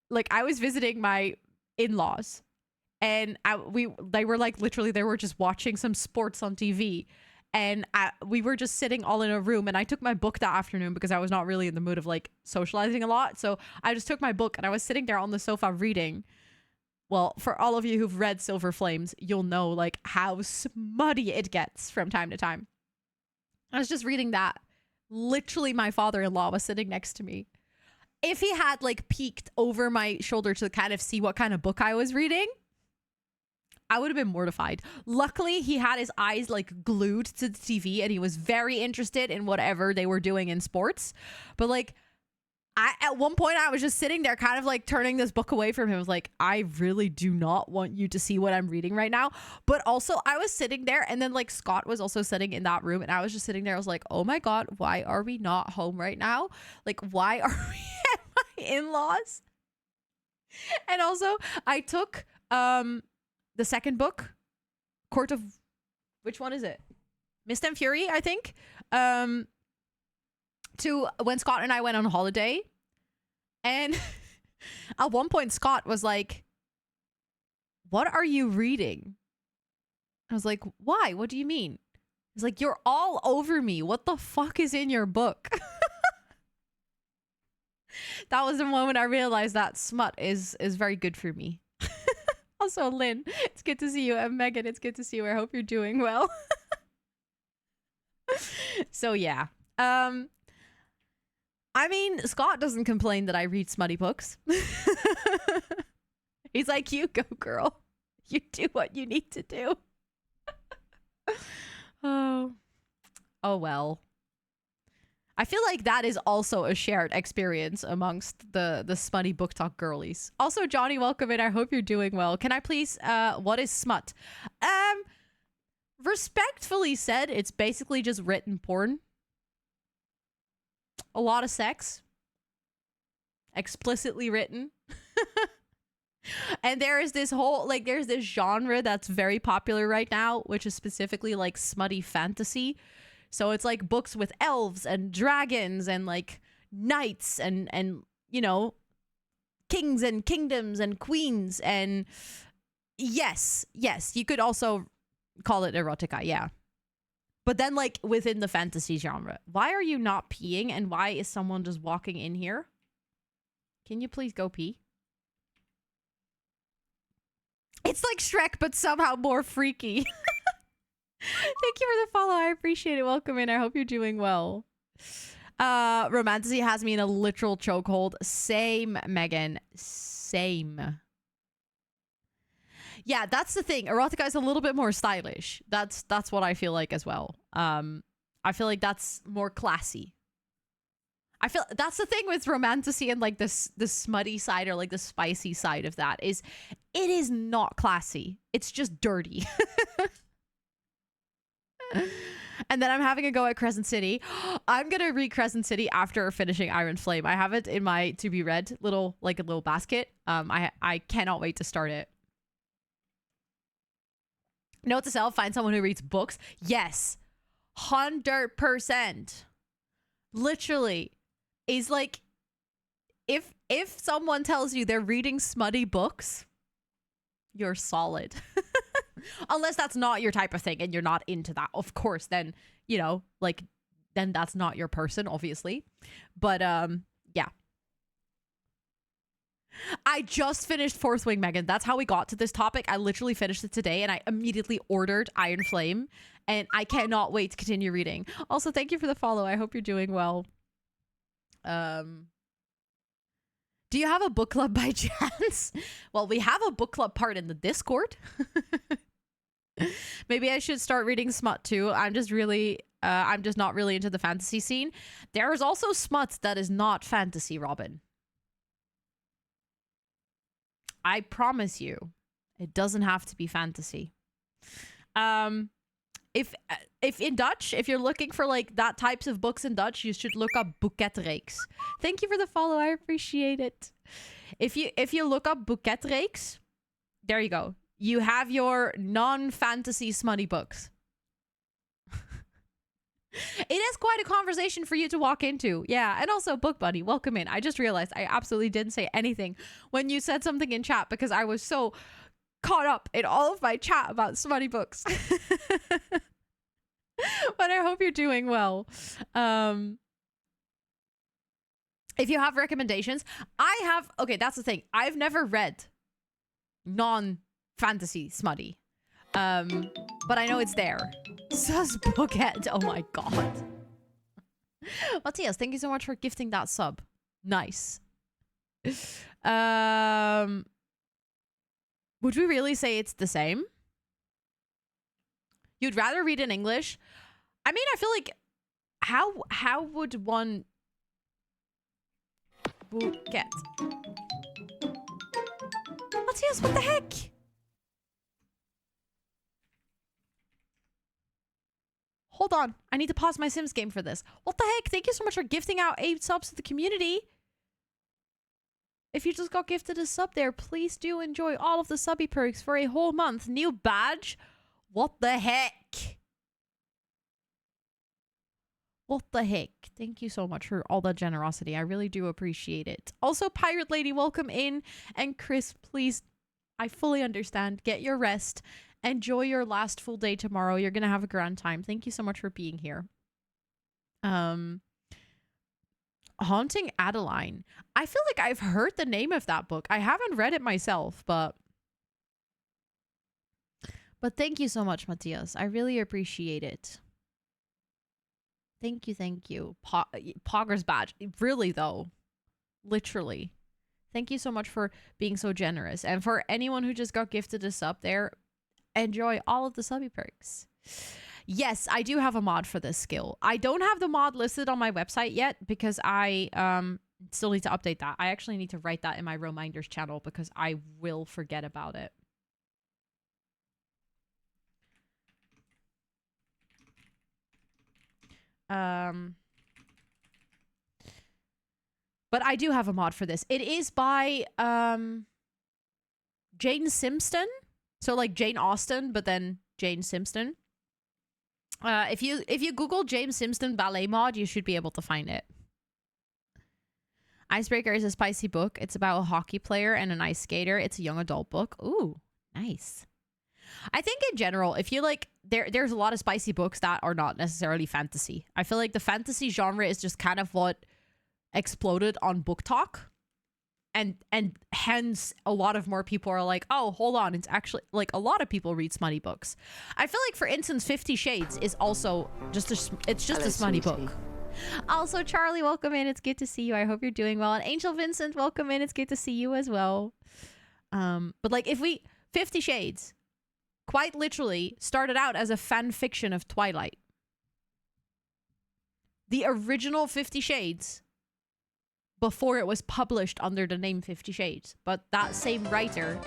like, I was visiting my in-laws, and they were like, literally, they were just watching some sports on TV, and we were just sitting all in a room, and I took my book that afternoon because I was not really in the mood of like socializing a lot, so I just took my book and I was sitting there on the sofa reading. Well, for all of you who've read Silver Flames, you'll know like how smutty it gets from time to time. I was just reading that. Literally, my father-in-law was sitting next to me. If he had like peeked over my shoulder to kind of see what kind of book I was reading, I would have been mortified. Luckily, he had his eyes like glued to the TV and he was very interested in whatever they were doing in sports. But like, at one point I was just sitting there kind of like turning this book away from him. I was like, I really do not want you to see what I'm reading right now. But also I was sitting there, and then like Scott was also sitting in that room, and I was just sitting there. I was like, oh my God, why are we not home right now? Like, why are we at my in-laws? And also I took the second book, Court of, which one is it? Mist and Fury, I think. To when Scott and I went on holiday, and at one point Scott was like, what are you reading? I was like, why? What do you mean? He's like, you're all over me. What the fuck is in your book? That was the moment I realized that smut is very good for me. Also, Lynn, it's good to see you. And Megan, it's good to see you. I hope you're doing well. So yeah. I mean, Scott doesn't complain that I read smutty books. He's like, you go, girl. You do what you need to do. Oh well. I feel like that is also a shared experience amongst the smutty book talk girlies. Also, Johnny, welcome in. I hope you're doing well. Can I please, what is smut? Respectfully said, it's basically just written porn. A lot of sex. Explicitly written. And there is this whole, like, there's this genre that's very popular right now, which is specifically like smutty fantasy. So it's like books with elves and dragons and like knights and you know, kings and kingdoms and queens. And yes, you could also call it erotica, yeah. But then like within the fantasy genre. Why are you not peeing and why is someone just walking in here? Can you please go pee? It's like Shrek, but somehow more freaky. Thank you for the follow. I appreciate it. Welcome in. I hope you're doing well. Romantasy has me in a literal chokehold. Same, Megan. Same. Yeah, that's the thing. Erotica is a little bit more stylish. That's what I feel like as well. I feel like that's more classy. I feel that's the thing with romantasy and like the smutty side or like the spicy side of that is it is not classy. It's just dirty. And then I'm having a go at Crescent City. I'm gonna read Crescent City after finishing Iron Flame. I have it in my to be read little basket. I cannot wait to start it. Note to self: find someone who reads books. Yes, 100%. Literally, is like if someone tells you they're reading smutty books, you're solid. Unless that's not your type of thing and you're not into that. Of course, then, you know, like, then that's not your person, obviously. But, yeah. I just finished Fourth Wing, Megan. That's how we got to this topic. I literally finished it today and I immediately ordered Iron Flame. And I cannot wait to continue reading. Also, thank you for the follow. I hope you're doing well. Do you have a book club by chance? Well, we have a book club part in the Discord. Maybe I should start reading smut too. I'm just not really into the fantasy scene. There is also smut that is not fantasy, Robin. I promise you, it doesn't have to be fantasy. If in Dutch, if you're looking for like that types of books in Dutch, you should look up boeketreeks. Thank you for the follow. I appreciate it. If you look up boeketreeks, there you go. You have your non-fantasy smutty books. It is quite a conversation for you to walk into. Yeah, and also Book Buddy, welcome in. I just realized I absolutely didn't say anything when you said something in chat because I was so caught up in all of my chat about smutty books. But I hope you're doing well. If you have recommendations, okay, that's the thing. I've never read non-fantasy smutty. But I know it's there. Sus Bookhead. Oh my god. Matthias, thank you so much for gifting that sub. Nice. Would we really say it's the same? You'd rather read in English? I mean, I feel like how would one get? Matthias, what the heck? Hold on. I need to pause my Sims game for this. What the heck? Thank you so much for gifting out 8 subs to the community. If you just got gifted a sub there, please do enjoy all of the subby perks for a whole month. New badge? What the heck? What the heck? Thank you so much for all that generosity. I really do appreciate it. Also, Pirate Lady, welcome in. And Chris, please, I fully understand. Get your rest. Enjoy your last full day tomorrow. You're gonna have a grand time. Thank you so much for being here. Haunting Adeline. I feel like I've heard the name of that book. I haven't read it myself, but thank you so much, Matthias. I really appreciate it. Thank you, thank you. Pogger's badge. Really, though. Literally. Thank you so much for being so generous. And for anyone who just got gifted a sub there, enjoy all of the subby perks. Yes, I do have a mod for this skill. I don't have the mod listed on my website yet because I still need to update that. I actually need to write that in my reminders channel because I will forget about it. But I do have a mod for this. It is by Jane Simpson. So like Jane Austen, but then Jane Simpson. If you Google James Simpson ballet mod, you should be able to find it. Icebreaker is a spicy book. It's about a hockey player and an ice skater. It's a young adult book. Ooh, nice. I think in general, if you like, there's a lot of spicy books that are not necessarily fantasy. I feel like the fantasy genre is just kind of what exploded on Book Talk. And hence a lot of more people are like, oh, hold on. It's actually like a lot of people read smutty books. I feel like, for instance, 50 Shades is also just a smutty book. Also, Charlie, welcome in. It's good to see you. I hope you're doing well. And Angel Vincent, welcome in. It's good to see you as well. But like 50 Shades quite literally started out as a fan fiction of Twilight. The original 50 Shades before it was published under the name 50 Shades. But that same writer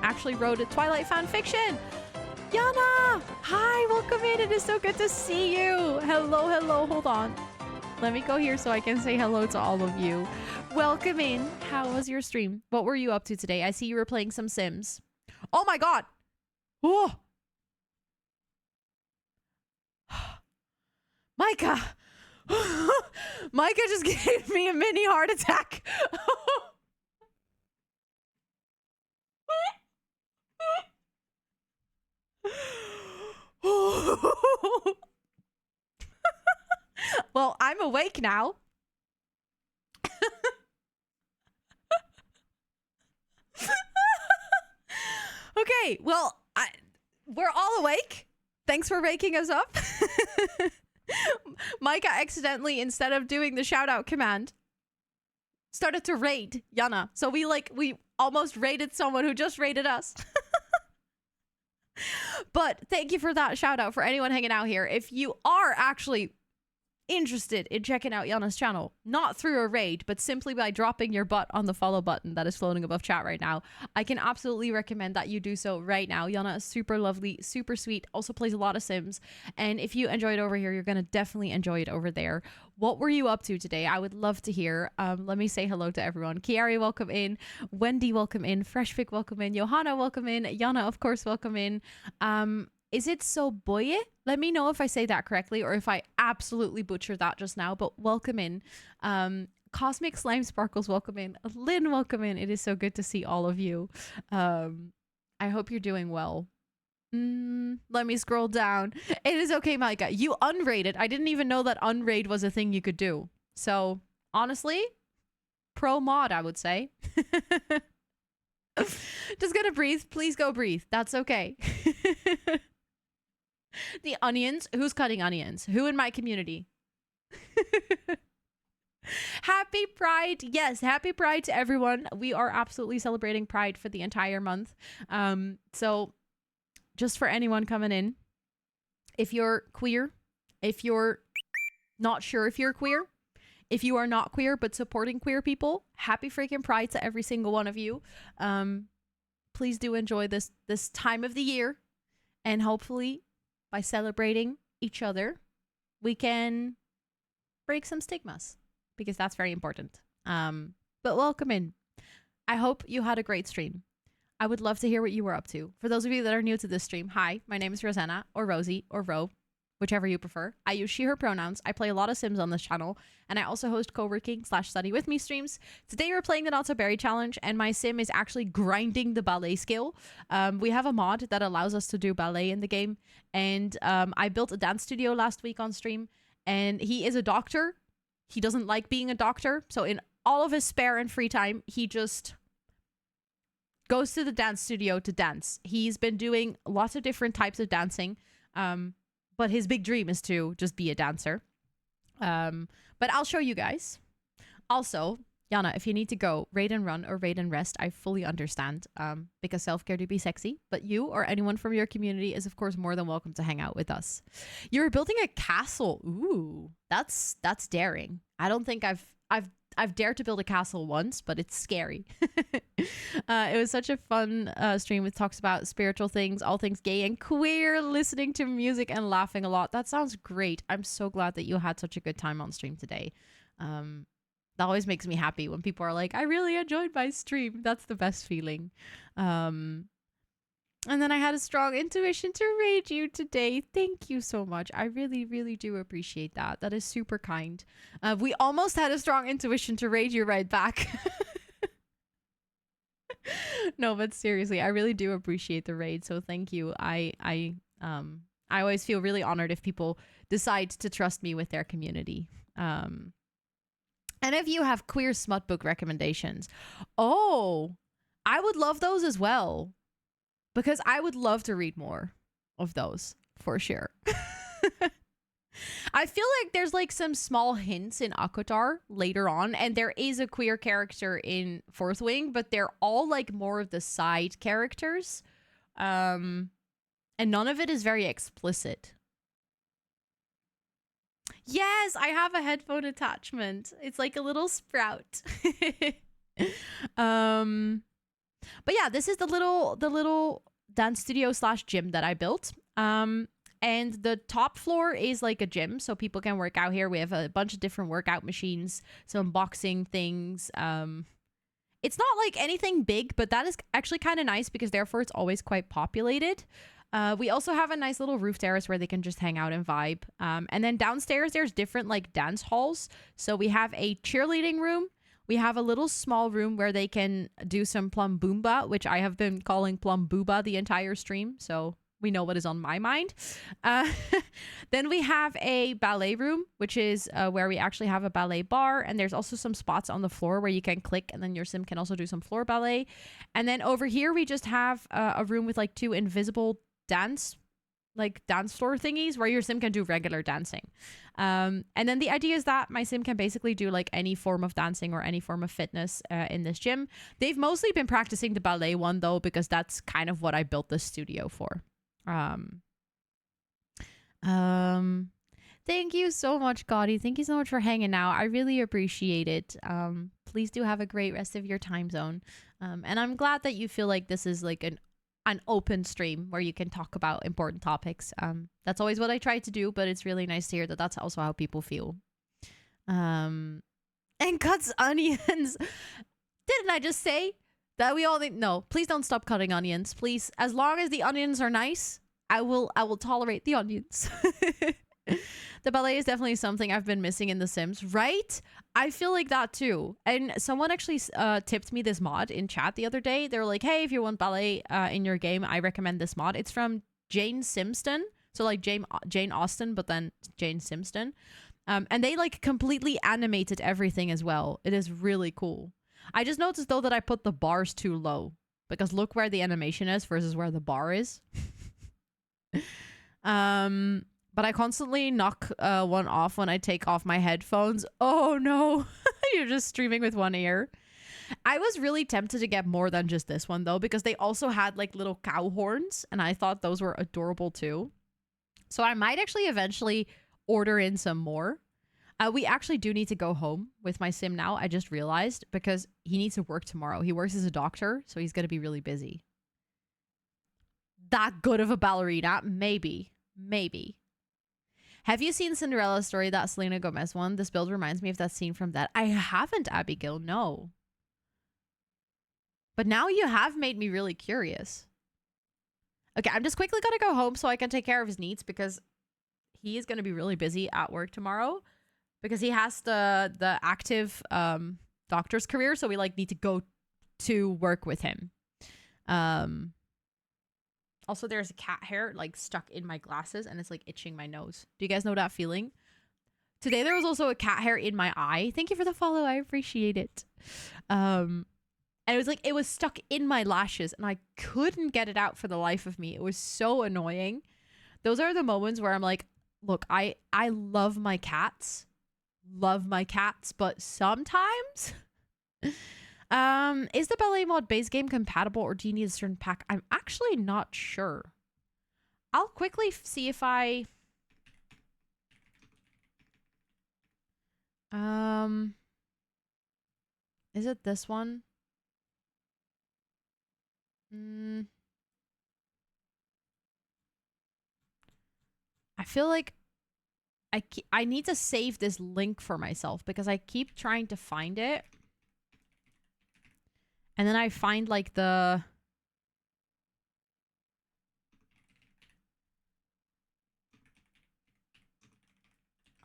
actually wrote a Twilight fan fiction. Yana! Hi, welcome in. It is so good to see you. Hello, hello. Hold on. Let me go here so I can say hello to all of you. Welcome in. How was your stream? What were you up to today? I see you were playing some Sims. Oh my god! Oh! Micah! Micah just gave me a mini heart attack. Well, I'm awake now. Okay, well, we're all awake. Thanks for waking us up. Micah accidentally, instead of doing the shout out command, started to raid Yana. So we almost raided someone who just raided us. But thank you for that shout out for anyone hanging out here. If you are actually interested in checking out Yana's channel, not through a raid, but simply by dropping your butt on the follow button that is floating above chat right now, I can absolutely recommend that you do so right now. Yana is super lovely, super sweet, also plays a lot of Sims, and if you enjoy it over here, you're gonna definitely enjoy it over there. What were you up to today? I would love to hear. Let me say hello to everyone. Kiari, welcome in. Wendy, welcome in. Freshpick, welcome in. Johanna, welcome in. Yana, of course, welcome in. Is it so boye? Let me know if I say that correctly or if I absolutely butchered that just now, but welcome in. Cosmic Slime Sparkles, welcome in. Lynn, welcome in. It is so good to see all of you. I hope you're doing well. Let me scroll down. It is okay, Micah. You unrated. I didn't even know that unraid was a thing you could do. So, honestly, pro mod, I would say. Just gonna breathe. Please go breathe. That's okay. The onions. Who's cutting onions? Who in my community? Happy Pride. Yes, happy Pride to everyone. We are absolutely celebrating Pride for the entire month. So just for anyone coming in, if you're queer, if you're not sure if you're queer, if you are not queer but supporting queer people, happy freaking Pride to every single one of you. Please do enjoy this time of the year, and hopefully by celebrating each other, we can break some stigmas, because that's very important. But welcome in. I hope you had a great stream. I would love to hear what you were up to. For those of you that are new to this stream, hi, my name is Rosanna, or Rosie, or Ro. whichever you prefer. I use she, her pronouns. I play a lot of Sims on this channel, and I also host co-working/study with me streams. Today we're playing the Not So Berry Challenge, and my Sim is actually grinding the ballet skill. We have a mod that allows us to do ballet in the game, and I built a dance studio last week on stream, and he is a doctor. He doesn't like being a doctor, so in all of his spare and free time, he just goes to the dance studio to dance. He's been doing lots of different types of dancing, but his big dream is to just be a dancer. But I'll show you guys. Also, Yana, if you need to go raid and run or raid and rest, I fully understand, because self-care do be sexy. But you or anyone from your community is, of course, more than welcome to hang out with us. You're building a castle. Ooh, that's daring. I don't think I've dared to build a castle once, but it's scary. It was such a fun stream with talks about spiritual things, all things gay and queer, listening to music and laughing a lot. That sounds great. I'm so glad that you had such a good time on stream today. That always makes me happy when people are like, I really enjoyed my stream. That's the best feeling. And then I had a strong intuition to raid you today. Thank you so much. I really, really do appreciate that. That is super kind. We almost had a strong intuition to raid you right back. No, but seriously, I really do appreciate the raid. So thank you. I always feel really honored if people decide to trust me with their community. And if you have queer smut book recommendations, oh, I would love those as well. Because I would love to read more of those, for sure. I feel like there's like some small hints in Akotar later on, and there is a queer character in Fourth Wing, but they're all like more of the side characters. And none of it is very explicit. Yes, I have a headphone attachment. It's like a little sprout. But yeah, this is the little dance studio / gym that I built. And the top floor is like a gym, so people can work out here. We have a bunch of different workout machines, some boxing things. It's not like anything big, but that is actually kind of nice because therefore it's always quite populated. We also have a nice little roof terrace where they can just hang out and vibe. And then downstairs, there's different like dance halls. So we have a cheerleading room. We have a little small room where they can do some Plum Boomba, which I have been calling Plum Booba the entire stream. So we know what is on my mind. Then we have a ballet room, which is where we actually have a ballet bar. And there's also some spots on the floor where you can click and then your sim can also do some floor ballet. And then over here, we just have a room with like 2 invisible dance floor thingies where your sim can do regular dancing. And then the idea is that my sim can basically do like any form of dancing or any form of fitness in this gym. They've mostly been practicing the ballet one though, because that's kind of what I built the studio for. Thank you so much, Gotti. Thank you so much for hanging out. I really appreciate it. Please do have a great rest of your time zone. And I'm glad that you feel like this is like an open stream where you can talk about important topics. That's always what I try to do, but it's really nice to hear that that's also how people feel. And cuts onions. Didn't I just say that we all need? No, please don't stop cutting onions. Please, as long as the onions are nice, I will tolerate the onions. The ballet is definitely something I've been missing in The Sims, right? I feel like that too. And someone actually tipped me this mod in chat the other day. They were like, hey, if you want ballet in your game, I recommend this mod. It's from Jane Simston. So like Jane Austen, but then Jane Simston. And they like completely animated everything as well. It is really cool. I just noticed though that I put the bars too low. Because look where the animation is versus where the bar is. But I constantly knock one off when I take off my headphones. Oh no, you're just streaming with one ear. I was really tempted to get more than just this one though, because they also had like little cow horns and I thought those were adorable too. So I might actually eventually order in some more. We actually do need to go home with my sim now. I just realized because he needs to work tomorrow. He works as a doctor, so he's going to be really busy. That good of a ballerina? Maybe. Have you seen Cinderella's Story, that Selena Gomez one? This build reminds me of that scene from that. I haven't, Abigail, no. But now you have made me really curious. Okay, I'm just quickly gonna go home so I can take care of his needs because he is going to be really busy at work tomorrow because he has the active doctor's career, so we like need to go to work with him. Also, there's a cat hair like stuck in my glasses and it's like itching my nose. Do you guys know that feeling? Today there was also a cat hair in my eye. Thank you for the follow. I appreciate it. And it was like it was stuck in my lashes and I couldn't get it out for the life of me. It was so annoying. Those are the moments where I'm like, look, I love my cats. Love my cats, but sometimes is the ballet mod base game compatible or do you need a certain pack? I'm actually not sure. I'll quickly see if I is it this one? I feel like I need to save this link for myself because I keep trying to find it. And then I find like the...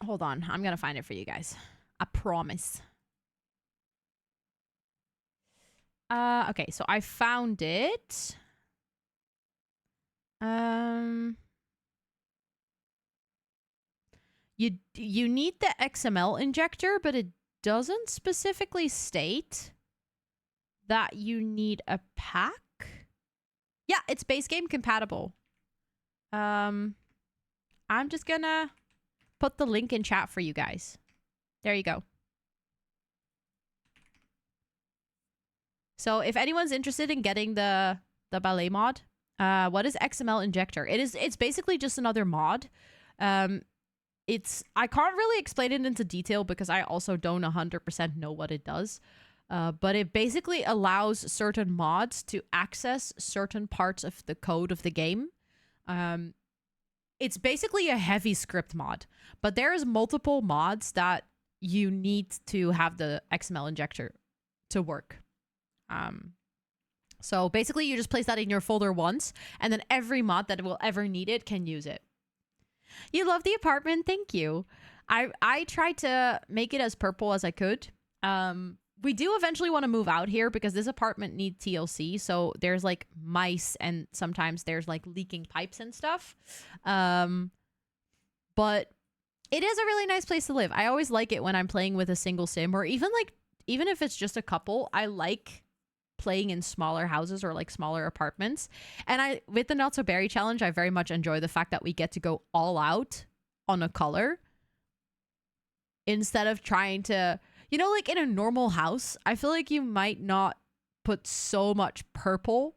Hold on. I'm going to find it for you guys. I promise. Okay, so I found it. You need the XML injector, but it doesn't specifically state that you need a pack. Yeah, it's base game compatible. I'm just gonna put the link in chat for you guys. There you go. So if anyone's interested in getting the ballet mod, what is XML injector? It's basically just another mod. I can't really explain it into detail because I also don't 100% know what it does. But it basically allows certain mods to access certain parts of the code of the game. It's basically a heavy script mod, but there's multiple mods that you need to have the XML injector to work. So basically you just place that in your folder once, and then every mod that will ever need it can use it. You love the apartment? Thank you. I tried to make it as purple as I could. We do eventually want to move out here because this apartment needs TLC. So there's like mice and sometimes there's like leaking pipes and stuff. But it is a really nice place to live. I always like it when I'm playing with a single sim or even if it's just a couple, I like playing in smaller houses or like smaller apartments. And with the Not So Berry challenge, I very much enjoy the fact that we get to go all out on a color instead of trying to, like in a normal house, I feel like you might not put so much purple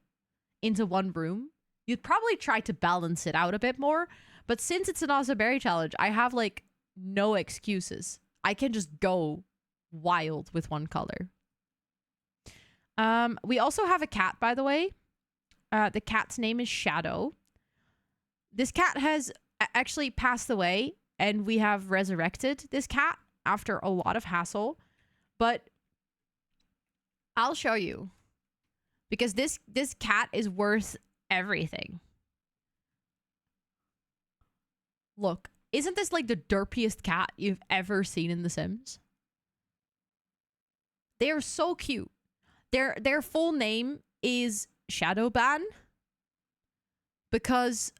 into one room. You'd probably try to balance it out a bit more. But since it's an Not So Berry challenge, I have like no excuses. I can just go wild with one color. We also have a cat, by the way. The cat's name is Shadow. This cat has actually passed away, and we have resurrected this cat after a lot of hassle. But I'll show you. Because this cat is worth everything. Look, isn't this like the derpiest cat you've ever seen in The Sims? They are so cute. Their full name is Shadowban because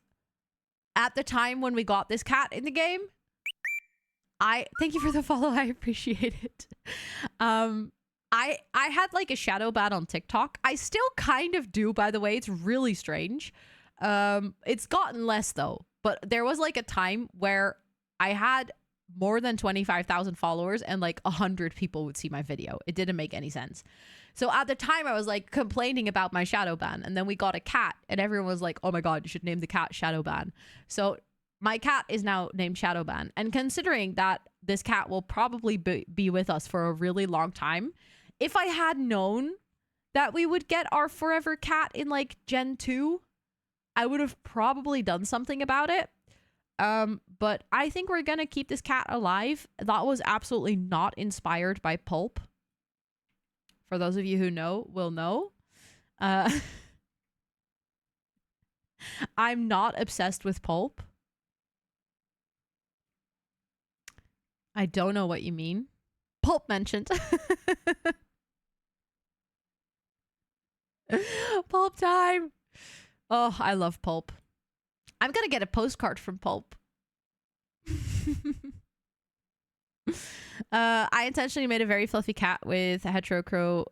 at the time when we got this cat in the game, thank you for the follow. I appreciate it. I had like a Shadowban on TikTok. I still kind of do, by the way. It's really strange. It's gotten less though, but there was like a time where I had more than 25,000 followers and like 100 people would see my video. It didn't make any sense. So at the time I was like complaining about my Shadowban, and then we got a cat and everyone was like, oh my God, you should name the cat Shadowban. So my cat is now named Shadowban. And considering that this cat will probably be with us for a really long time, if I had known that we would get our forever cat in like Gen 2, I would have probably done something about it. But I think we're gonna keep this cat alive. That was absolutely not inspired by Pulp. For those of you who know, will know. I'm not obsessed with Pulp. I don't know what you mean. Pulp mentioned. Pulp time. Oh, I love Pulp. I'm gonna get a postcard from Pulp. I intentionally made a very fluffy cat with heterochromia.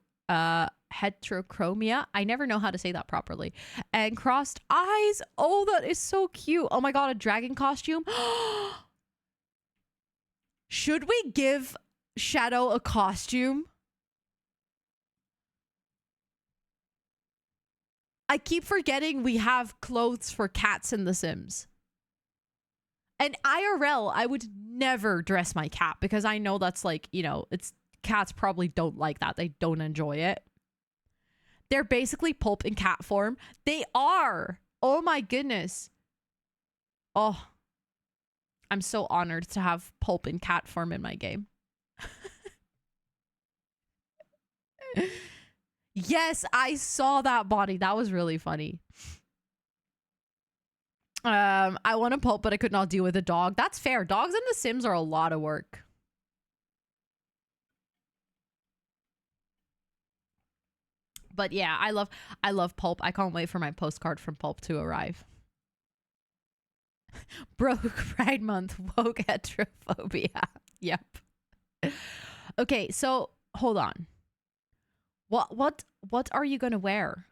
I never know how to say that properly. And crossed eyes. Oh, that is so cute. Oh my god, a dragon costume. Should we give Shadow a costume? I keep forgetting we have clothes for cats in The Sims. And IRL, I would never dress my cat because I know that's like, you know, it's cats probably don't like that. They don't enjoy it. They're basically Pulp in cat form. They are. Oh my goodness. Oh, I'm so honored to have Pulp in cat form in my game. Yes, I saw that body. That was really funny. I want a Pulp, but I could not deal with a dog. That's fair. Dogs in The Sims are a lot of work. But yeah, I love Pulp. I can't wait for my postcard from Pulp to arrive. Broke Pride Month, woke heterophobia. Yep. Okay, so hold on. What are you gonna wear?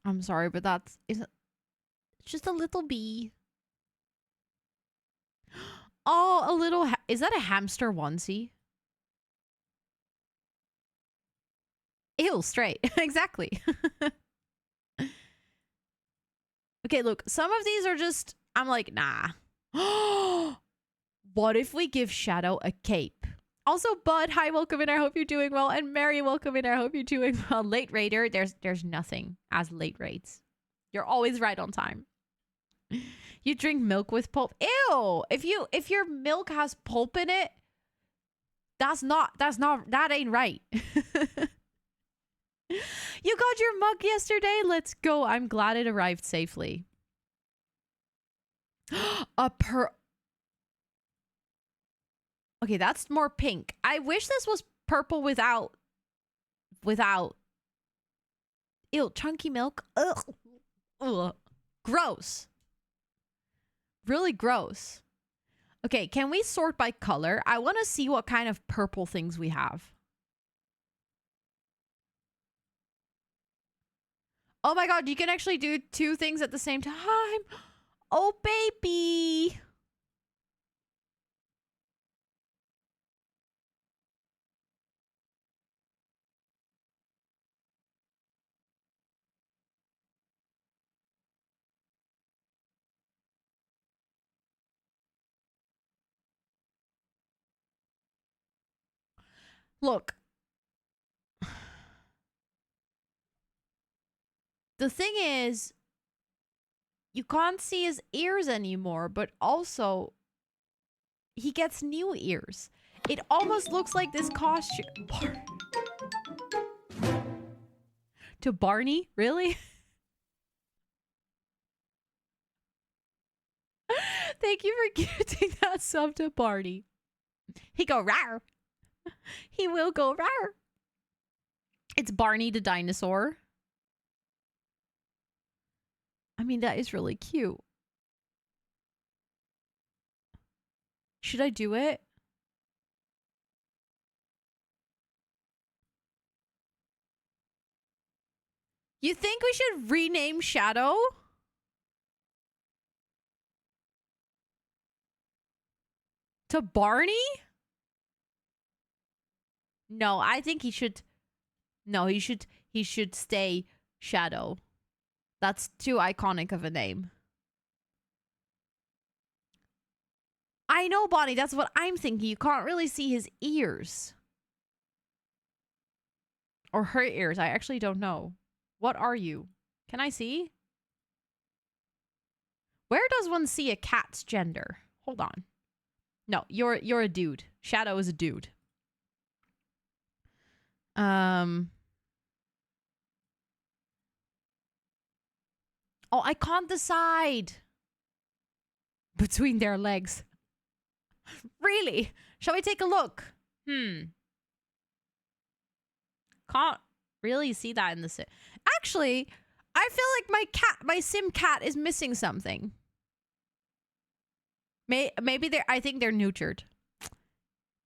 I'm sorry, but it's just a little bee. Oh, a little is that a hamster onesie? Ew, straight. Exactly. Okay, look, some of these are just, I'm like, nah. What if we give Shadow a cape? Also, Bud, hi, welcome in. I hope you're doing well. And Mary, welcome in. I hope you're doing well. Late Raider, there's nothing as late rates. You're always right on time. You drink milk with pulp. Ew! If your milk has pulp in it, that ain't right. You got your mug yesterday? Let's go. I'm glad it arrived safely. Okay, that's more pink. I wish this was purple without. Ew, chunky milk. Ugh. Ugh. Gross. Really gross. Okay, can we sort by color? I want to see what kind of purple things we have. Oh my god, you can actually do two things at the same time. Oh, baby. Look. The thing is, you can't see his ears anymore, but also he gets new ears. It almost looks like this costume. To Barney? Really? Thank you for giving that sub to Barney. He go rawr. He will go rawr. It's Barney the dinosaur. I mean, that is really cute. Should I do it? You think we should rename Shadow? To Barney? No, I think he should. No, he should stay Shadow. That's too iconic of a name. I know, Bonnie, that's what I'm thinking. You can't really see his ears. Or her ears. I actually don't know. What are you? Can I see? Where does one see a cat's gender? Hold on. No, you're a dude. Shadow is a dude. Um. Oh, I can't decide between their legs. Really? Shall we take a look? Can't really see that in the sim. Actually, I feel like my sim cat is missing something. Maybe they're, I think they're neutered.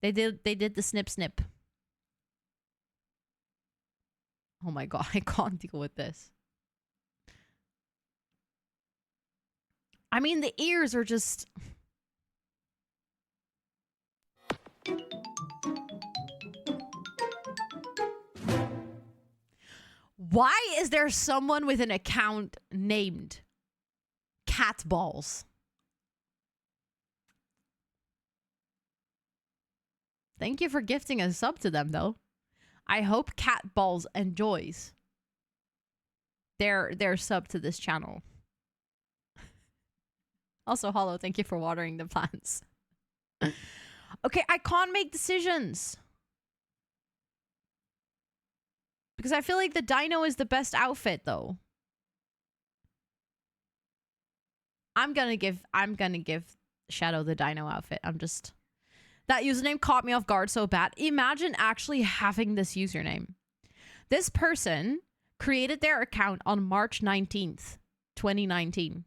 They did the snip snip. Oh my god, I can't deal with this. I mean, the ears are just... Why is there someone with an account named Cat Balls? Thank you for gifting a sub to them, though. I hope Cat Balls enjoys their sub to this channel. Also, Hollow, thank you for watering the plants. Okay, I can't make decisions. Because I feel like the dino is the best outfit, though. I'm gonna give Shadow the dino outfit. That username caught me off guard so bad. Imagine actually having this username. This person created their account on March 19th, 2019.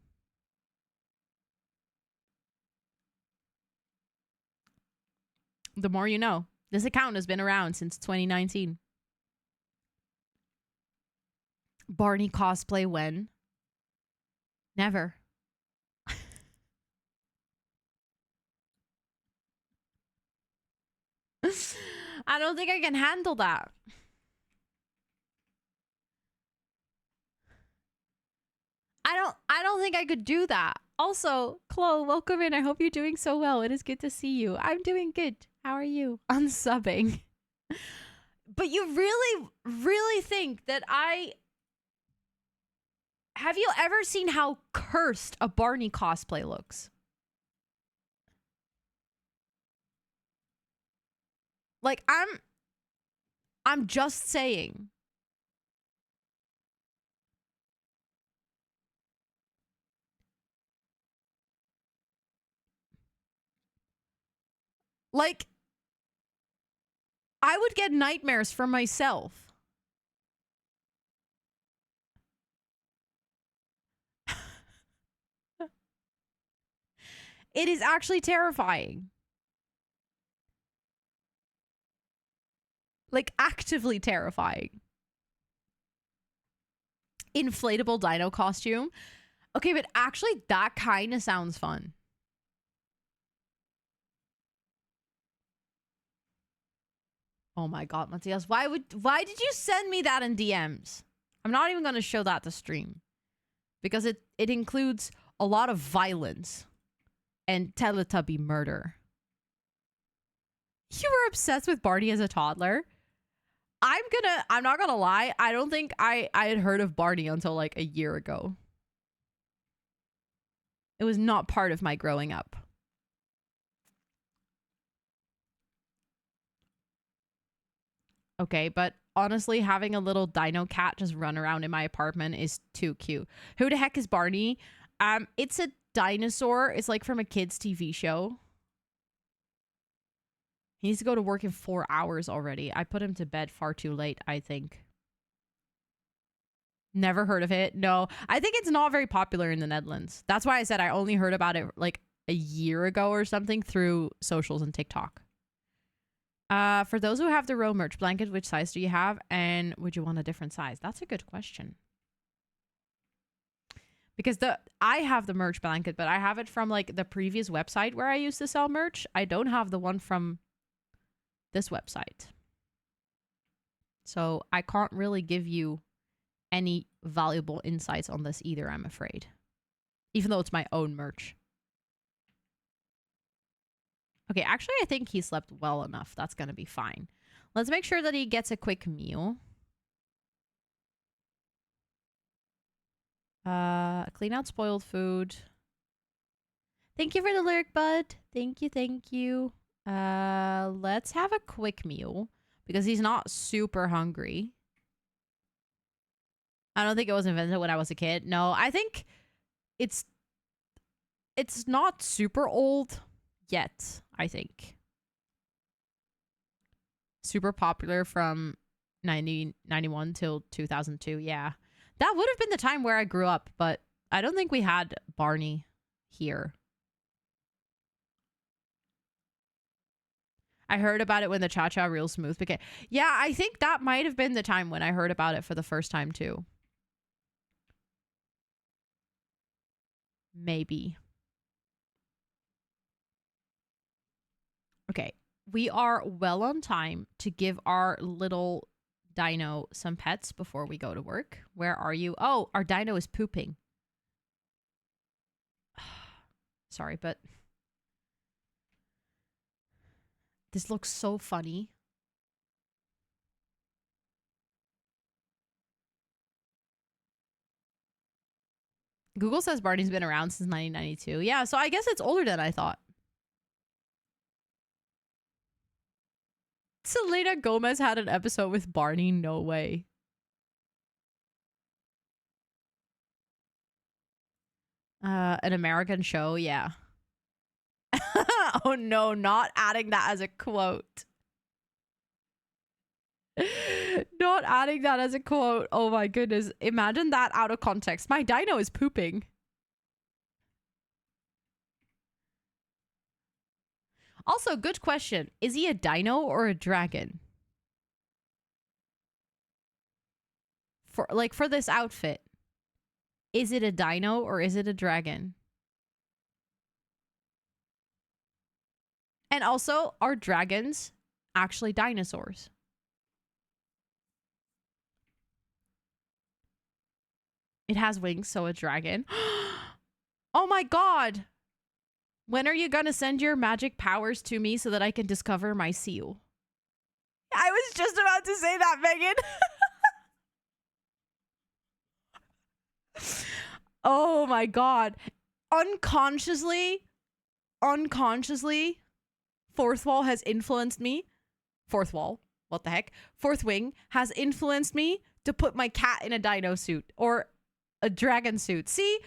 The more you know. This account has been around since 2019. Barney cosplay when? Never. I don't think I can handle that. I don't think I could do that. Also, Chloe, welcome in. I hope you're doing so well. It is good to see you. I'm doing good. How are you? Unsubbing. But you really, really think that have you ever seen how cursed a Barney cosplay looks? Like, I'm just saying. Like, I would get nightmares for myself. It is actually terrifying. Like, actively terrifying. Inflatable dino costume. Okay, but actually, that kind of sounds fun. Oh my god, Matthias. Why did you send me that in DMs? I'm not even going to show that to stream. Because it includes a lot of violence and Teletubby murder. You were obsessed with Barney as a toddler? I'm not gonna lie, I don't think I had heard of Barney until like a year ago. It was not part of my growing up. Okay, but honestly, having a little dino cat just run around in my apartment is too cute. Who the heck is Barney? It's a dinosaur. It's like from a kid's TV show. He needs to go to work in 4 hours already. I put him to bed far too late, I think. Never heard of it. No, I think it's not very popular in the Netherlands. That's why I said I only heard about it like a year ago or something through socials and TikTok. For those who have the row merch blanket, which size do you have? And would you want a different size? That's a good question. Because I have the merch blanket, but I have it from like the previous website where I used to sell merch. I don't have the one from this website. So I can't really give you any valuable insights on this either, I'm afraid. Even though it's my own merch. Okay, actually, I think he slept well enough. That's going to be fine. Let's make sure that he gets a quick meal. Clean out spoiled food. Thank you for the lyric, bud. Thank you, thank you. Let's have a quick meal. because he's not super hungry. I don't think it was invented when I was a kid. No, I think it's not super old yet, I think. Super popular from 1991 till 2002. Yeah. That would have been the time where I grew up, but I don't think we had Barney here. I heard about it when the Cha-Cha Real Smooth became... Yeah, I think that might have been the time when I heard about it for the first time too. Maybe. Okay. We are well on time to give our little dino some pets before we go to work. Where are you? Oh, our dino is pooping. Sorry, but this looks so funny. Google says Barney's been around since 1992. Yeah, so I guess it's older than I thought. Selena Gomez had an episode with Barney? No way. An American show? Yeah. Oh no, not adding that as a quote. Not adding that as a quote. Oh my goodness. Imagine that out of context. My dino is pooping. Also, good question. Is he a dino or a dragon? For this outfit. Is it a dino or is it a dragon? And also, are dragons actually dinosaurs? It has wings, so a dragon. Oh my god! When are you gonna send your magic powers to me so that I can discover my seal? I was just about to say that, Megan. Oh my god. Unconsciously, Fourth Wall has influenced me. Fourth Wall, what the heck? Fourth Wing has influenced me to put my cat in a dino suit or a dragon suit. See?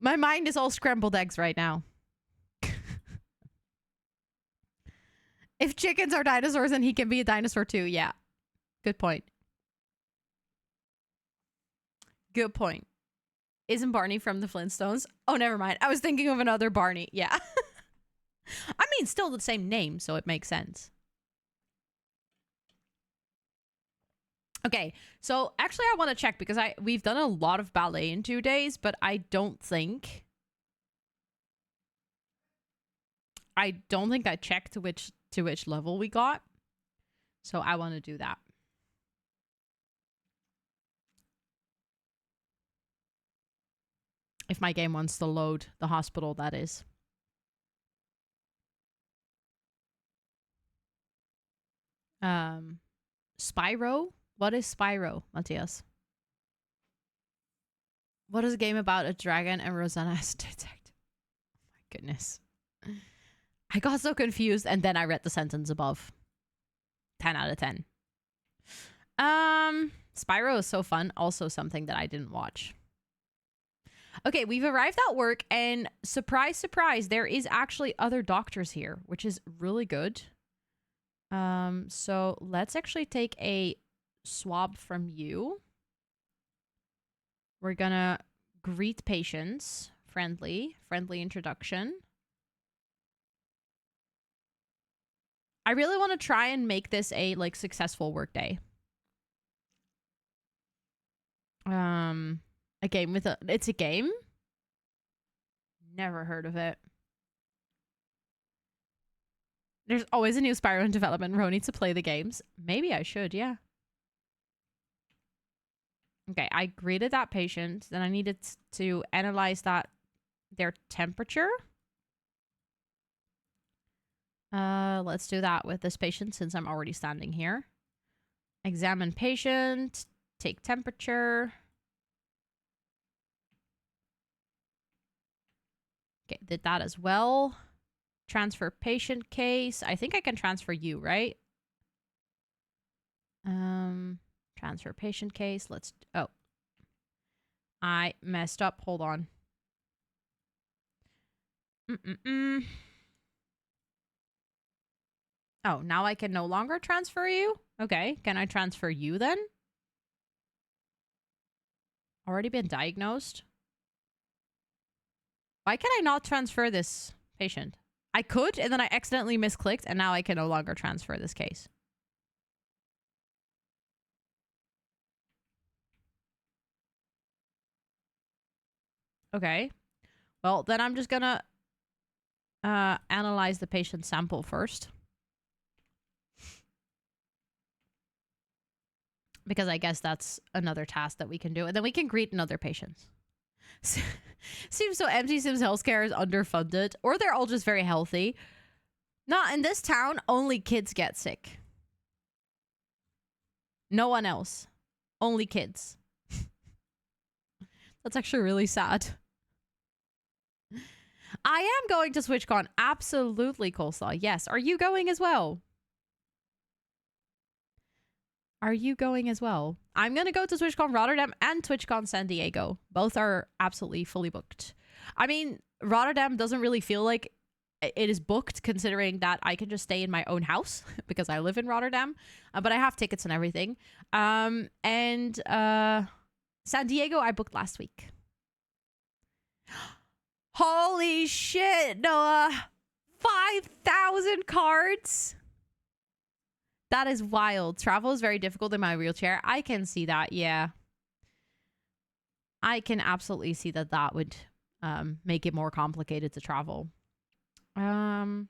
My mind is all scrambled eggs right now. If chickens are dinosaurs, then he can be a dinosaur too. Yeah. Good point. Good point. Isn't Barney from the Flintstones? Oh, never mind. I was thinking of another Barney. Yeah. I mean, still the same name, so it makes sense. Okay, so actually I want to check because we've done a lot of ballet in 2 days, but I don't think I checked to which level we got. So I want to do that. If my game wants to load the hospital, that is. Spyro? What is Spyro, Matthias? What is a game about a dragon and rosannatxt detective? Oh my goodness. I got so confused and then I read the sentence above. 10 out of 10. Spyro is so fun. Also something that I didn't watch. Okay, we've arrived at work and surprise, surprise, there is actually other doctors here, which is really good. So let's actually take a swab from you. We're gonna greet patients. Friendly introduction. I really want to try and make this a successful work day. A game with it's a game? Never heard of it. There's always a new Spyro in development. Ro needs to play the games. Maybe I should, yeah. Okay, I greeted that patient. Then I needed to analyze their temperature. Let's do that with this patient since I'm already standing here. Examine patient. Take temperature. Okay, did that as well. Transfer patient case. I think I can transfer you, right? Transfer patient case. Let's... Oh. I messed up. Hold on. Oh, now I can no longer transfer you? Okay. Can I transfer you then? Already been diagnosed? Why can I not transfer this patient? I could, and then I accidentally misclicked, and now I can no longer transfer this case. Okay. Well, then I'm just gonna analyze the patient sample first. Because I guess that's another task that we can do. And then we can greet another patient. Seems so empty. Sims Healthcare is underfunded. Or they're all just very healthy. Not in this town, only kids get sick. No one else. Only kids. That's actually really sad. I am going to SwitchCon. Absolutely, Coleslaw. Yes. Are you going as well? Are you going as well? I'm going to go to TwitchCon Rotterdam and TwitchCon San Diego. Both are absolutely fully booked. I mean, Rotterdam doesn't really feel like it is booked, considering that I can just stay in my own house because I live in Rotterdam. But I have tickets and everything. And San Diego, I booked last week. Holy shit, Noah. 5,000 cards. That is wild. Travel is very difficult in my wheelchair. I can see that, yeah. I can absolutely see that that would make it more complicated to travel. Would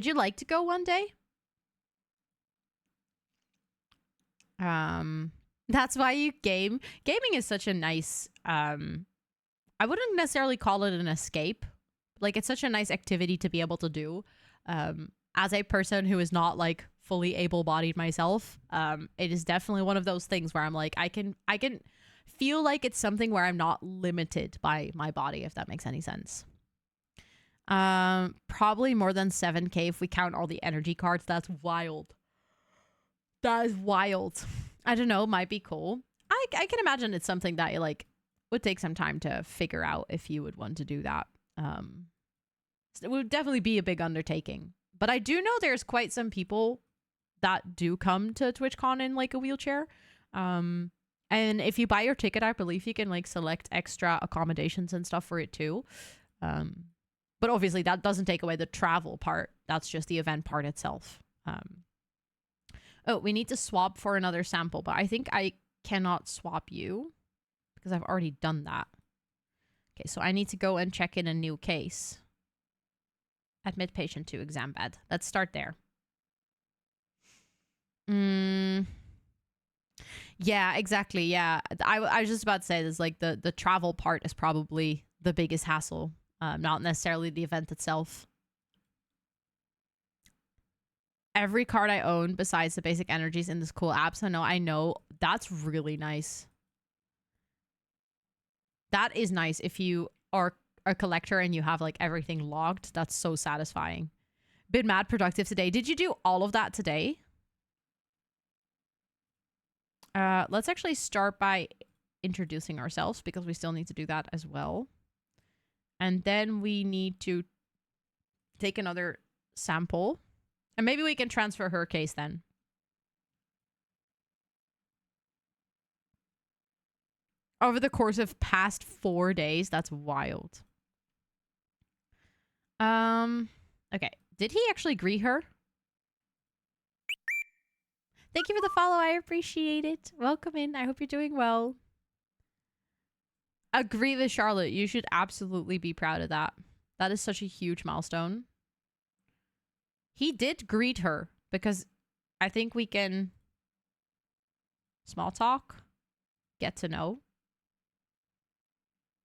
you like to go one day? That's why you game. Gaming is such a nice... I wouldn't necessarily call it an escape. Like, it's such a nice activity to be able to do. As a person who is not like fully able-bodied myself, it is definitely one of those things where I'm like, I can feel like it's something where I'm not limited by my body, if that makes any sense. Probably more than 7K if we count all the energy cards. That's wild. That is wild. I don't know, might be cool. I can imagine it's something that you like would take some time to figure out if you would want to do that. It would definitely be a big undertaking. But I do know there's quite some people that do come to TwitchCon in like a wheelchair. And if you buy your ticket, I believe you can like select extra accommodations and stuff for it too. But obviously that doesn't take away the travel part. That's just the event part itself. Oh, we need to swap for another sample, but I think I cannot swap you because I've already done that. Okay, so I need to go and check in a new case. Admit patient to exam bed. Let's start there. Yeah, exactly. Yeah. I was just about to say this, like the travel part is probably the biggest hassle. Not necessarily the event itself. Every card I own besides the basic energies in this cool app. So no, I know. That's really nice. That is nice if you are a collector and you have like everything logged. That's so satisfying. Been mad productive today. Did you do all of that today? Let's actually start by introducing ourselves because we still need to do that as well. And then we need to take another sample. And maybe we can transfer her case then. Over the course of past 4 days. That's wild. Okay. Did he actually greet her? Thank you for the follow. I appreciate it. Welcome in. I hope you're doing well. Agree with Charlotte. You should absolutely be proud of that. That is such a huge milestone. He did greet her because I think we can small talk, get to know.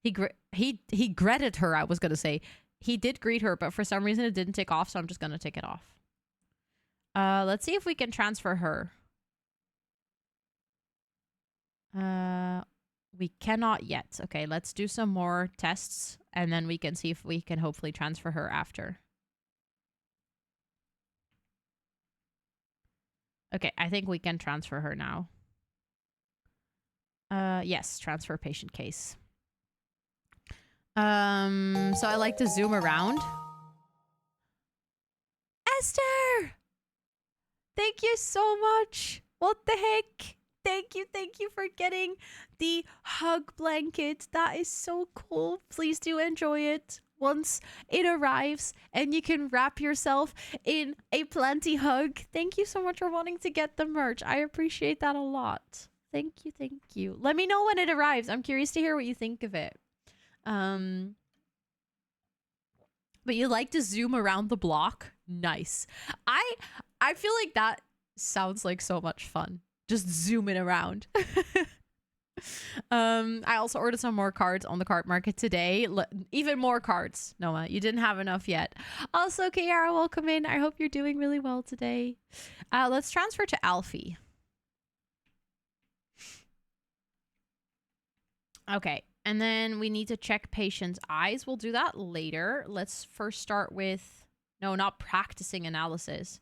He greeted her, I was going to say. He did greet her, but for some reason it didn't take off, so I'm just going to take it off. Let's see if we can transfer her. We cannot yet. Okay, let's do some more tests, and then we can see if we can hopefully transfer her after. Okay, I think we can transfer her now. Yes, transfer patient case. So I like to zoom around. Esther! Thank you so much. What the heck? Thank you for getting the hug blanket. That is so cool. Please do enjoy it once it arrives and you can wrap yourself in a plenty hug. Thank you so much for wanting to get the merch. I appreciate that a lot. Thank you. Let me know when it arrives. I'm curious to hear what you think of it. But you like to zoom around the block? Nice. I feel like that sounds like so much fun. Just zooming around. I also ordered some more cards on the card market today. Even more cards. Noah, you didn't have enough yet. Also, Kiara, welcome in. I hope you're doing really well today. Let's transfer to Alfie. Okay. And then we need to check patient's eyes. We'll do that later. Let's first start with... No, not practicing analysis.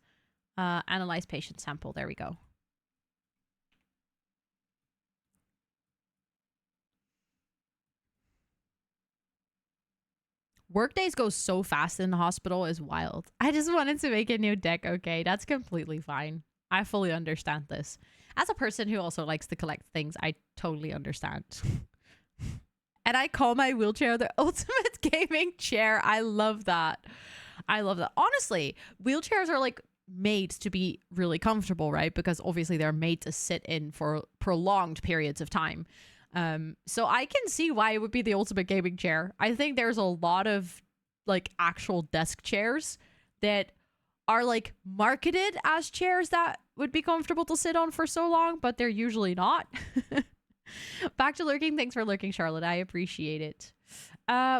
Analyze patient sample. There we go. Workdays go so fast in the hospital is wild. I just wanted to make a new deck. Okay, that's completely fine. I fully understand this. As a person who also likes to collect things, I totally understand. And I call my wheelchair the ultimate gaming chair. I love that. I love that. Honestly, wheelchairs are like made to be really comfortable, right? Because obviously they're made to sit in for prolonged periods of time. So I can see why it would be the ultimate gaming chair. I think there's a lot of like actual desk chairs that are like marketed as chairs that would be comfortable to sit on for so long, but they're usually not. Back to lurking. Thanks for lurking, Charlotte. I appreciate it.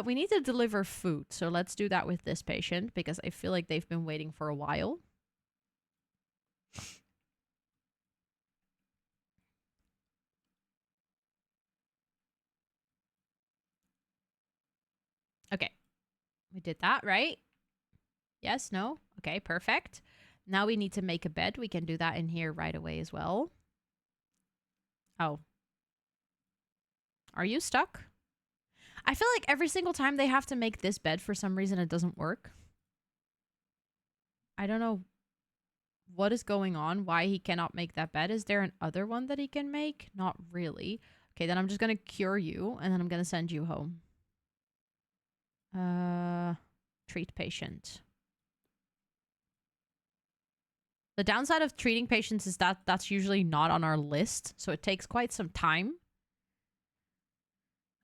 We need to deliver food. So let's do that with this patient because I feel like they've been waiting for a while. Okay. We did that, right? Yes, no? Okay, perfect. Now we need to make a bed. We can do that in here right away as well. Oh. Are you stuck? I feel like every single time they have to make this bed, for some reason it doesn't work. I don't know what is going on, why he cannot make that bed. Is there an other one that he can make? Not really. Okay, then I'm just going to cure you, and then I'm going to send you home. Treat patient. The downside of treating patients is that that's usually not on our list, so it takes quite some time.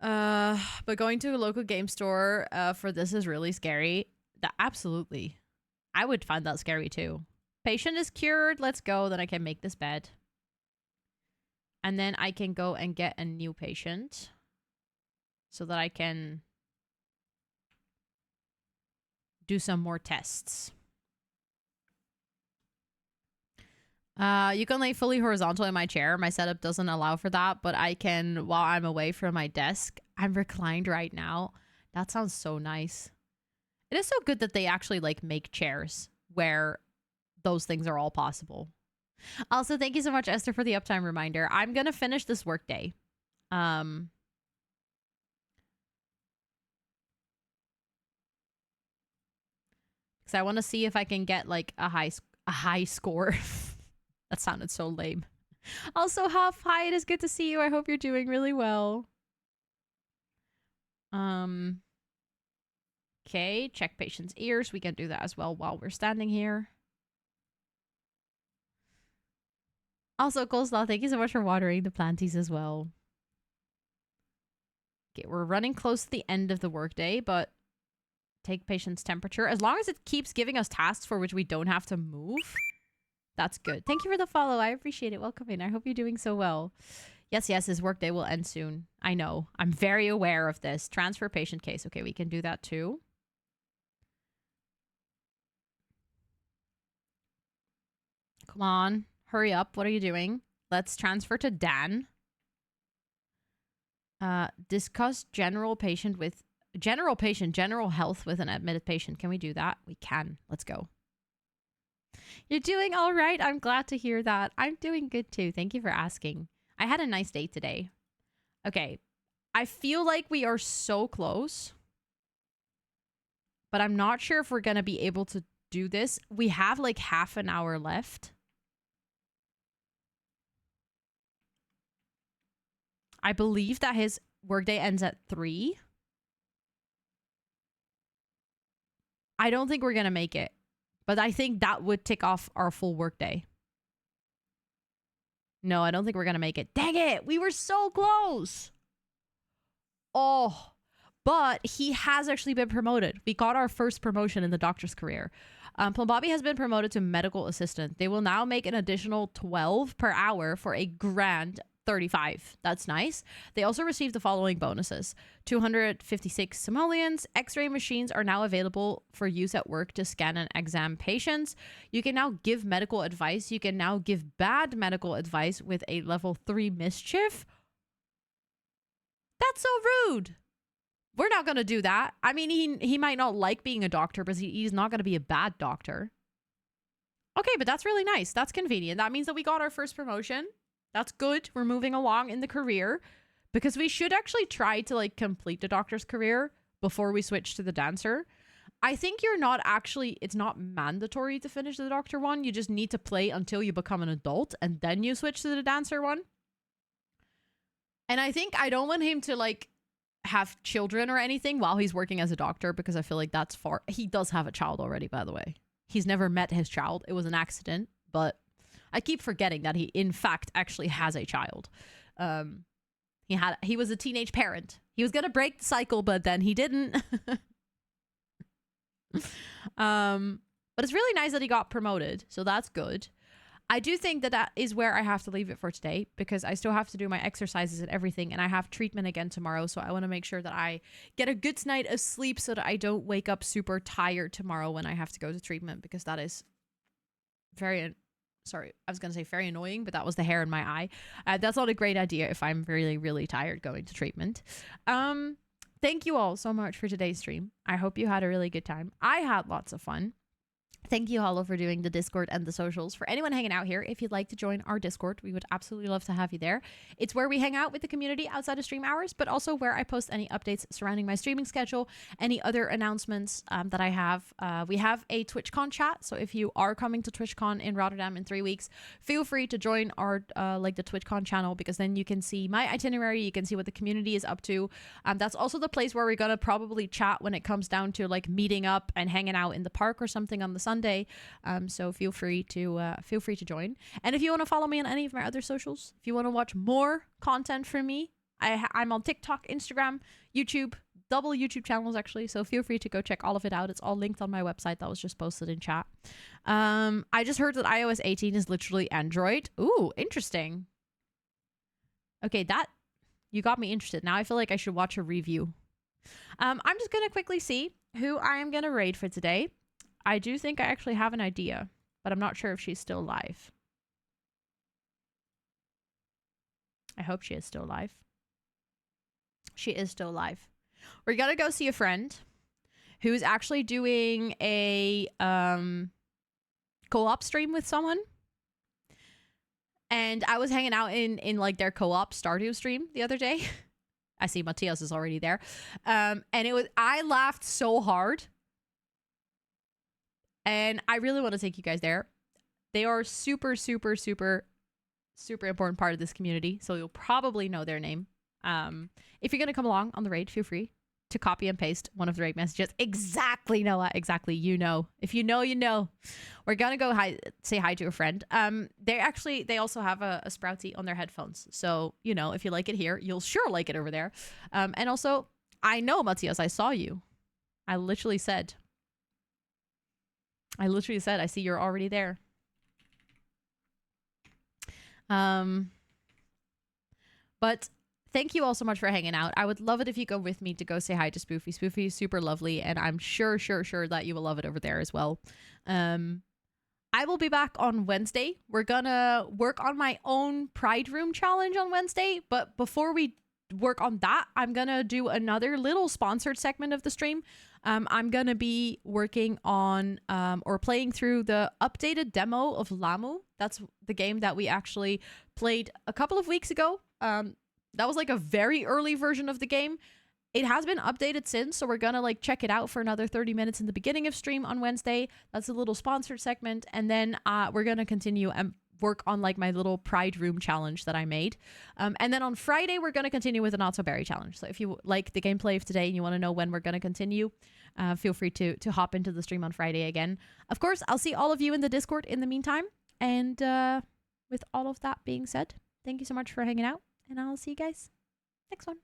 But going to a local game store for this is really scary. Absolutely. I would find that scary too. Patient is cured. Let's go. Then I can make this bed. And then I can go and get a new patient so that I can do some more tests. You can lay fully horizontal in my chair. My setup doesn't allow for that, but I can, while I'm away from my desk, I'm reclined right now. That sounds so nice. It is so good that they actually like make chairs where those things are all possible. Also, thank you so much, Esther, for the uptime reminder. I'm going to finish this workday. Because I want to see if I can get like a high score. That sounded so lame. Also, Huff, hi, it is good to see you. I hope you're doing really well. Okay, check patient's ears. We can do that as well while we're standing here. Also, Coleslaw, thank you so much for watering the planties as well. Okay, we're running close to the end of the workday, but take patient's temperature. As long as it keeps giving us tasks for which we don't have to move, that's good. Thank you for the follow. I appreciate it. Welcome in. I hope you're doing so well. Yes, his workday will end soon. I know. I'm very aware of this. Transfer patient case. Okay, we can do that too. Come on. Hurry up. What are you doing? Let's transfer to Dan. Discuss general health with an admitted patient. Can we do that? We can. Let's go. You're doing all right. I'm glad to hear that. I'm doing good too. Thank you for asking. I had a nice day today. Okay. I feel like we are so close, but I'm not sure if we're going to be able to do this. We have like half an hour left. I believe that his workday ends at 3. I don't think we're going to make it, but I think that would tick off our full workday. No, I don't think we're going to make it. Dang it. We were so close. Oh, but he has actually been promoted. We got our first promotion in the doctor's career. Plum Bobby has been promoted to medical assistant. They will now make an additional 12 per hour for a grand 35. That's nice. They also received the following bonuses. 256 simoleons. X-ray machines are now available for use at work to scan and examine patients. You can now give medical advice. You can now give bad medical advice with a level 3 mischief. That's so rude. We're not going to do that. I mean, he might not like being a doctor, but he's not going to be a bad doctor. Okay, but that's really nice. That's convenient. That means that we got our first promotion. That's good. We're moving along in the career, because we should actually try to like complete the doctor's career before we switch to the dancer. I think it's not mandatory to finish the doctor one. You just need to play until you become an adult and then you switch to the dancer one. And I think I don't want him to like have children or anything while he's working as a doctor, because I feel like that's far. He does have a child already, by the way. He's never met his child. It was an accident, but I keep forgetting that he, in fact, actually has a child. He was a teenage parent. He was going to break the cycle, but then he didn't. But it's really nice that he got promoted, so that's good. I do think that is where I have to leave it for today, because I still have to do my exercises and everything, and I have treatment again tomorrow, so I want to make sure that I get a good night of sleep so that I don't wake up super tired tomorrow when I have to go to treatment, because that is very... Sorry, I was going to say very annoying, but that was the hair in my eye. That's not a great idea if I'm really, really tired going to treatment. Thank you all so much for today's stream. I hope you had a really good time. I had lots of fun. Thank you, Hollow, for doing the Discord and the socials. For anyone hanging out here, if you'd like to join our Discord, we would absolutely love to have you there. It's where we hang out with the community outside of stream hours, but also where I post any updates surrounding my streaming schedule, any other announcements that I have. We have a TwitchCon chat, so if you are coming to TwitchCon in Rotterdam in 3 weeks, feel free to join our the TwitchCon channel, because then you can see my itinerary, you can see what the community is up to. That's also the place where we're gonna probably chat when it comes down to like meeting up and hanging out in the park or something on the Sunday. So feel free to join. And if you want to follow me on any of my other socials, if you want to watch more content from me, I'm on TikTok, Instagram, YouTube, double YouTube channels actually. So feel free to go check all of it out. It's all linked on my website that was just posted in chat. I just heard that iOS 18 is literally Android. Ooh, interesting. Okay, you got me interested. Now I feel like I should watch a review. I'm just gonna quickly see who I am gonna raid for today. I do think I actually have an idea, but I'm not sure if she's still live. I hope she is still live. She is still live. We're gonna go see a friend who's actually doing a co-op stream with someone. And I was hanging out in like their co-op Stardew stream the other day. I see Matthias is already there. And I laughed so hard. And I really want to take you guys there. They are super, super, super, super important part of this community. So you'll probably know their name. If you're going to come along on the raid, feel free to copy and paste one of the raid messages. Exactly, Noah. Exactly. You know. If you know, you know. We're going to go say hi to a friend. They also have a Sprouty on their headphones. So, you know, if you like it here, you'll sure like it over there. And also, I know, Matthias, I saw you. I literally said, I see you're already there. But thank you all so much for hanging out. I would love it if you go with me to go say hi to Spoofy. Spoofy is super lovely, and I'm sure that you will love it over there as well. I will be back on Wednesday. We're gonna work on my own Pride Room challenge on Wednesday, but before we work on that, I'm gonna do another little sponsored segment of the stream. I'm going to be working on or playing through the updated demo of Lamu. That's the game that we actually played a couple of weeks ago. That was like a very early version of the game. It has been updated since, so we're going to like check it out for another 30 minutes in the beginning of stream on Wednesday. That's a little sponsored segment. And then we're going to continue and work on like my little Pride Room challenge that I made. And then on Friday, we're going to continue with the Not So Berry challenge. So if you like the gameplay of today and you want to know when we're going to continue, feel free to hop into the stream on Friday again. Of course, I'll see all of you in the Discord in the meantime. And with all of that being said, thank you so much for hanging out. And I'll see you guys next one.